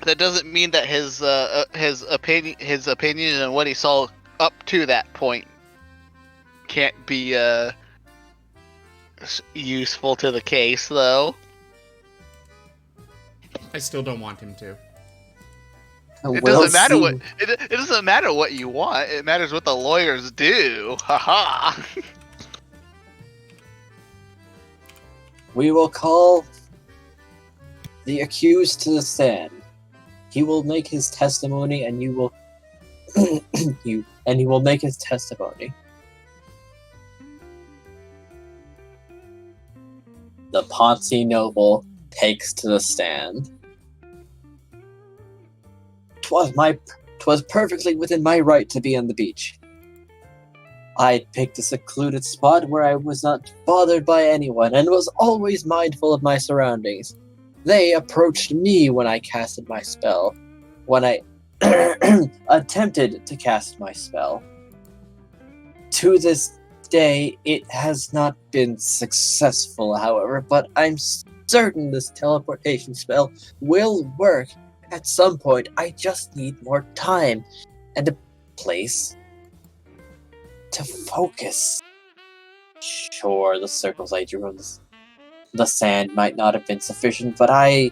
That doesn't mean that his opinion and what he saw up to that point can't be useful to the case, though. I still don't want him to. It We'll doesn't matter see. what it doesn't matter what you want. It matters what the lawyers do. Haha. We will call the accused to the stand. He will make his testimony, and you will he will make his testimony. The Ponzi noble takes to the stand. 'Twas perfectly within my right to be on the beach. I picked a secluded spot where I was not bothered by anyone and was always mindful of my surroundings. They approached me when I casted my spell. When I attempted to cast my spell. To this day, it has not been successful, however, but I'm certain this teleportation spell will work at some point. I just need more time and a place to focus. Sure, the circles I drew on the sand might not have been sufficient, but I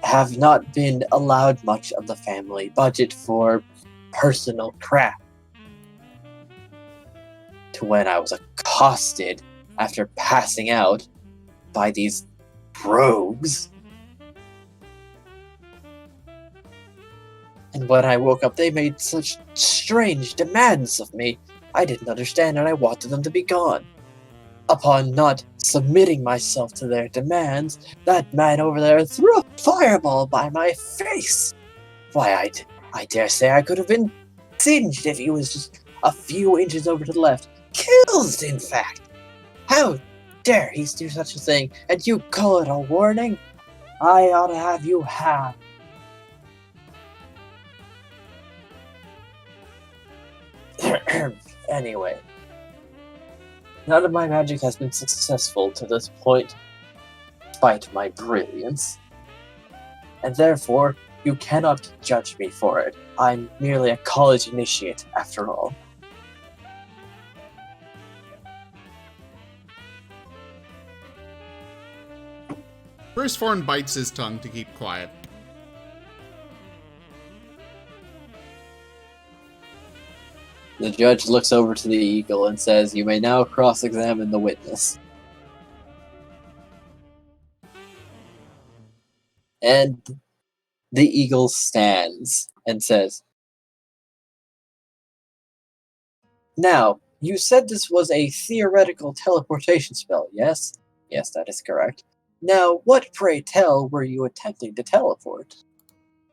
have not been allowed much of the family budget for personal crap. To when I was accosted after passing out by these rogues. And when I woke up, they made such strange demands of me. I didn't understand, and I wanted them to be gone. Upon not submitting myself to their demands, that man over there threw a fireball by my face. Why, I dare say I could have been singed if he was just a few inches over to the left. Killed, in fact. How dare he do such a thing, and you call it a warning? I ought to have you have. Anyway, none of my magic has been successful to this point, despite my brilliance. And therefore, you cannot judge me for it. I'm merely a college initiate, after all. Risforn bites his tongue to keep quiet. The judge looks over to the eagle and says, "You may now cross-examine the witness." And the eagle stands and says, "Now, you said this was a theoretical teleportation spell, yes? Yes, that is correct. Now, what, pray tell, were you attempting to teleport?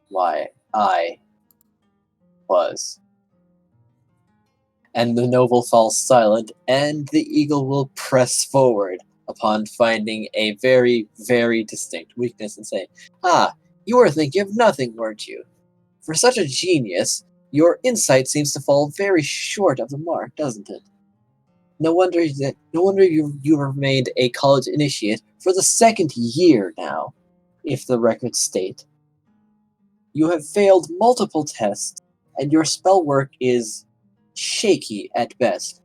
Why, I was. And the noble falls silent, and the eagle will press forward upon finding a very, very distinct weakness and say, "Ah, you were thinking of nothing, weren't you? For such a genius, your insight seems to fall very short of the mark, doesn't it? No wonder you remained a college initiate for the 2nd year now, if the records state. You have failed multiple tests, and your spell work is shaky at best.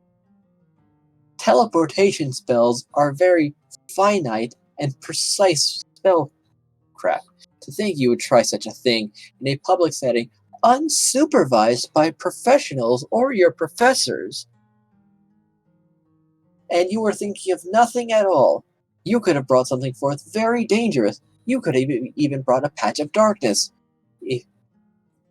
Teleportation spells are very finite and precise spellcraft. To think you would try such a thing in a public setting, unsupervised by professionals or your professors. And you were thinking of nothing at all. You could have brought something forth very dangerous. You could have even brought a patch of darkness.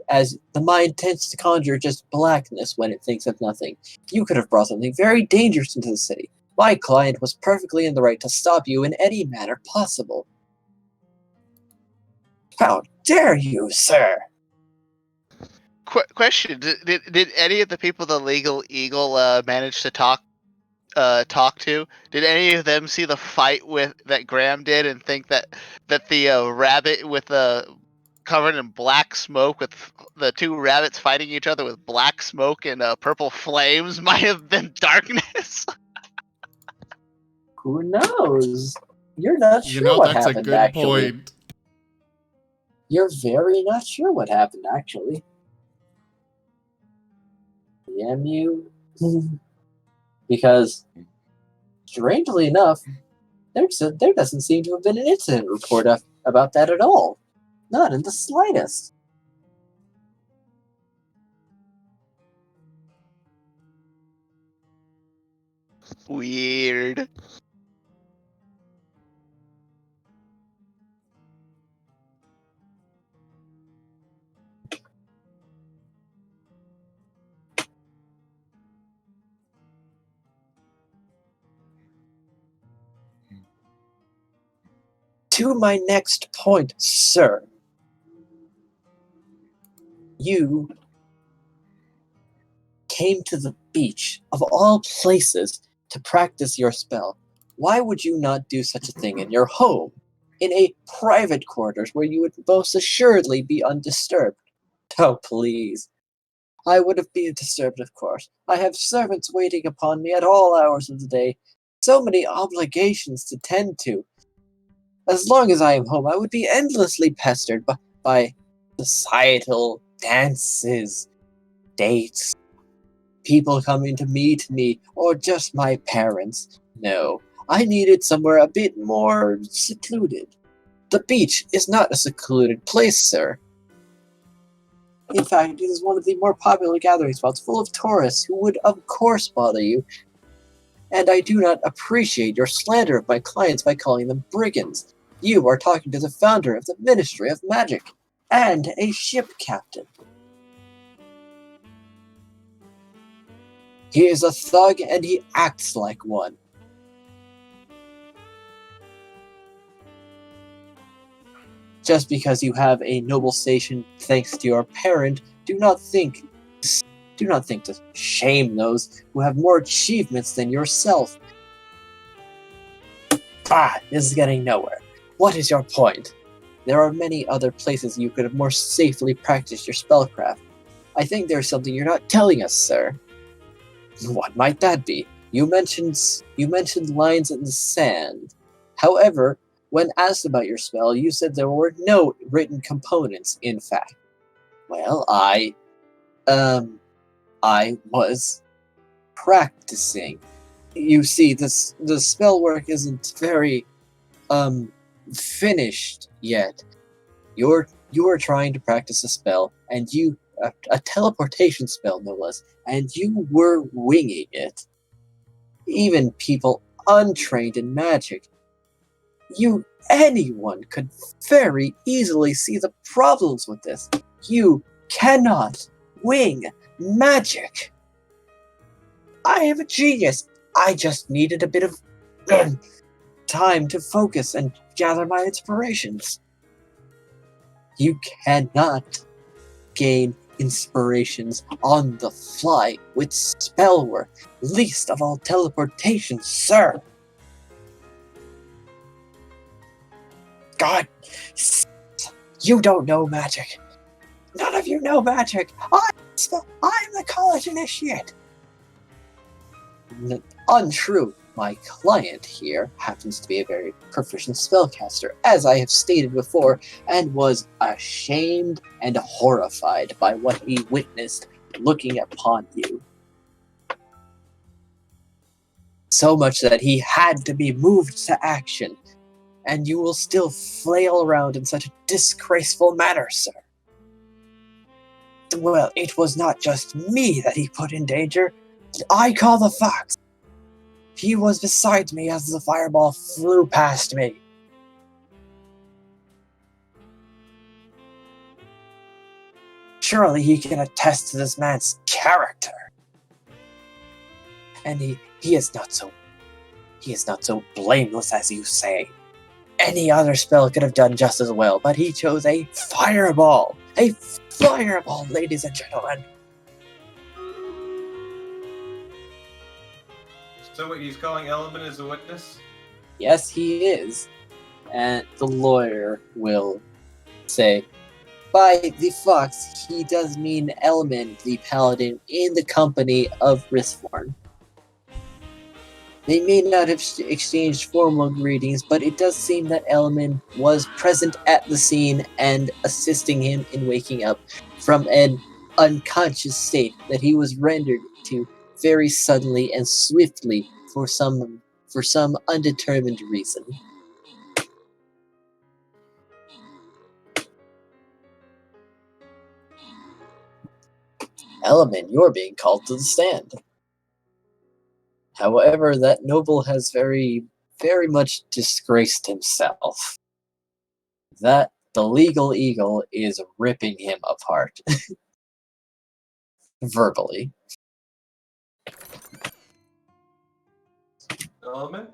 As the mind tends to conjure just blackness when it thinks of nothing. You could have brought something very dangerous into the city. My client was perfectly in the right to stop you in any manner possible. How dare you, sir? Question: Did any of the people the Legal Eagle manage to talk to? Did any of them see the fight that Graham did and think that the rabbit with covered in black smoke with the 2 rabbits fighting each other with black smoke and purple flames might have been darkness? Who knows? You're not You sure know, what that's a happened, good actually. point. You're very not sure what happened, actually. Damn you. Because, strangely enough, there doesn't seem to have been an incident report about that at all. Not in the slightest. Weird. To my next point, sir. You came to the beach, of all places, to practice your spell. Why would you not do such a thing in your home? In a private quarters where you would most assuredly be undisturbed? Oh, please. I would have been disturbed, of course. I have servants waiting upon me at all hours of the day. So many obligations to tend to. As long as I am home, I would be endlessly pestered by societal dances, dates, people coming to meet me, or just my parents. No, I needed somewhere a bit more secluded. The beach is not a secluded place, sir. In fact, it is one of the more popular gathering spots full of tourists who would, of course, bother you. And I do not appreciate your slander of my clients by calling them brigands. You are talking to the founder of the Ministry of Magic, and a ship captain. He is a thug, and he acts like one. Just because you have a noble station thanks to your parent, do not think to shame those who have more achievements than yourself. This is getting nowhere. What is your point? There are many other places you could have more safely practiced your spellcraft. I think there's something you're not telling us, sir. What might that be? You mentioned lines in the sand. However, when asked about your spell, you said there were no written components, in fact. Well, I was practicing. You see, the spell work isn't very, finished yet. You are trying to practice a spell, and a teleportation spell, no less, and you were winging it. Even people untrained in magic, anyone could very easily see the problems with this. You cannot wing magic. I am a genius. I just needed a bit of time to focus and gather my inspirations. You cannot gain inspirations on the fly with spell work, least of all teleportation, sir. God, you don't know magic. None of you know magic. I'm the college initiate. Untrue. My client here happens to be a very proficient spellcaster, as I have stated before, and was ashamed and horrified by what he witnessed looking upon you. So much that he had to be moved to action, and you will still flail around in such a disgraceful manner, sir. Well, it was not just me that he put in danger. I call the fox. He was beside me as the fireball flew past me. Surely he can attest to this man's character. And he is not so blameless as you say. Any other spell could have done just as well, but he chose a fireball. A fireball, ladies and gentlemen. So what, he's calling Element as a witness? Yes, he is. And the lawyer will say, by the fox, he does mean Element, the paladin, in the company of Risforn. They may not have exchanged formal greetings, but it does seem that Element was present at the scene and assisting him in waking up from an unconscious state that he was rendered to very suddenly and swiftly for some undetermined reason. Element, you're being called to the stand. However, that noble has very, very much disgraced himself. That the legal eagle is ripping him apart. Verbally. Element?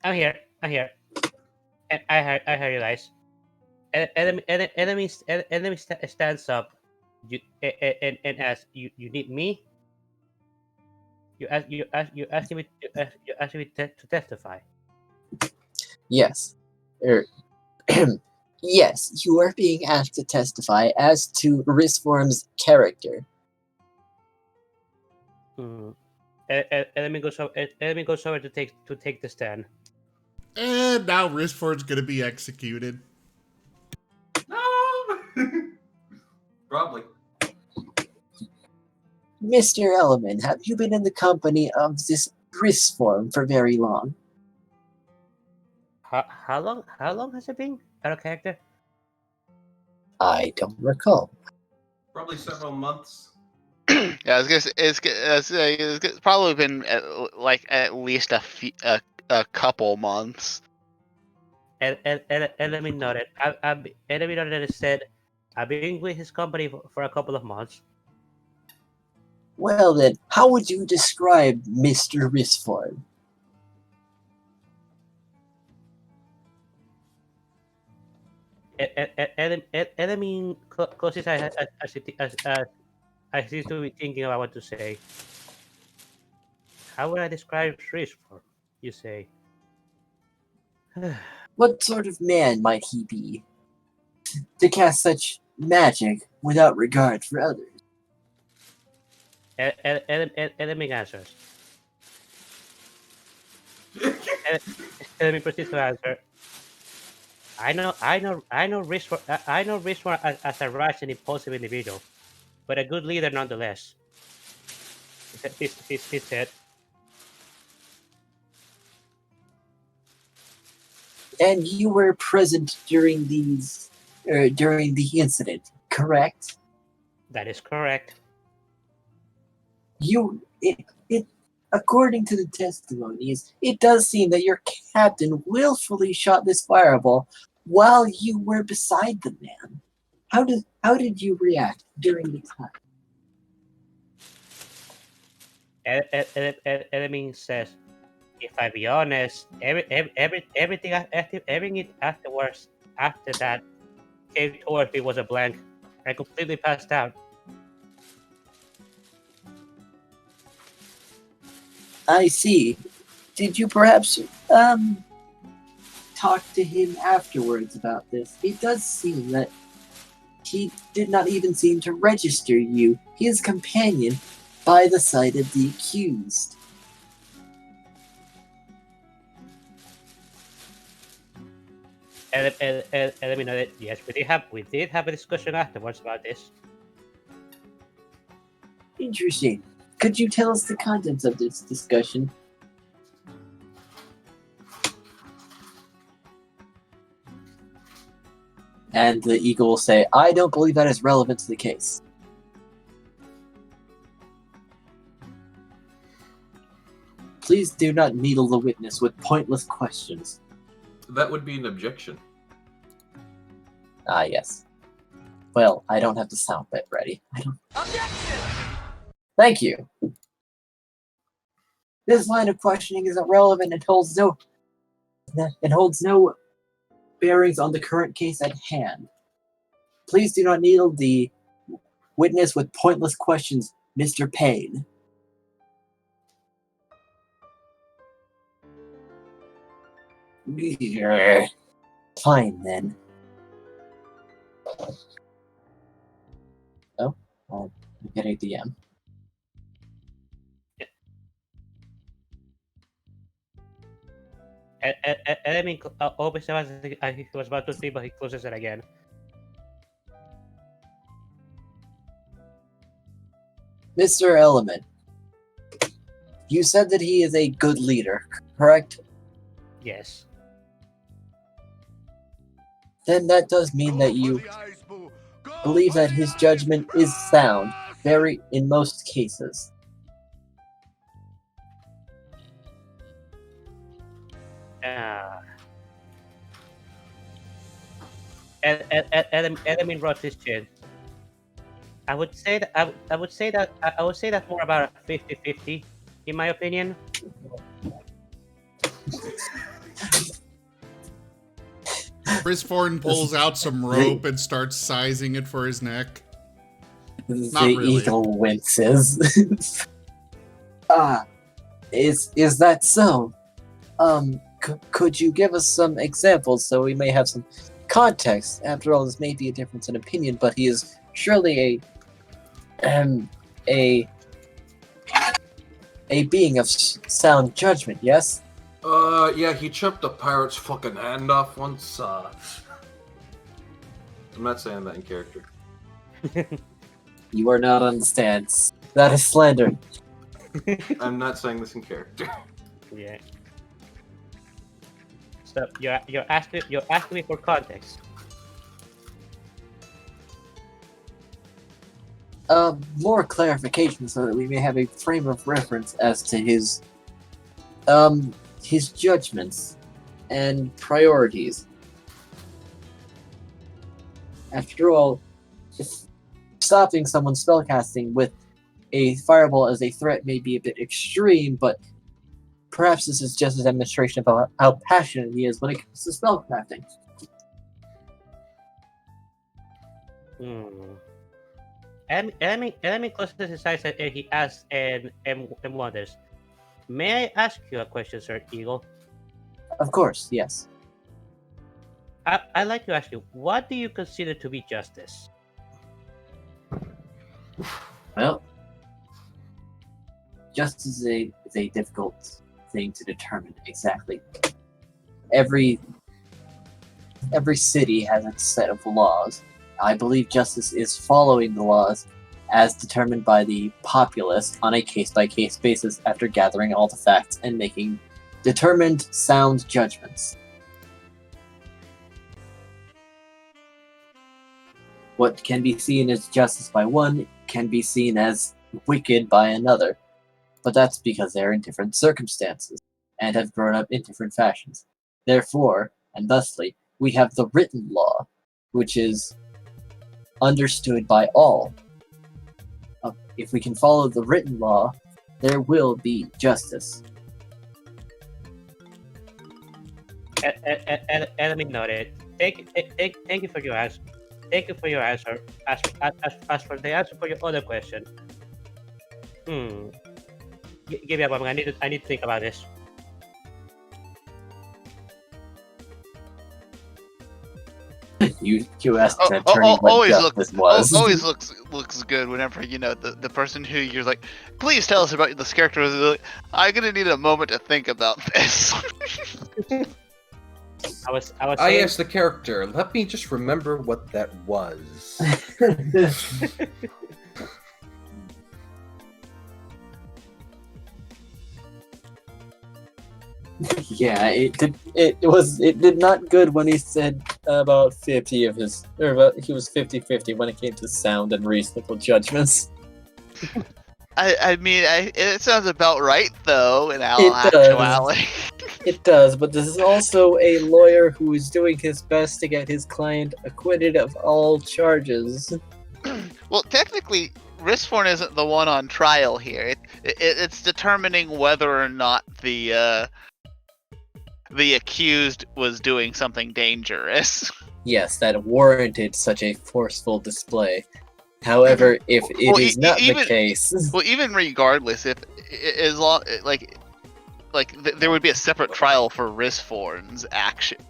I'm here. And I heard you guys. Enemy stands up. And asks, you need me? You ask me to testify. Yes. Yes, you are being asked to testify as to Risform's character. Enemy goes over to take the stand. And now Risforn's gonna be executed. No! Probably. Mr. Element, have you been in the company of this Risform for very long? How long has it been? Out of character? I don't recall. Probably several months. Yeah, I was gonna say, it's probably been at least a couple months. Enemy nodded. Enemy nodded and said, I've been with his company for a couple of months. Well then, how would you describe Mr. Risform? Enemy closes his eyes as I seem to be thinking about what to say. How would I describe Risform, you say? What sort of man might he be to cast such magic without regard for others? Enemy answers. Enemy proceeds to answer. I know Risform as a rash and impulsive individual, but a good leader nonetheless. He said. And you were present during during the incident, correct? That is correct. According to the testimonies, it does seem that your captain willfully shot this fireball while you were beside the man. How did you react during the time? Enemy says, if I be honest, everything afterwards, after that, came towards me was a blank. I completely passed out. I see. Did you perhaps talk to him afterwards about this? It does seem that he did not even seem to register you, his companion, by the side of the accused. And let me know that yes, we did have a discussion afterwards about this. Interesting. Could you tell us the contents of this discussion? And the eagle will say, I don't believe that is relevant to the case. Please do not needle the witness with pointless questions. That would be an objection. Ah, yes. Well, I don't have the sound bit ready. Objection! Thank you. This line of questioning is irrelevant and holds no bearings on the current case at hand. Please do not needle the witness with pointless questions, Mr. Payne. Fine then. Oh, I'm getting DM. I mean, obviously, he was about to sleep, but he closes it again. Mr. Element, you said that he is a good leader, correct? Yes. Then that does mean that you believe that his judgment is sound, in most cases. Element wrote this chin. I would say that more about a 50-50, in my opinion. Risforn pulls out some rope and starts sizing it for his neck. The really. eagle winces. Is that so? Could you give us some examples so we may have some context? After all, this may be a difference in opinion, but he is surely a being of sound judgment, yes? Yeah, he chopped a pirate's fucking hand off once. I'm not saying that in character. You are not understand. That is slander. I'm not saying this in character. Yeah. So you're asking me for context. More clarification so that we may have a frame of reference as to his judgments and priorities. After all, stopping someone's spellcasting with a fireball as a threat may be a bit extreme, but perhaps this is just a demonstration about how passionate he is when it comes to spellcrafting. Element closes his eyes and he asks and wonders, may I ask you a question, Sir Eagle? Of course, yes. I'd like to ask you, what do you consider to be justice? Well, justice is a difficult thing to determine exactly. Every city has its set of laws. I believe justice is following the laws as determined by the populace on a case-by-case basis after gathering all the facts and making determined, sound judgments. What can be seen as justice by one can be seen as wicked by another, but that's because they're in different circumstances and have grown up in different fashions. Therefore, and thusly, we have the written law, which is understood by all. If we can follow the written law, there will be justice. Enemy noted. Thank you for your answer. Thank you for your answer. As for the answer for your other question, give me a moment. I need to think about this. You asked an attorney what always justice was. always looks good whenever the person who you're like, please tell us about this character. Is like, I'm gonna need a moment to think about this. I was I saying, asked the character, let me just remember what that was. Yeah, it did not good when he said about 50 of his, or about, he was 50-50 when it came to sound and reasonable judgments. I mean, it sounds about right though. In It does. actuality, It does, but this is also a lawyer who is doing his best to get his client acquitted of all charges. well, technically, Risforn isn't the one on trial here. It's determining whether or not the accused was doing something dangerous. Yes, that warranted such a forceful display. However, if it is not the case, Well, even regardless, if as long there would be a separate trial for Risforn's actions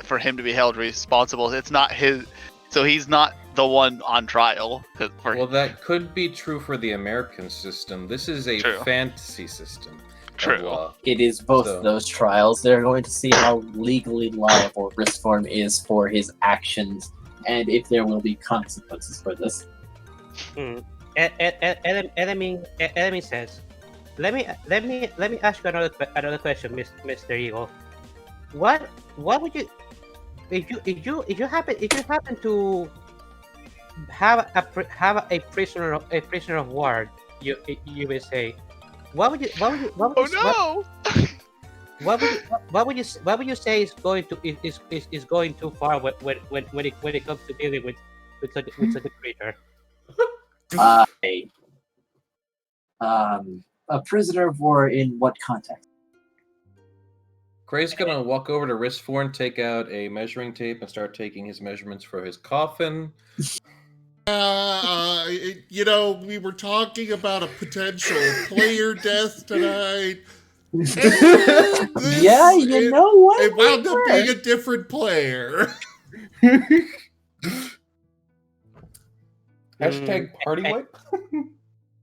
for him to be held responsible. It's not his, so he's not the one on trial. Well, that could be true for the American system. This is a True. fantasy system. True. it is both So- those trials. They're going to see how legally liable Risforn is for his actions, and if there will be consequences for this. Enemy says, let me ask you another question, Mr. Eagle. What would you if you happen to have a prisoner of war, you will say, what would you what would you say is going too far when it comes to dealing with such a creature? A prisoner of war in what context? Gray's gonna walk over to Risforn, take out a measuring tape, and start taking his measurements for his coffin. We were talking about a potential player death tonight. Yeah, you know what? It wound up being a different player. Hashtag party wipe.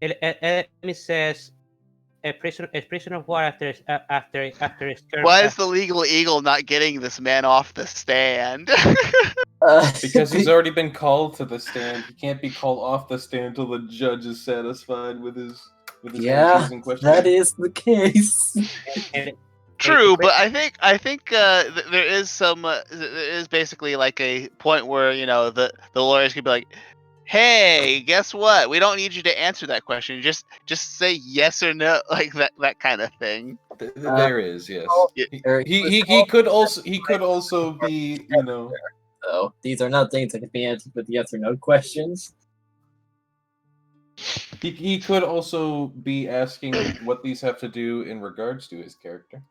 Enemy says a prisoner of war after his term. Why is the legal eagle not getting this man off the stand? Because he's already been called to the stand. He can't be called off the stand until the judge is satisfied with his answers and questions. that is the case. True, but I think there is some there is basically like a point where the lawyers could be like, hey, guess what? We don't need you to answer that question. Just say yes or no, like that kind of thing. There is, yes. He could also be, So these are not things that can be answered with yes or no questions. He could also be asking what these have to do in regards to his character.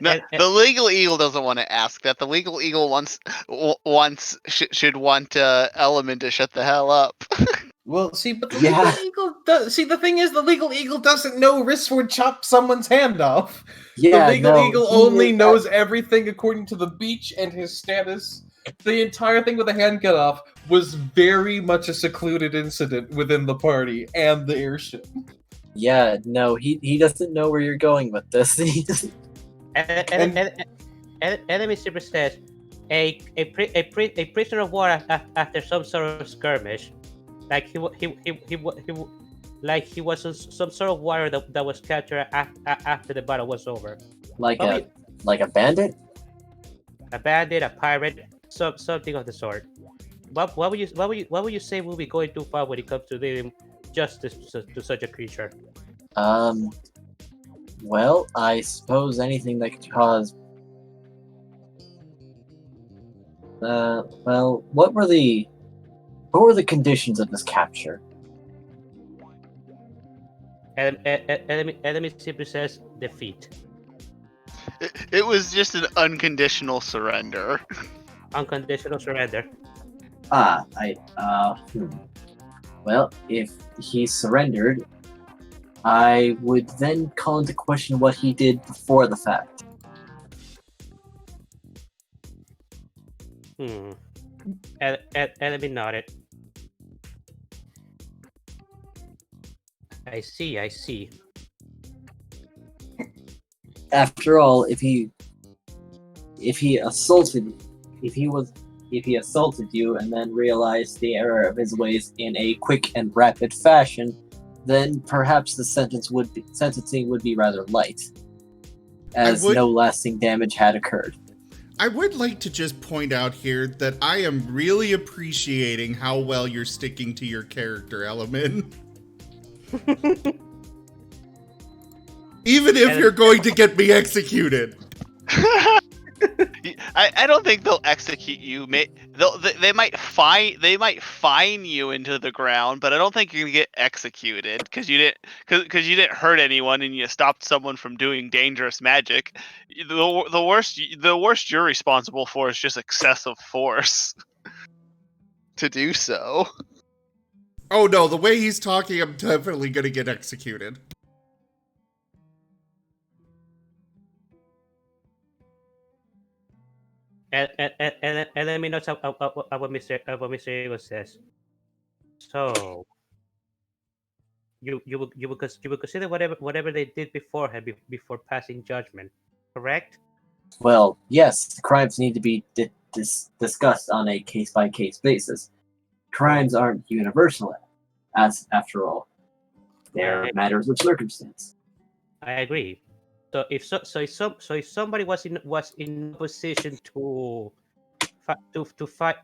No, the legal eagle doesn't want to ask that. The legal eagle should want Element to shut the hell up. Well, see, but the Yeah. legal eagle the thing is, the legal eagle doesn't know Risforn chopped someone's hand off. Yeah, The legal eagle he only is- knows everything according to the beach and his status. The entire thing with the hand cut off was very much a secluded incident within the party and the airship. Yeah, no, he doesn't know where you're going with this. Enemy super says a prisoner of war after some sort of skirmish, like he was some sort of warrior that was captured after the battle was over. like a bandit? A bandit, a pirate, something of the sort. What would you say will be going too far when it comes to doing justice to such a creature? Well, I suppose anything that could cause. Well, what were the conditions of this capture? Enemy simply says defeat. It was just an unconditional surrender. Unconditional surrender. Well, if he surrendered, I would then call into question what he did before the fact. Enemy nodded. I see. After all, if he assaulted you and then realized the error of his ways in a quick and rapid fashion, then perhaps the sentencing would be rather light, as no lasting damage had occurred. I would like to just point out here that I am really appreciating how well you're sticking to your character element. Even if you're going to get me executed. I don't think they'll execute you. They might fine you into the ground, but I don't think you're gonna get executed because you didn't hurt anyone and you stopped someone from doing dangerous magic. The worst you're responsible for is just excessive force to do so. Oh no, the way he's talking, I'm definitely gonna get executed. And let me know what Mr. Eagle says. So you would consider whatever they did beforehand before passing judgment, correct? Well, yes, the crimes need to be discussed on a case-by-case basis. Crimes aren't universal, as after all, they're matters of circumstance. I agree. So if somebody was in position to fight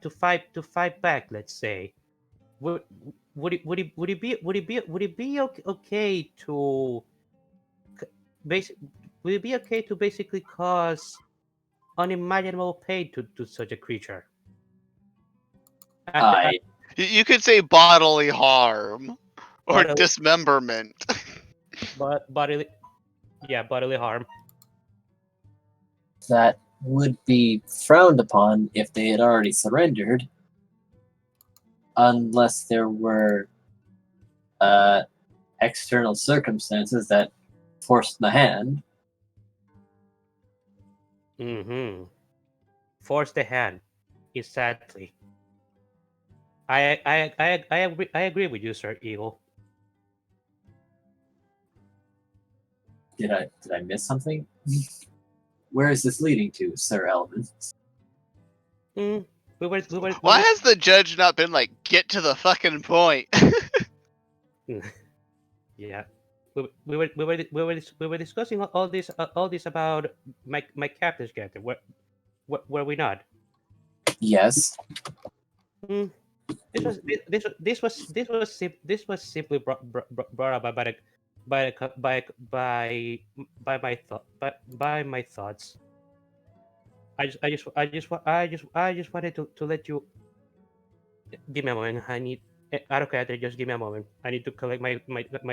back, let's say, would it be okay to would it be okay to basically cause unimaginable pain to such a creature? You could say bodily harm or dismemberment. Bodily harm. That would be frowned upon if they had already surrendered, unless there were external circumstances that forced the hand. Force the hand, exactly. I agree with you, Sir Eagle. Did I miss something? Where is this leading to, Sir Elvin? Why has the judge not been like, get to the fucking point? Yeah, we were discussing all this about my captain's character. Were we not? Yes. This was simply brought about by my thoughts. I just wanted to let you. Give me a moment. I need out of character. Just give me a moment. I need to collect my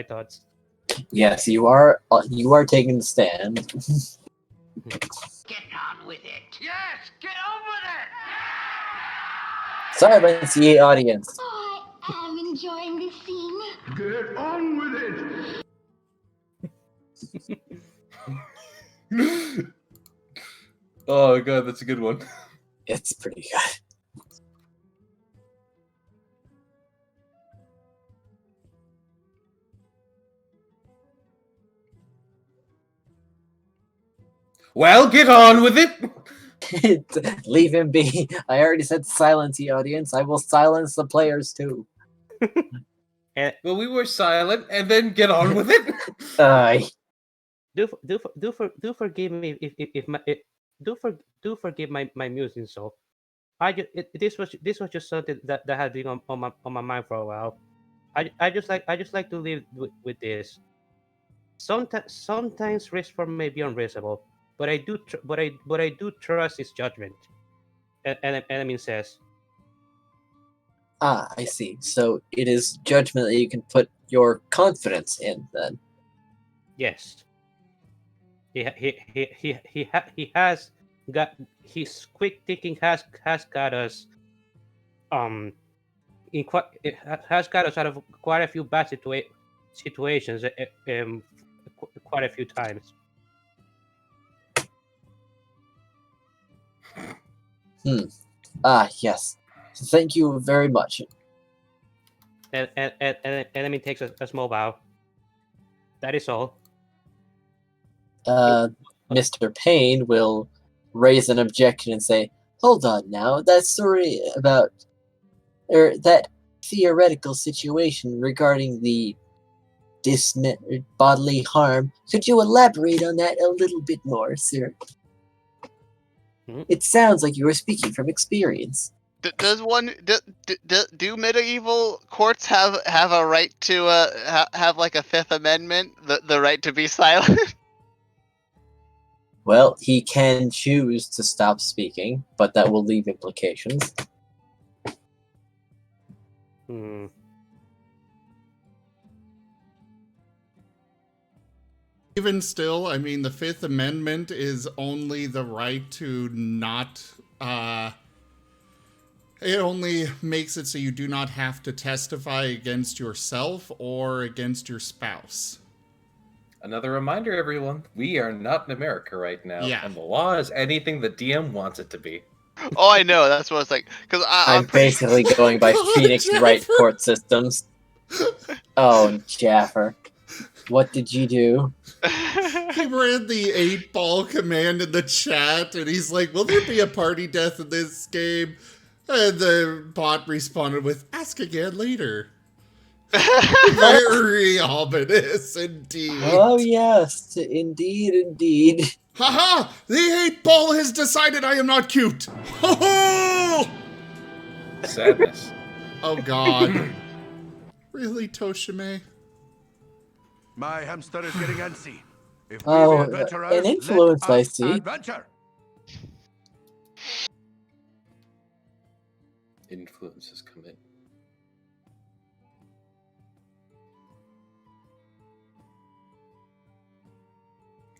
thoughts. Yes, you are taking the stand. Get on with it. Yes, get on with it. Silence, ye audience. I am enjoying this scene. Get on with it. Oh god, that's a good one. It's pretty good. Well, get on with it! Leave him be. I already said silence, ye audience. I will silence the players too. Well, we were silent, and then get on with it. Do forgive me if my do forgive my musing. So, this was just something that had been on my mind for a while. I just like to live with this. Sometimes Risforn may be unreasonable, but I do trust his judgment. And I mean says. I see. So it is judgment that you can put your confidence in, then. Yes. He has got his quick thinking has got us it has got us out of quite a few bad situations quite a few times. Ah, yes. Thank you very much. And enemy takes a small bow. That is all. Mr. Payne will raise an objection and say, "Hold on now, that story about, that theoretical situation regarding the bodily harm, could you elaborate on that a little bit more, sir? It sounds like you were speaking from experience." Do medieval courts have a right to have like a Fifth Amendment, the right to be silent? Well, he can choose to stop speaking, but that will leave implications. Even still, I mean, the Fifth Amendment is only the right to not, it only makes it so you do not have to testify against yourself or against your spouse. Another reminder, everyone, we are not in America right now, Yeah. and the law is anything the DM wants it to be. Oh, I know. That's what it's like. Because I'm basically going by Phoenix Wright court systems. Oh, Jaffer. What did you do? He ran the 8-ball command in the chat, and he's like, will there be a party death in this game? And the bot responded with, ask again later. Very ominous indeed. Oh, yes. Indeed, indeed. Haha! The 8-ball has decided I am not cute! Ho-ho! Sadness. Oh god. Really, Toshime? My hamster is getting antsy. If we Oh, be adventurers, an influence, let I us see. Adventure. Influences come in.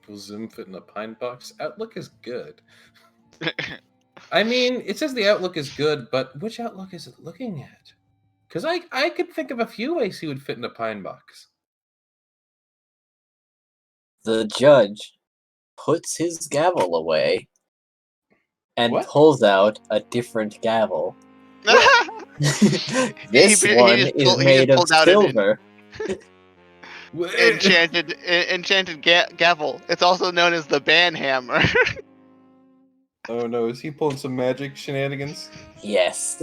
Will Zoom fit in a pine box? Outlook is good. I mean, it says the outlook is good, but which outlook is it looking at? Because I could think of a few ways he would fit in a pine box. The judge puts his gavel away and What? pulls out a different gavel. This He one just is pulled- he made just of pulled out an silver. enchanted gavel. It's also known as the banhammer. Oh no, is he pulling some magic shenanigans? Yes.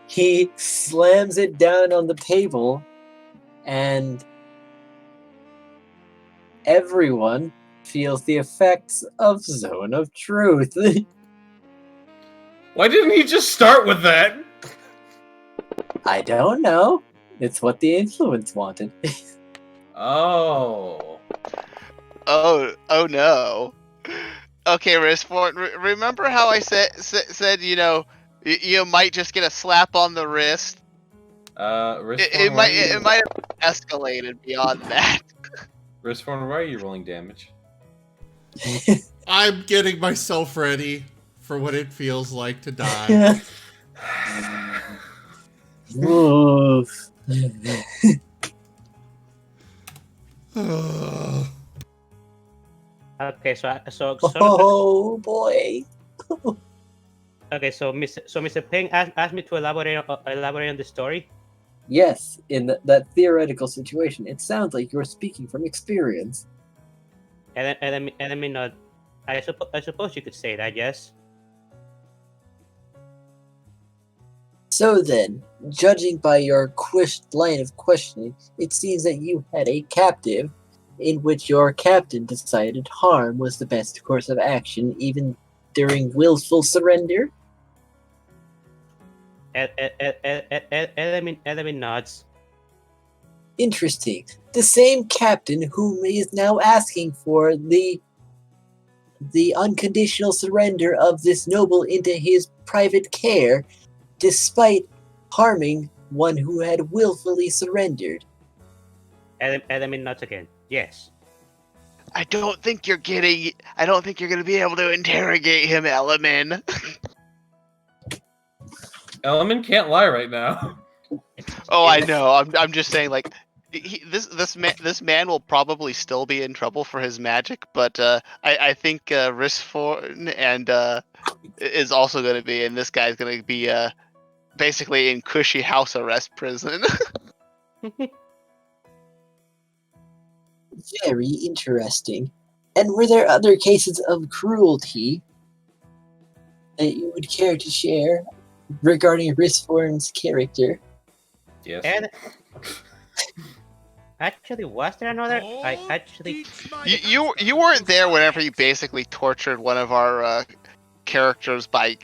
He slams it down on the table, and everyone feels the effects of Zone of Truth. Why didn't he just start with that? I don't know. It's what the influence wanted. Oh. Oh no. Okay, Risforn, remember how I said you might just get a slap on the wrist? It might have escalated beyond that. Risforn, why are you rolling damage? I'm getting myself ready for what it feels like to die. Oof. Okay, so Oh boy. okay, so Mr. Ping asked me to elaborate on the story. Yes, in that theoretical situation, it sounds like you're speaking from experience. And then me nod. I suppose you could say that, yes. So then, judging by your line of questioning, it seems that you had a captive in which your captain decided harm was the best course of action, even during willful surrender. Element nods. Interesting. The same captain whom is now asking for the unconditional surrender of this noble into his private care, despite harming one who had willfully surrendered. Element nods again. Yes. I don't think you're going to be able to interrogate him, Elemen. Element can't lie right now. Oh, I know. I'm just saying, like, this man will probably still be in trouble for his magic, but I think Risforn and is also going to be, and this guy's going to be basically in cushy house arrest prison. Very interesting. And were there other cases of cruelty that you would care to share regarding Risforn's character? Yes. And actually, was there another? I actually. You weren't there whenever he basically tortured one of our characters by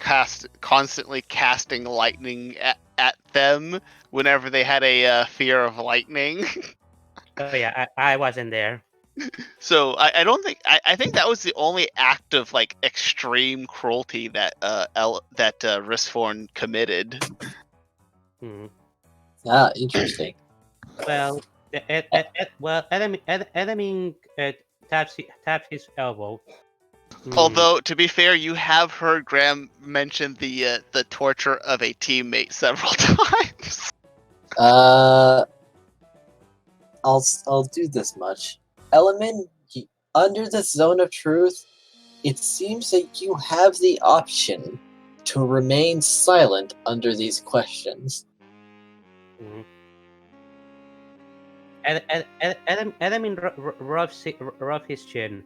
constantly casting lightning at them whenever they had a fear of lightning. Oh yeah, I wasn't there. So I don't think I think that was the only act of like extreme cruelty that Risforn committed. Hmm. Ah, interesting. Well, enemy taps his elbow. Although to be fair, you have heard Graham mention the torture of a teammate several times. I'll do this much. Element, under the zone of truth, it seems that you have the option to remain silent under these questions. Mm. Enemy rubs his chin.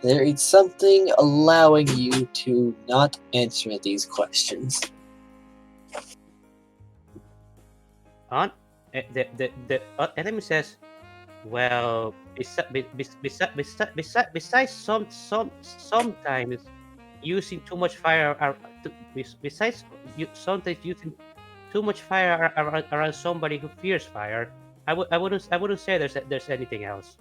There is something allowing you to not answer these questions. The enemy says, "Well, besides sometimes using too much fire, sometimes using too much fire around somebody who fears fire, I wouldn't say there's anything else."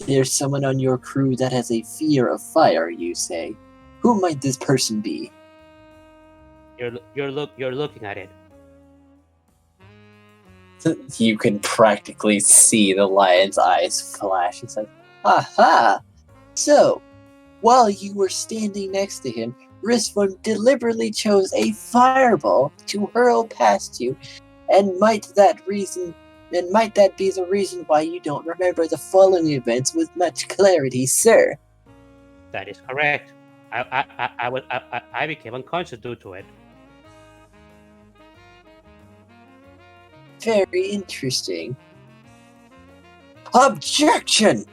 There's someone on your crew that has a fear of fire, you say. Who might this person be? You're looking at it. You can practically see the lion's eyes flash. He says, "Aha! So, while you were standing next to him, Risforn deliberately chose a fireball to hurl past you, and might that be the reason why you don't remember the following events with much clarity, sir?" That is correct. I became unconscious due to it. Very interesting. Objection!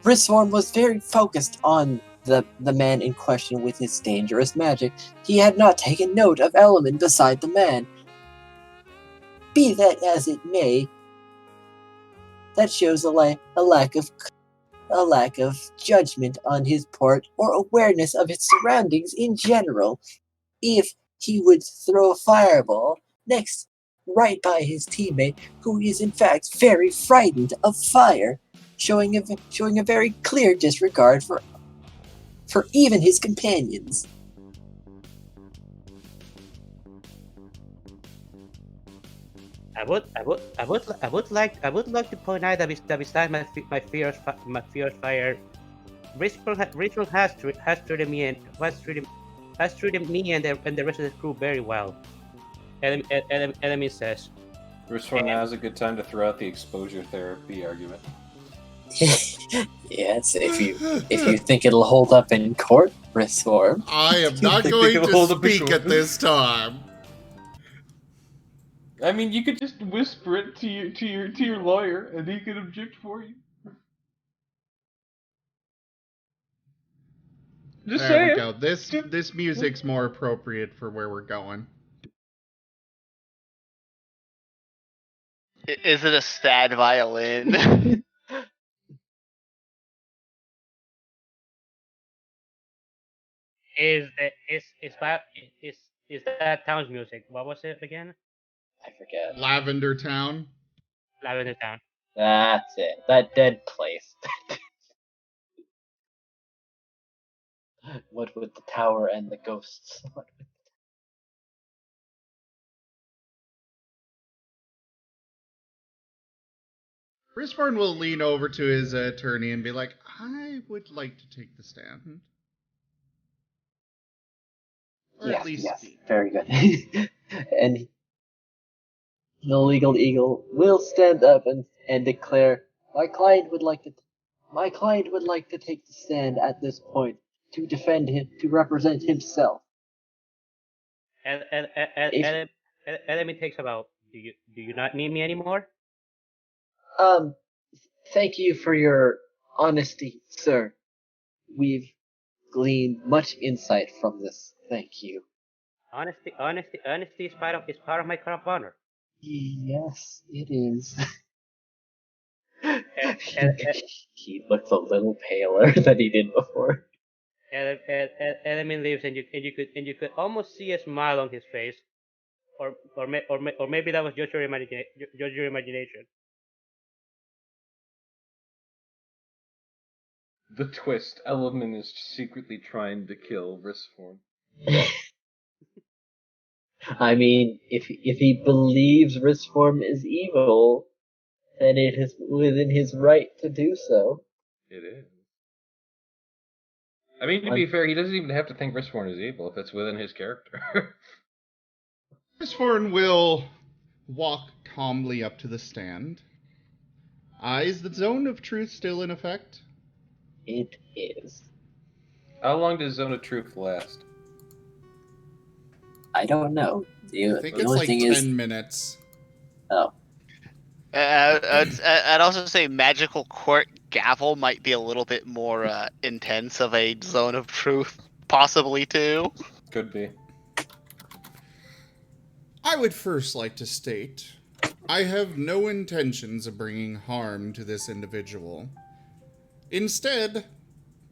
Risforn was very focused on the man in question with his dangerous magic. He had not taken note of Element beside the man. Be that as it may, that shows a lack of judgment on his part or awareness of his surroundings in general. If he would throw a fireball right by his teammate, who is in fact very frightened of fire, showing a very clear disregard for even his companions. I would like to point out that besides my fear of fire, Rachel has treated me and the rest of the crew very well. Enemy says. Risforn, now is a good time to throw out the exposure therapy argument. Yes, if you think it'll hold up in court, Risforn. I am not going to speak at this time. I mean, you could just whisper it to your lawyer, and he could object for you. Just there we say go. This music's more appropriate for where we're going. Is it a sad violin? Is that town's music? What was it again? I forget. Lavender Town. Lavender Town. That's it. That dead place. What with the tower and the ghosts? Risforn will lean over to his attorney and be like, I would like to take the stand. Or Yes, at least yes, speak. very good. And the legal eagle will stand up and declare, my client would like to take the stand at this point to defend him, to represent himself. If- Enemy takes about. Do you not need me anymore? Thank you for your honesty, sir. We've gleaned much insight from this. Thank you. Honesty is part of my crown of honor. Yes, it is. And He looks a little paler than he did before. Enemy leaves, and you could almost see a smile on his face, or maybe that was just your imagination. The twist: Element is secretly trying to kill Risforn. I mean, if he believes Risform is evil, then it is within his right to do so. It is. I mean, to be fair, he doesn't even have to think Risforn is evil if it's within his character. Risforn will walk calmly up to the stand. Is the zone of truth still in effect? It is. How long does Zone of Truth last? I don't know. I think it's like 10 minutes. Oh. I'd also say Magical Court Gavel might be a little bit more intense of a zone of truth, possibly too. Could be. I would first like to state, I have no intentions of bringing harm to this individual. Instead,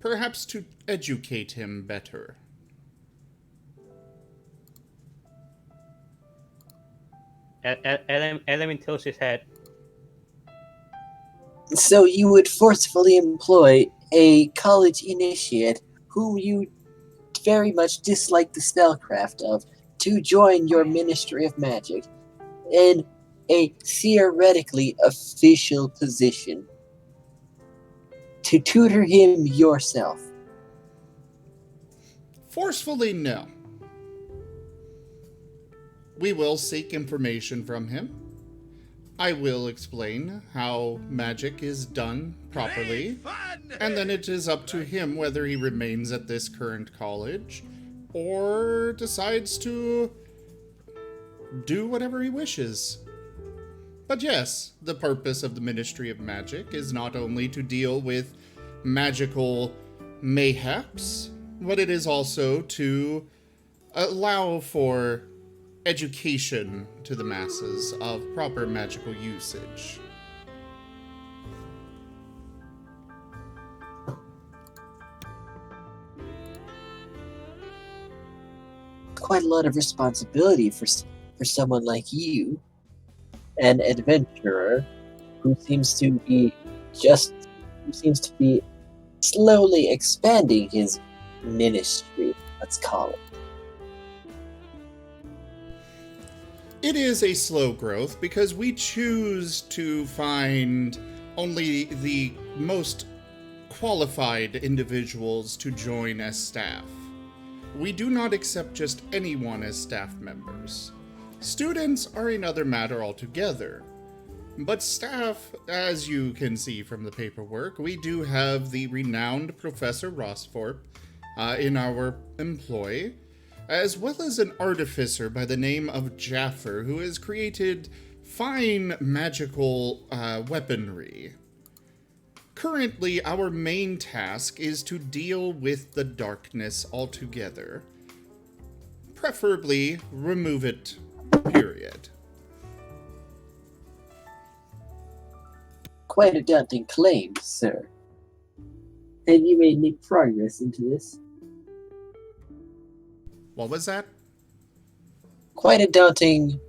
perhaps to educate him better. Element tilts his head. So you would forcefully employ a college initiate whom you very much dislike the spellcraft of to join your Ministry of Magic in a theoretically official position to tutor him yourself. Forcefully, no. We will seek information from him. I will explain how magic is done properly, and then it is up to him whether he remains at this current college or decides to do whatever he wishes. But yes, the purpose of the Ministry of Magic is not only to deal with magical mayhaps, but it is also to allow for education to the masses of proper magical usage. Quite a lot of responsibility for someone like you, an adventurer who seems to be slowly expanding his ministry, let's call it. It is a slow growth because we choose to find only the most qualified individuals to join as staff. We do not accept just anyone as staff members. Students are another matter altogether. But staff, as you can see from the paperwork, we do have the renowned Professor Risforn in our employ, as well as an artificer by the name of Jaffer, who has created fine magical weaponry. Currently, our main task is to deal with the darkness altogether. Preferably, remove it, period. Quite a daunting claim, sir. Have you made any progress into this? What was that? Quite a daunting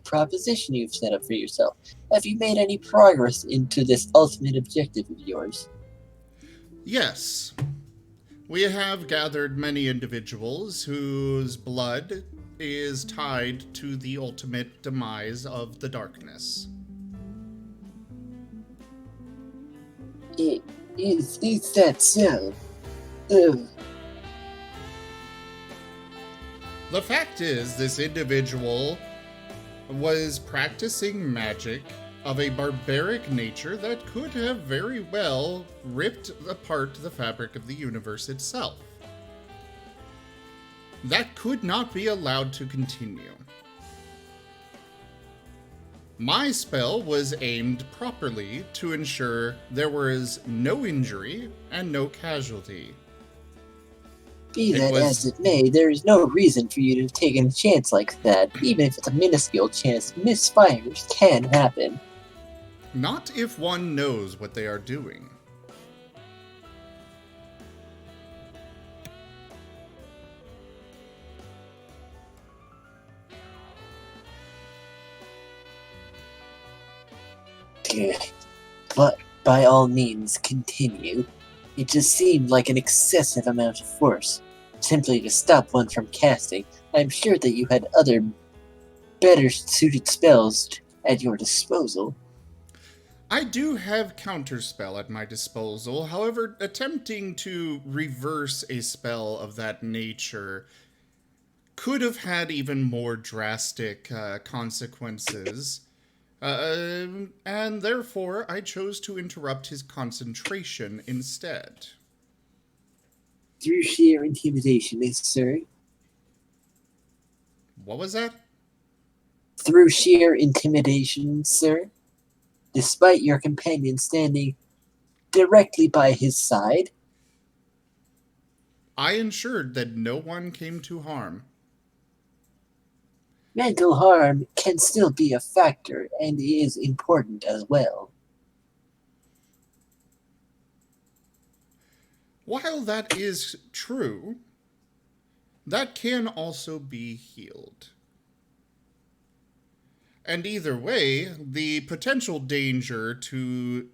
proposition you've set up for yourself. Have you made any progress into this ultimate objective of yours? Yes. We have gathered many individuals whose blood is tied to the ultimate demise of the darkness. Is that so? Ugh. The fact is, this individual was practicing magic of a barbaric nature that could have very well ripped apart the fabric of the universe itself. That could not be allowed to continue. My spell was aimed properly to ensure there was no injury and no casualty. Be that as it may, there is no reason for you to have taken a chance like that. Even if it's a minuscule chance, misfires can happen. Not if one knows what they are doing. But by all means, continue. It just seemed like an excessive amount of force, simply to stop one from casting. I'm sure that you had other, better suited spells at your disposal. I do have counterspell at my disposal. However, attempting to reverse a spell of that nature could have had even more drastic consequences. And therefore, I chose to interrupt his concentration instead. Through sheer intimidation, sir. What was that? Through sheer intimidation, sir. Despite your companion standing directly by his side. I ensured that no one came to harm. Mental harm can still be a factor and is important as well. While that is true, that can also be healed. And either way, the potential danger to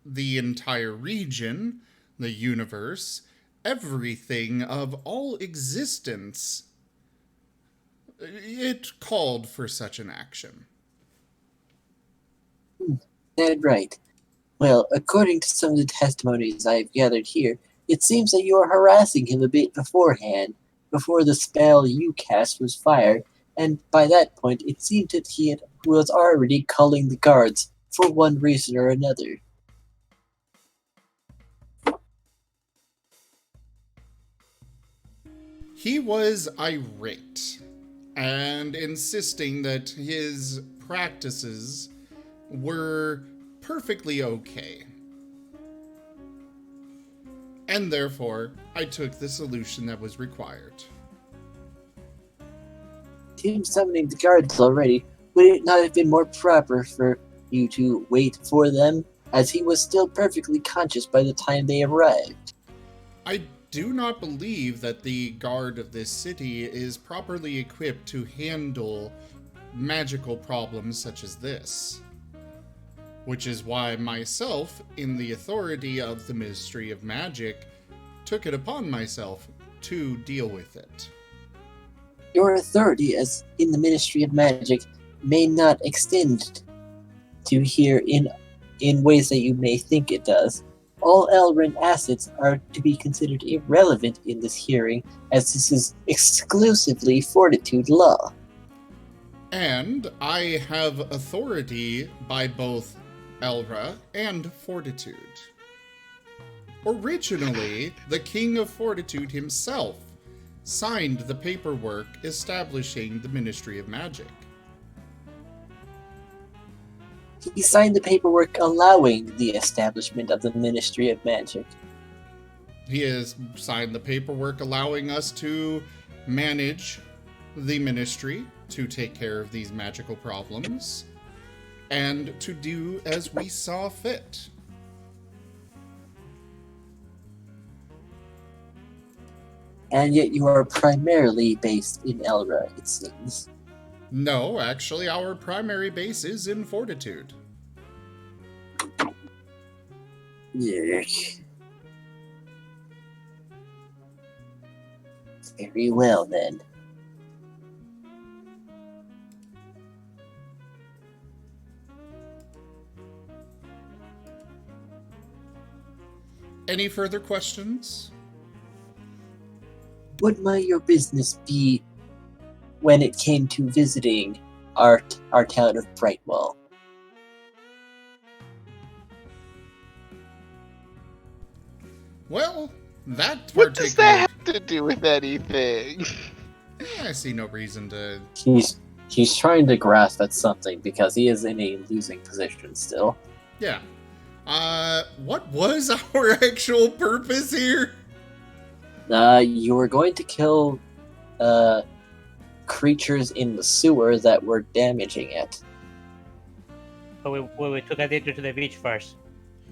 the entire region, the universe, everything of all existence, it called for such an action. That's right. Well, according to some of the testimonies I have gathered here, it seems that you were harassing him a bit beforehand, before the spell you cast was fired, and by that point it seemed that he was already calling the guards for one reason or another. He was irate and insisting that his practices were perfectly okay. And therefore, I took the solution that was required. Him summoning the guards already, would it not have been more proper for you to wait for them, as he was still perfectly conscious by the time they arrived? I do not believe that the guard of this city is properly equipped to handle magical problems such as this. Which is why myself, in the authority of the Ministry of Magic, took it upon myself to deal with it. Your authority as in the Ministry of Magic may not extend to here in ways that you may think it does. All Elrin assets are to be considered irrelevant in this hearing, as this is exclusively Fortitude law. And I have authority by both Elra and Fortitude. Originally, the King of Fortitude himself signed the paperwork establishing the Ministry of Magic. He signed the paperwork allowing the establishment of the Ministry of Magic. He has signed the paperwork allowing us to manage the ministry, to take care of these magical problems, and to do as we saw fit. And yet you are primarily based in Elra, it seems. No, actually, our primary base is in Fortitude. Yuck. Very well, then. Any further questions? What might your business be when it came to visiting our town of Brightwall? Well, that What does particular... that have to do with anything? I see no reason to... He's trying to grasp at something because he is in a losing position still. Yeah. What was our actual purpose here? You were going to kill creatures in the sewer that were damaging it. But we took a detour to the beach first.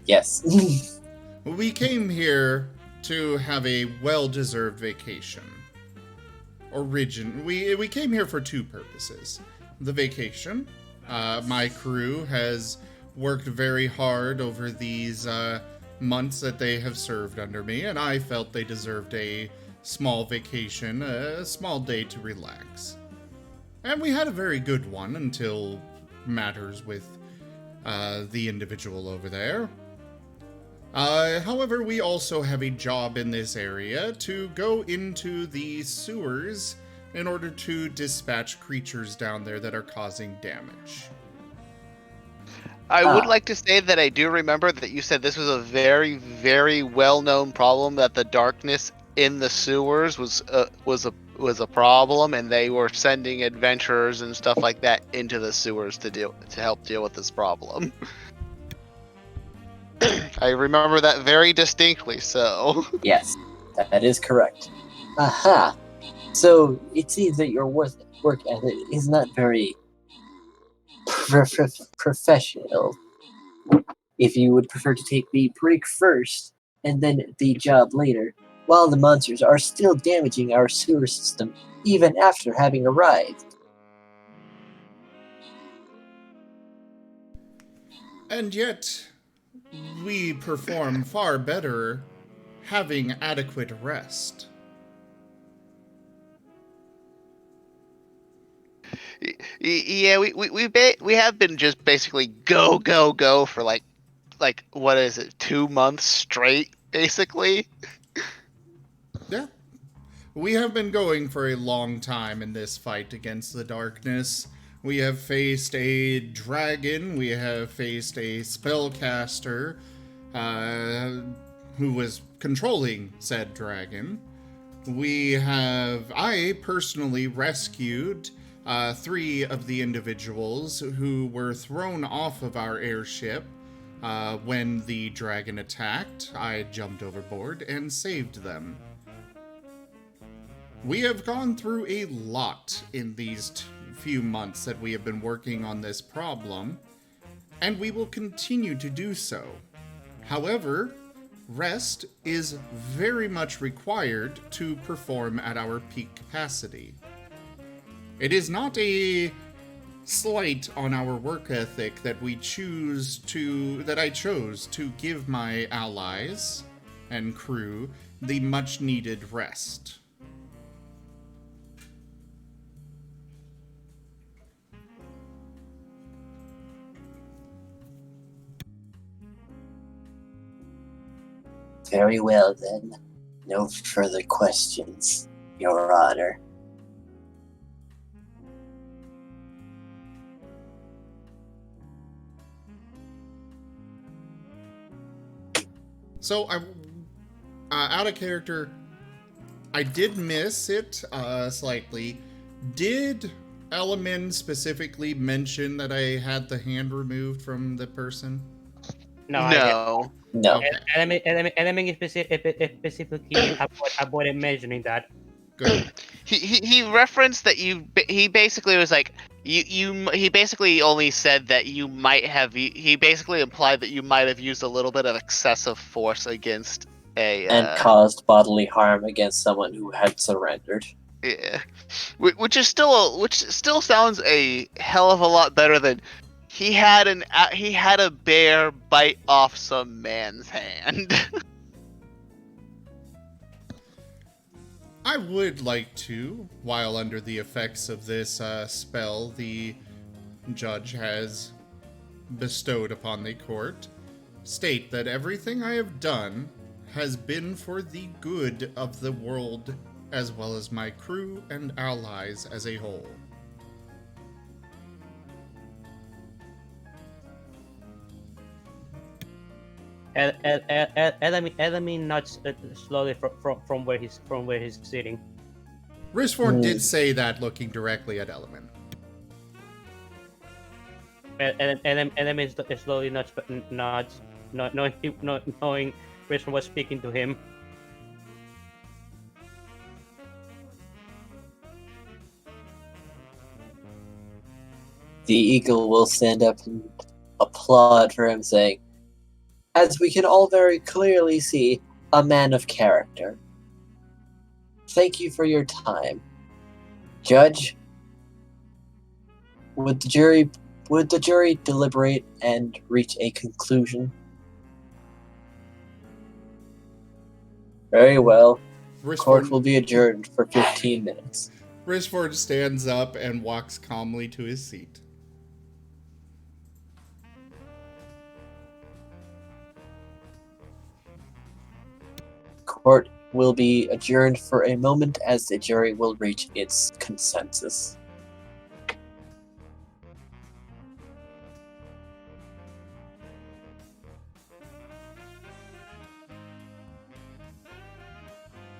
Yes. We came here to have a well-deserved vacation. We came here for two purposes. The vacation. My crew has worked very hard over these months that they have served under me, and I felt they deserved a small vacation, a small day to relax. And we had a very good one until matters with the individual over there. However, we also have a job in this area to go into the sewers in order to dispatch creatures down there that are causing damage. I would like to say that I do remember that you said this was a very, very well-known problem, that the darkness in the sewers was a problem, and they were sending adventurers and stuff like that into the sewers to help deal with this problem. I remember that very distinctly, so... Yes, that is correct. Aha! So, it seems that your work ethic is not very professional. If you would prefer to take the break first, and then the job later, while the monsters are still damaging our sewer system, even after having arrived. And yet, we perform far better having adequate rest. Yeah, we have been just basically go for like what is it, 2 months straight, basically. Yeah. We have been going for a long time in this fight against the darkness. We have faced a dragon, we have faced a spellcaster who was controlling said dragon. I personally rescued 3 of the individuals who were thrown off of our airship when the dragon attacked. I jumped overboard and saved them. We have gone through a lot in these few months that we have been working on this problem, and we will continue to do so. However, rest is very much required to perform at our peak capacity. It is not a slight on our work ethic that I chose to give my allies and crew the much needed rest. Very well then. No further questions, Your Honor. So, out of character, I did miss it slightly. Did Elemen specifically mention that I had the hand removed from the person? No. No. Okay. Element specifically avoided mentioning that. Good. He referenced that he basically was like he basically only said that you might have, he basically implied that you might have used a little bit of excessive force against and caused bodily harm against someone who had surrendered. Yeah, which still sounds a hell of a lot better than he had a bear bite off some man's hand. I would like to, while under the effects of this spell the judge has bestowed upon the court, state that everything I have done has been for the good of the world, as well as my crew and allies as a whole. Enemy nods slowly from where he's sitting. Risforn did say that looking directly at Element. Enemy slowly nods, knowing Risforn was speaking to him. The eagle will stand up and applaud for him, saying, "As we can all very clearly see, a man of character. Thank you for your time. Judge, would the jury deliberate and reach a conclusion?" Very well. Court will be adjourned for 15 minutes. Risforn stands up and walks calmly to his seat. Court will be adjourned for a moment as the jury will reach its consensus.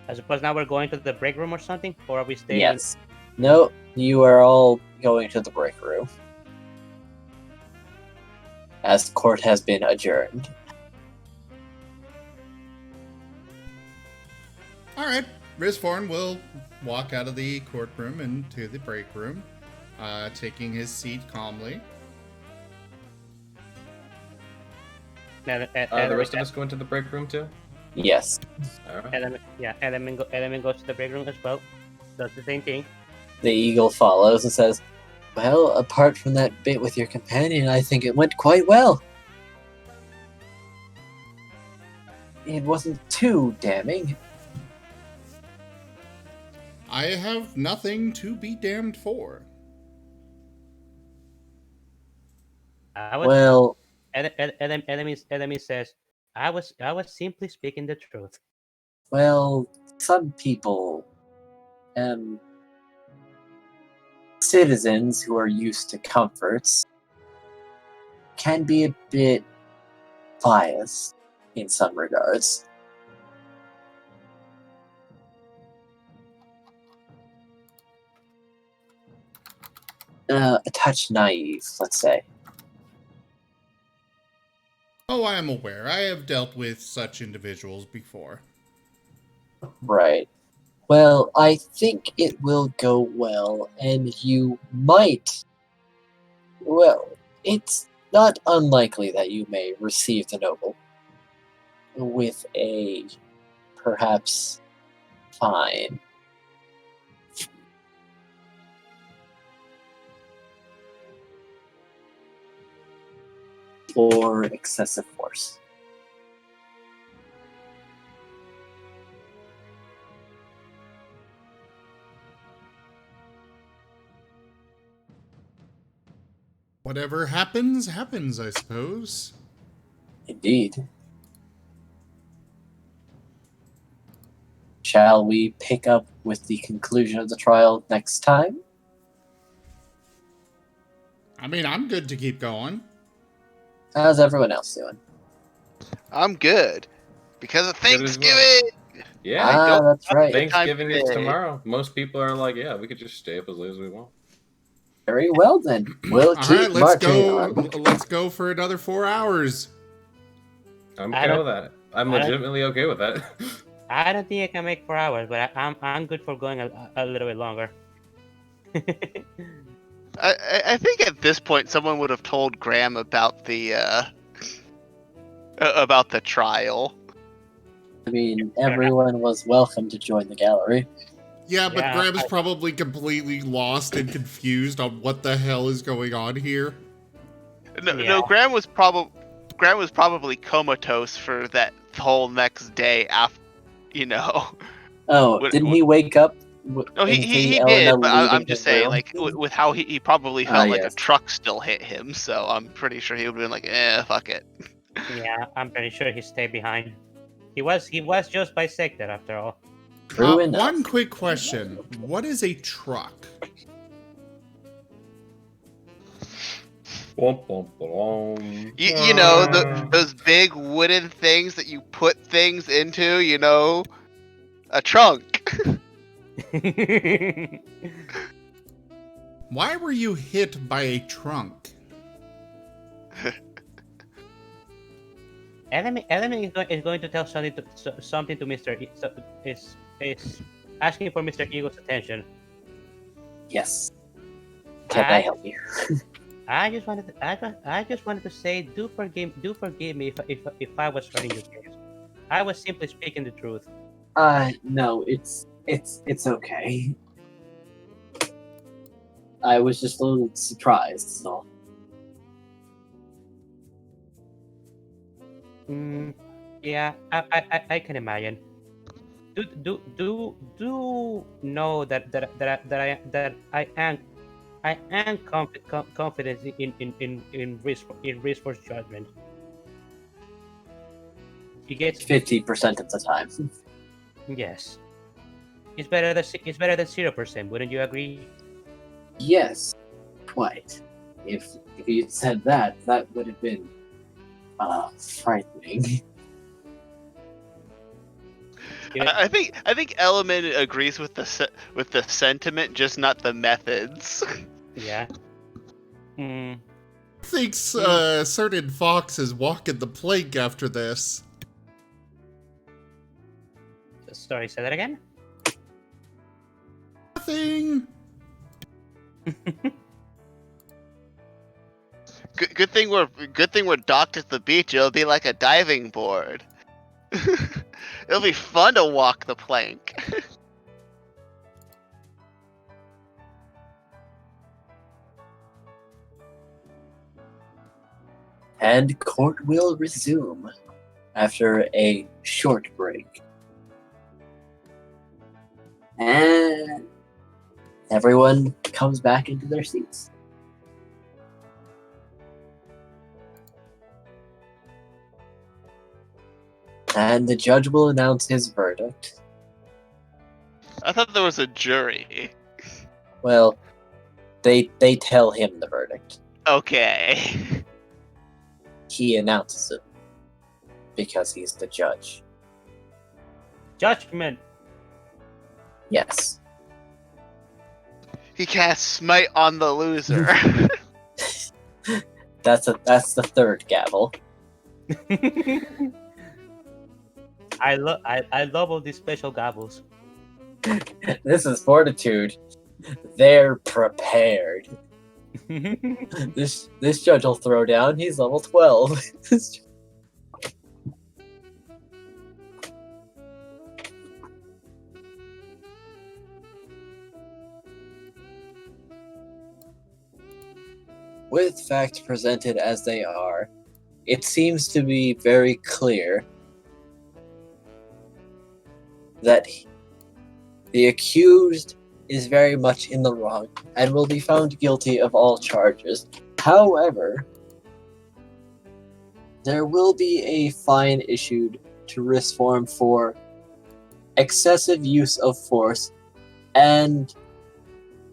I suppose now we're going to the break room or something, or are we staying? Yes. No, you are all going to the break room, as court has been adjourned. Alright, Risforn will walk out of the courtroom into the break room, taking his seat calmly. The rest of us go into the break room too? Yes. Element goes to the break room as well. Does the same thing. The eagle follows and says, "Well, apart from that bit with your companion, I think it went quite well. It wasn't too damning." I have nothing to be damned for. Enemy says, I was simply speaking the truth. Well, some people, citizens who are used to comforts, can be a bit biased in some regards. A touch naive, let's say. Oh, I am aware. I have dealt with such individuals before. Right. Well, I think it will go well, and you might... Well, it's not unlikely that you may receive the noble with a, perhaps, fine. For excessive force. Whatever happens, happens, I suppose. Indeed. Shall we pick up with the conclusion of the trial next time? I mean, I'm good to keep going. How's everyone else doing? I'm good. Because of Thanksgiving! Yeah, that's right. Thanksgiving is tomorrow. Most people are like, yeah, we could just stay up as late as we want. Very well then. We'll keep marching on. Let's go for another 4 hours. I'm okay with that. I'm legitimately okay with that. I don't think I can make 4 hours, but I'm good for going a little bit longer. I think at this point someone would have told Graham about the trial. I mean, everyone was welcome to join the gallery. Yeah, but Graham's probably completely lost and confused on what the hell is going on here. No, Graham was probably comatose for that whole next day after, Oh, didn't he wake up? No, he did, but I'm just saying, like, with how he probably felt like a truck still hit him, so I'm pretty sure he would have been like, fuck it. Yeah, I'm pretty sure he stayed behind. He was just bisected after all. True enough. One quick question. What is a truck? You know, those big wooden things that you put things into, you know? A trunk. Why were you hit by a trunk? Enemy is going to tell something to Mr. Is asking for Mr. Eagle's attention. Yes. Can I help you? I just wanted to say, do forgive me if I was running your case. I was simply speaking the truth. No, it's okay. I was just a little surprised, so. Yeah, I can imagine. Do know that I am confident in Risforn's judgment. He gets 50% of the time. Yes. It's better than 0%. Wouldn't you agree? Yes, quite. If you said that, that would have been frightening. I think Element agrees with the sentiment, just not the methods. Yeah. Thinks certain fox is walking the plank after this. Sorry, say that again? Nothing. Good thing we're docked at the beach. It'll be like a diving board. It'll be fun to walk the plank. And court will resume after a short break. And everyone comes back into their seats. And the judge will announce his verdict. I thought there was a jury. Well, they tell him the verdict. Okay. He announces it because he's the judge. Judgment. Yes. He casts smite on the loser. That's the third gavel. I love all these special gavels. This is fortitude. They're prepared. This judge will throw down. He's level 12. With facts presented as they are, it seems to be very clear that the accused is very much in the wrong and will be found guilty of all charges. However, there will be a fine issued to Risforn for excessive use of force and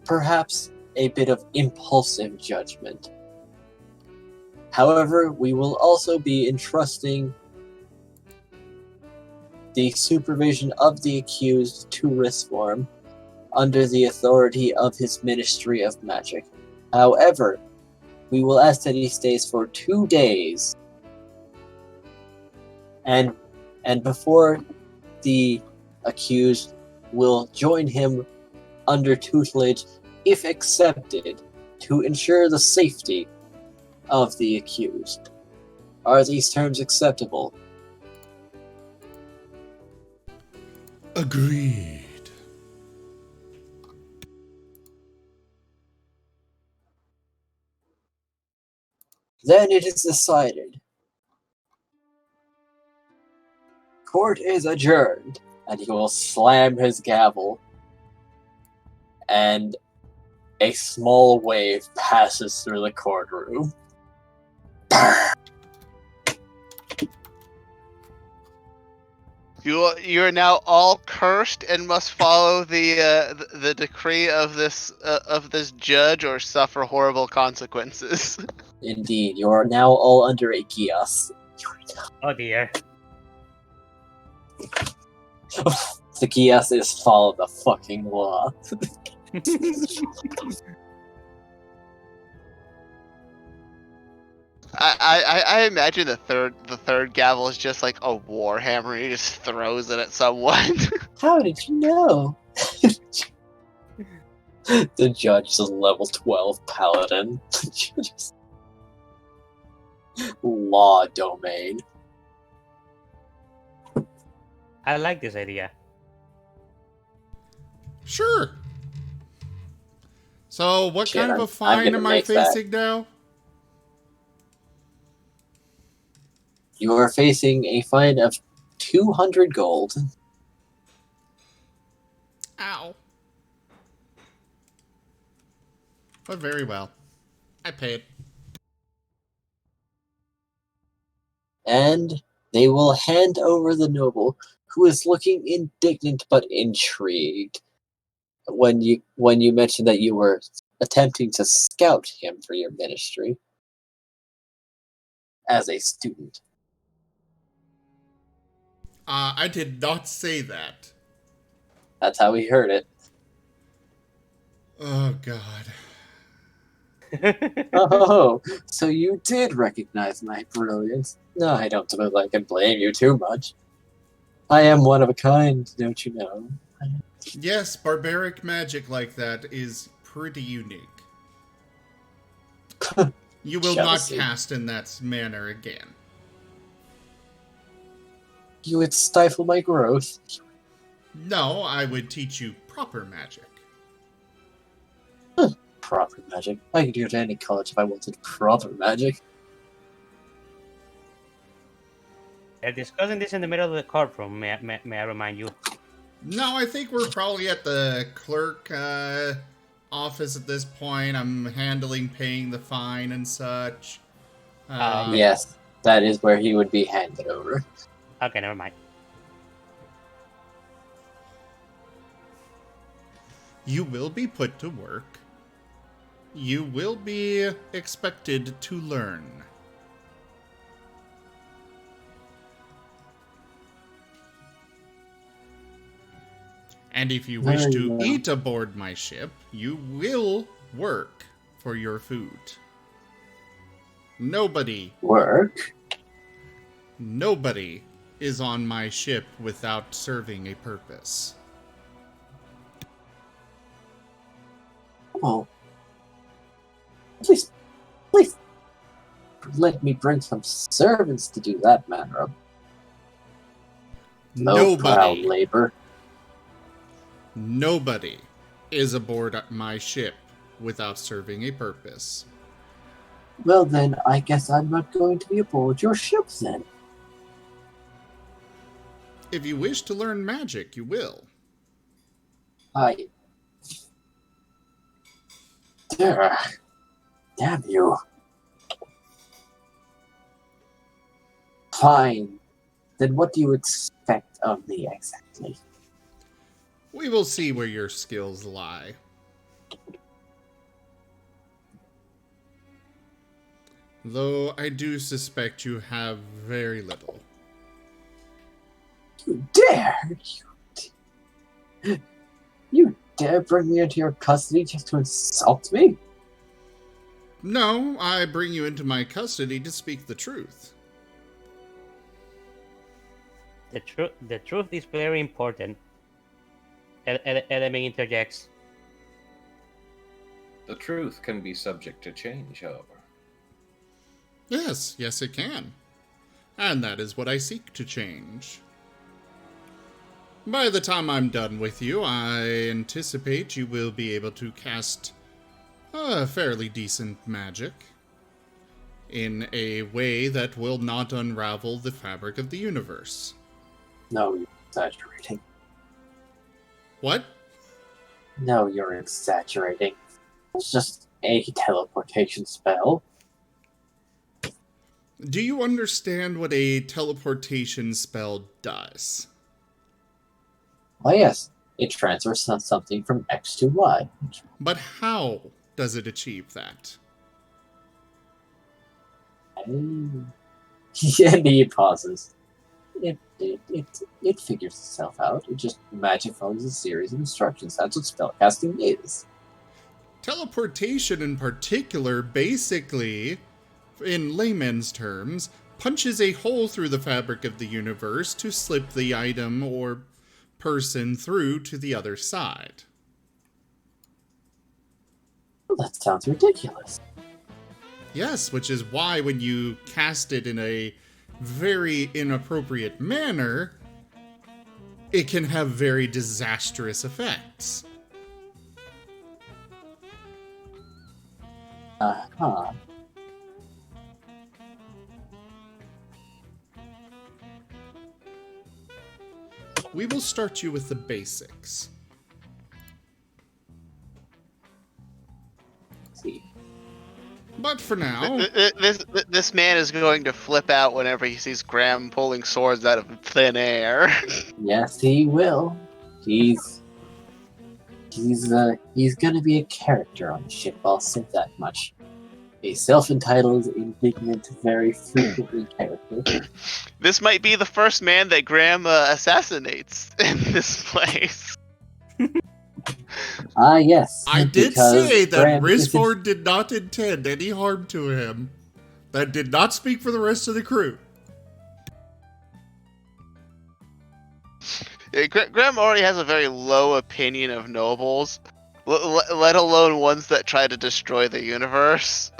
perhaps a bit of impulsive judgment. However, we will also be entrusting the supervision of the accused to Risforn under the authority of his Ministry of Magic. However, we will ask that he stays for 2 days, and before the accused will join him under tutelage, if accepted, to ensure the safety of the accused. Are these terms acceptable? Agreed. Then it is decided. Court is adjourned, and he will slam his gavel, and a small wave passes through the courtroom. You are now all cursed and must follow the decree of this judge or suffer horrible consequences. Indeed, you are now all under a Gias. Oh dear. The Gias is follow the fucking law. I imagine the third gavel is just like a warhammer. He just throws it at someone. How did you know? The judge is a level 12 paladin. Law domain. I like this idea. Sure. So, what Shit, kind of a I'm fine gonna am I make that. facing now? You are facing a fine of 200 gold. Ow. But very well. I paid. And they will hand over the noble, who is looking indignant but intrigued when you mentioned that you were attempting to scout him for your ministry as a student. I did not say that. That's how we heard it. Oh, God. Oh, so you did recognize my brilliance. No, I don't suppose I can blame you too much. I am one of a kind, don't you know? Yes, barbaric magic like that is pretty unique. You will Jealousy. not cast in that manner again. You would stifle my growth. No, I would teach you proper magic. Proper magic. I could go to any college if I wanted proper magic. They're discussing this in the middle of the courtroom, may I remind you? No, I think we're probably at the clerk office at this point. I'm handling paying the fine and such. Yes, that is where he would be handed over. Okay, never mind. You will be put to work. You will be expected to learn. And if you wish Very to well. eat aboard my ship, you will work for your food. Nobody Work? is on my ship without serving a purpose. Oh. Please let me bring some servants to do that manner of low-brow labor. Nobody is aboard my ship without serving a purpose. Well then, I guess I'm not going to be aboard your ship then. If you wish to learn magic, you will. Damn you. Fine. Then what do you expect of me exactly? We will see where your skills lie. Though I do suspect you have very little. You dare! You dare bring me into your custody just to insult me? No, I bring you into my custody to speak the truth. The truth is very important. Enemy interjects. The truth can be subject to change, however. Yes, it can. And that is what I seek to change. By the time I'm done with you, I anticipate you will be able to cast fairly decent magic in a way that will not unravel the fabric of the universe. No, you're exaggerating. What? No, you're exaggerating. It's just a teleportation spell. Do you understand what a teleportation spell does? Why, yes, it transfers something from X to Y. But how does it achieve that? And he pauses. It figures itself out. It just magic follows a series of instructions. That's what spellcasting is. Teleportation in particular, basically, in layman's terms, punches a hole through the fabric of the universe to slip the item or person through to the other side. Well, that sounds ridiculous. Yes, which is why when you cast it in a very inappropriate manner, it can have very disastrous effects. Uh-huh. We will start you with the basics. Let's see. But for now, This man is going to flip out whenever he sees Graham pulling swords out of thin air. Yes, he will. He's gonna be a character on the ship, I'll say that much. A self-entitled, indignant, very frequently character. This might be the first man that Graham assassinates in this place. Yes. I did because say that Graham Risforn did not intend any harm to him. That did not speak for the rest of the crew. Yeah, Graham already has a very low opinion of nobles, let alone ones that try to destroy the universe.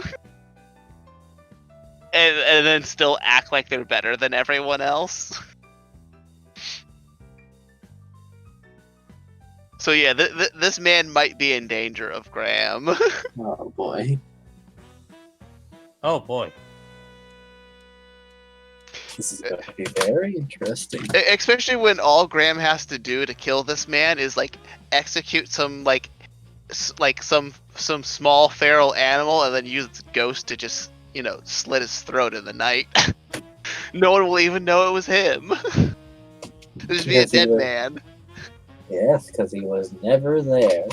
and then still act like they're better than everyone else. So yeah, this man might be in danger of Graham. Oh boy. Oh boy. This is going to be very interesting. Especially when all Graham has to do to kill this man is like execute some some small feral animal and then use its ghost to just, you know, slit his throat in the night. No one will even know it was him. It'll just be a dead man. Yes, because he was never there.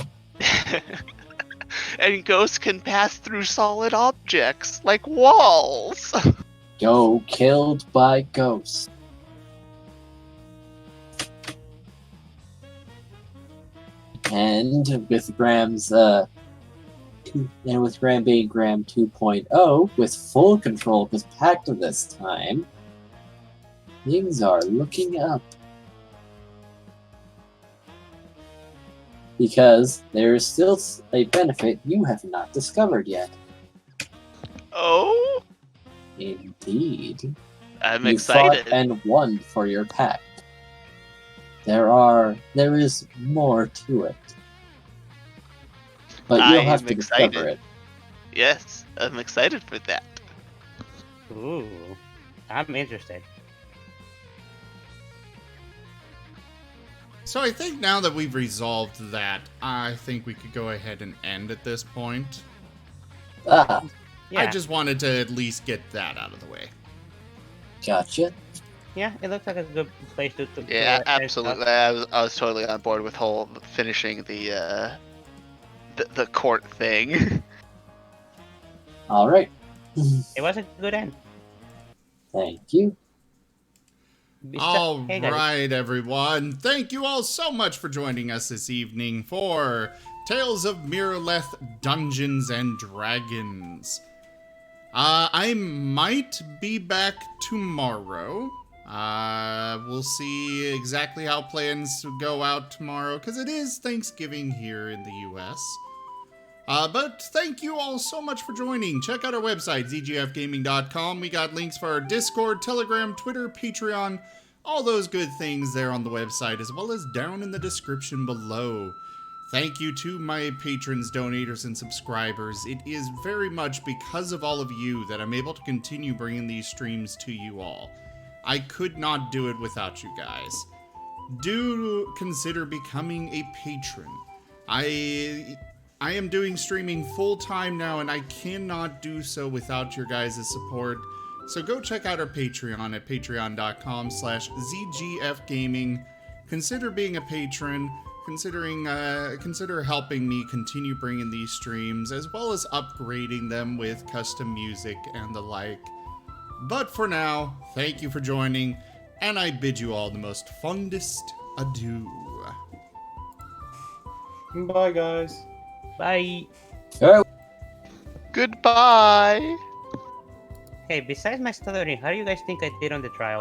And ghosts can pass through solid objects, like walls. Go killed by ghosts. And with Graham being Graham 2.0, with full control of his pact this time, things are looking up. Because there is still a benefit you have not discovered yet. Oh? Indeed. I'm You excited. fought and won for your pact. There is more to it. But you'll have to discover it. Yes, I'm excited for that. Ooh, I'm interested. So I think now that we've resolved that, I think we could go ahead and end at this point. Ah, Yeah, I just wanted to at least get that out of the way. gotcha. yeah, it looks like a good place to Yeah, end absolutely. up. I was totally on board with finishing the court thing. Alright. It was a good end. Thank you. All Hey, guys. right, everyone. Thank you all so much for joining us this evening for Tales of Miraleth Dungeons and Dragons. I might be back tomorrow. We'll see exactly how plans go out tomorrow, because it is Thanksgiving here in the US. But thank you all so much for joining. Check out our website, zgfgaming.com. We got links for our Discord, Telegram, Twitter, Patreon, all those good things there on the website, as well as down in the description below. Thank you to my patrons, donators, and subscribers. It is very much because of all of you that I'm able to continue bringing these streams to you all. I could not do it without you guys. Do consider becoming a patron. I am doing streaming full-time now, and I cannot do so without your guys' support. So go check out our Patreon at patreon.com/ZGFgaming. consider being a patron. Consider helping me continue bringing these streams, as well as upgrading them with custom music and the like. But for now, thank you for joining, and I bid you all the most fondest adieu. Bye, guys. Bye. Goodbye. Hey, besides my stuttering, how do you guys think I did on the trial?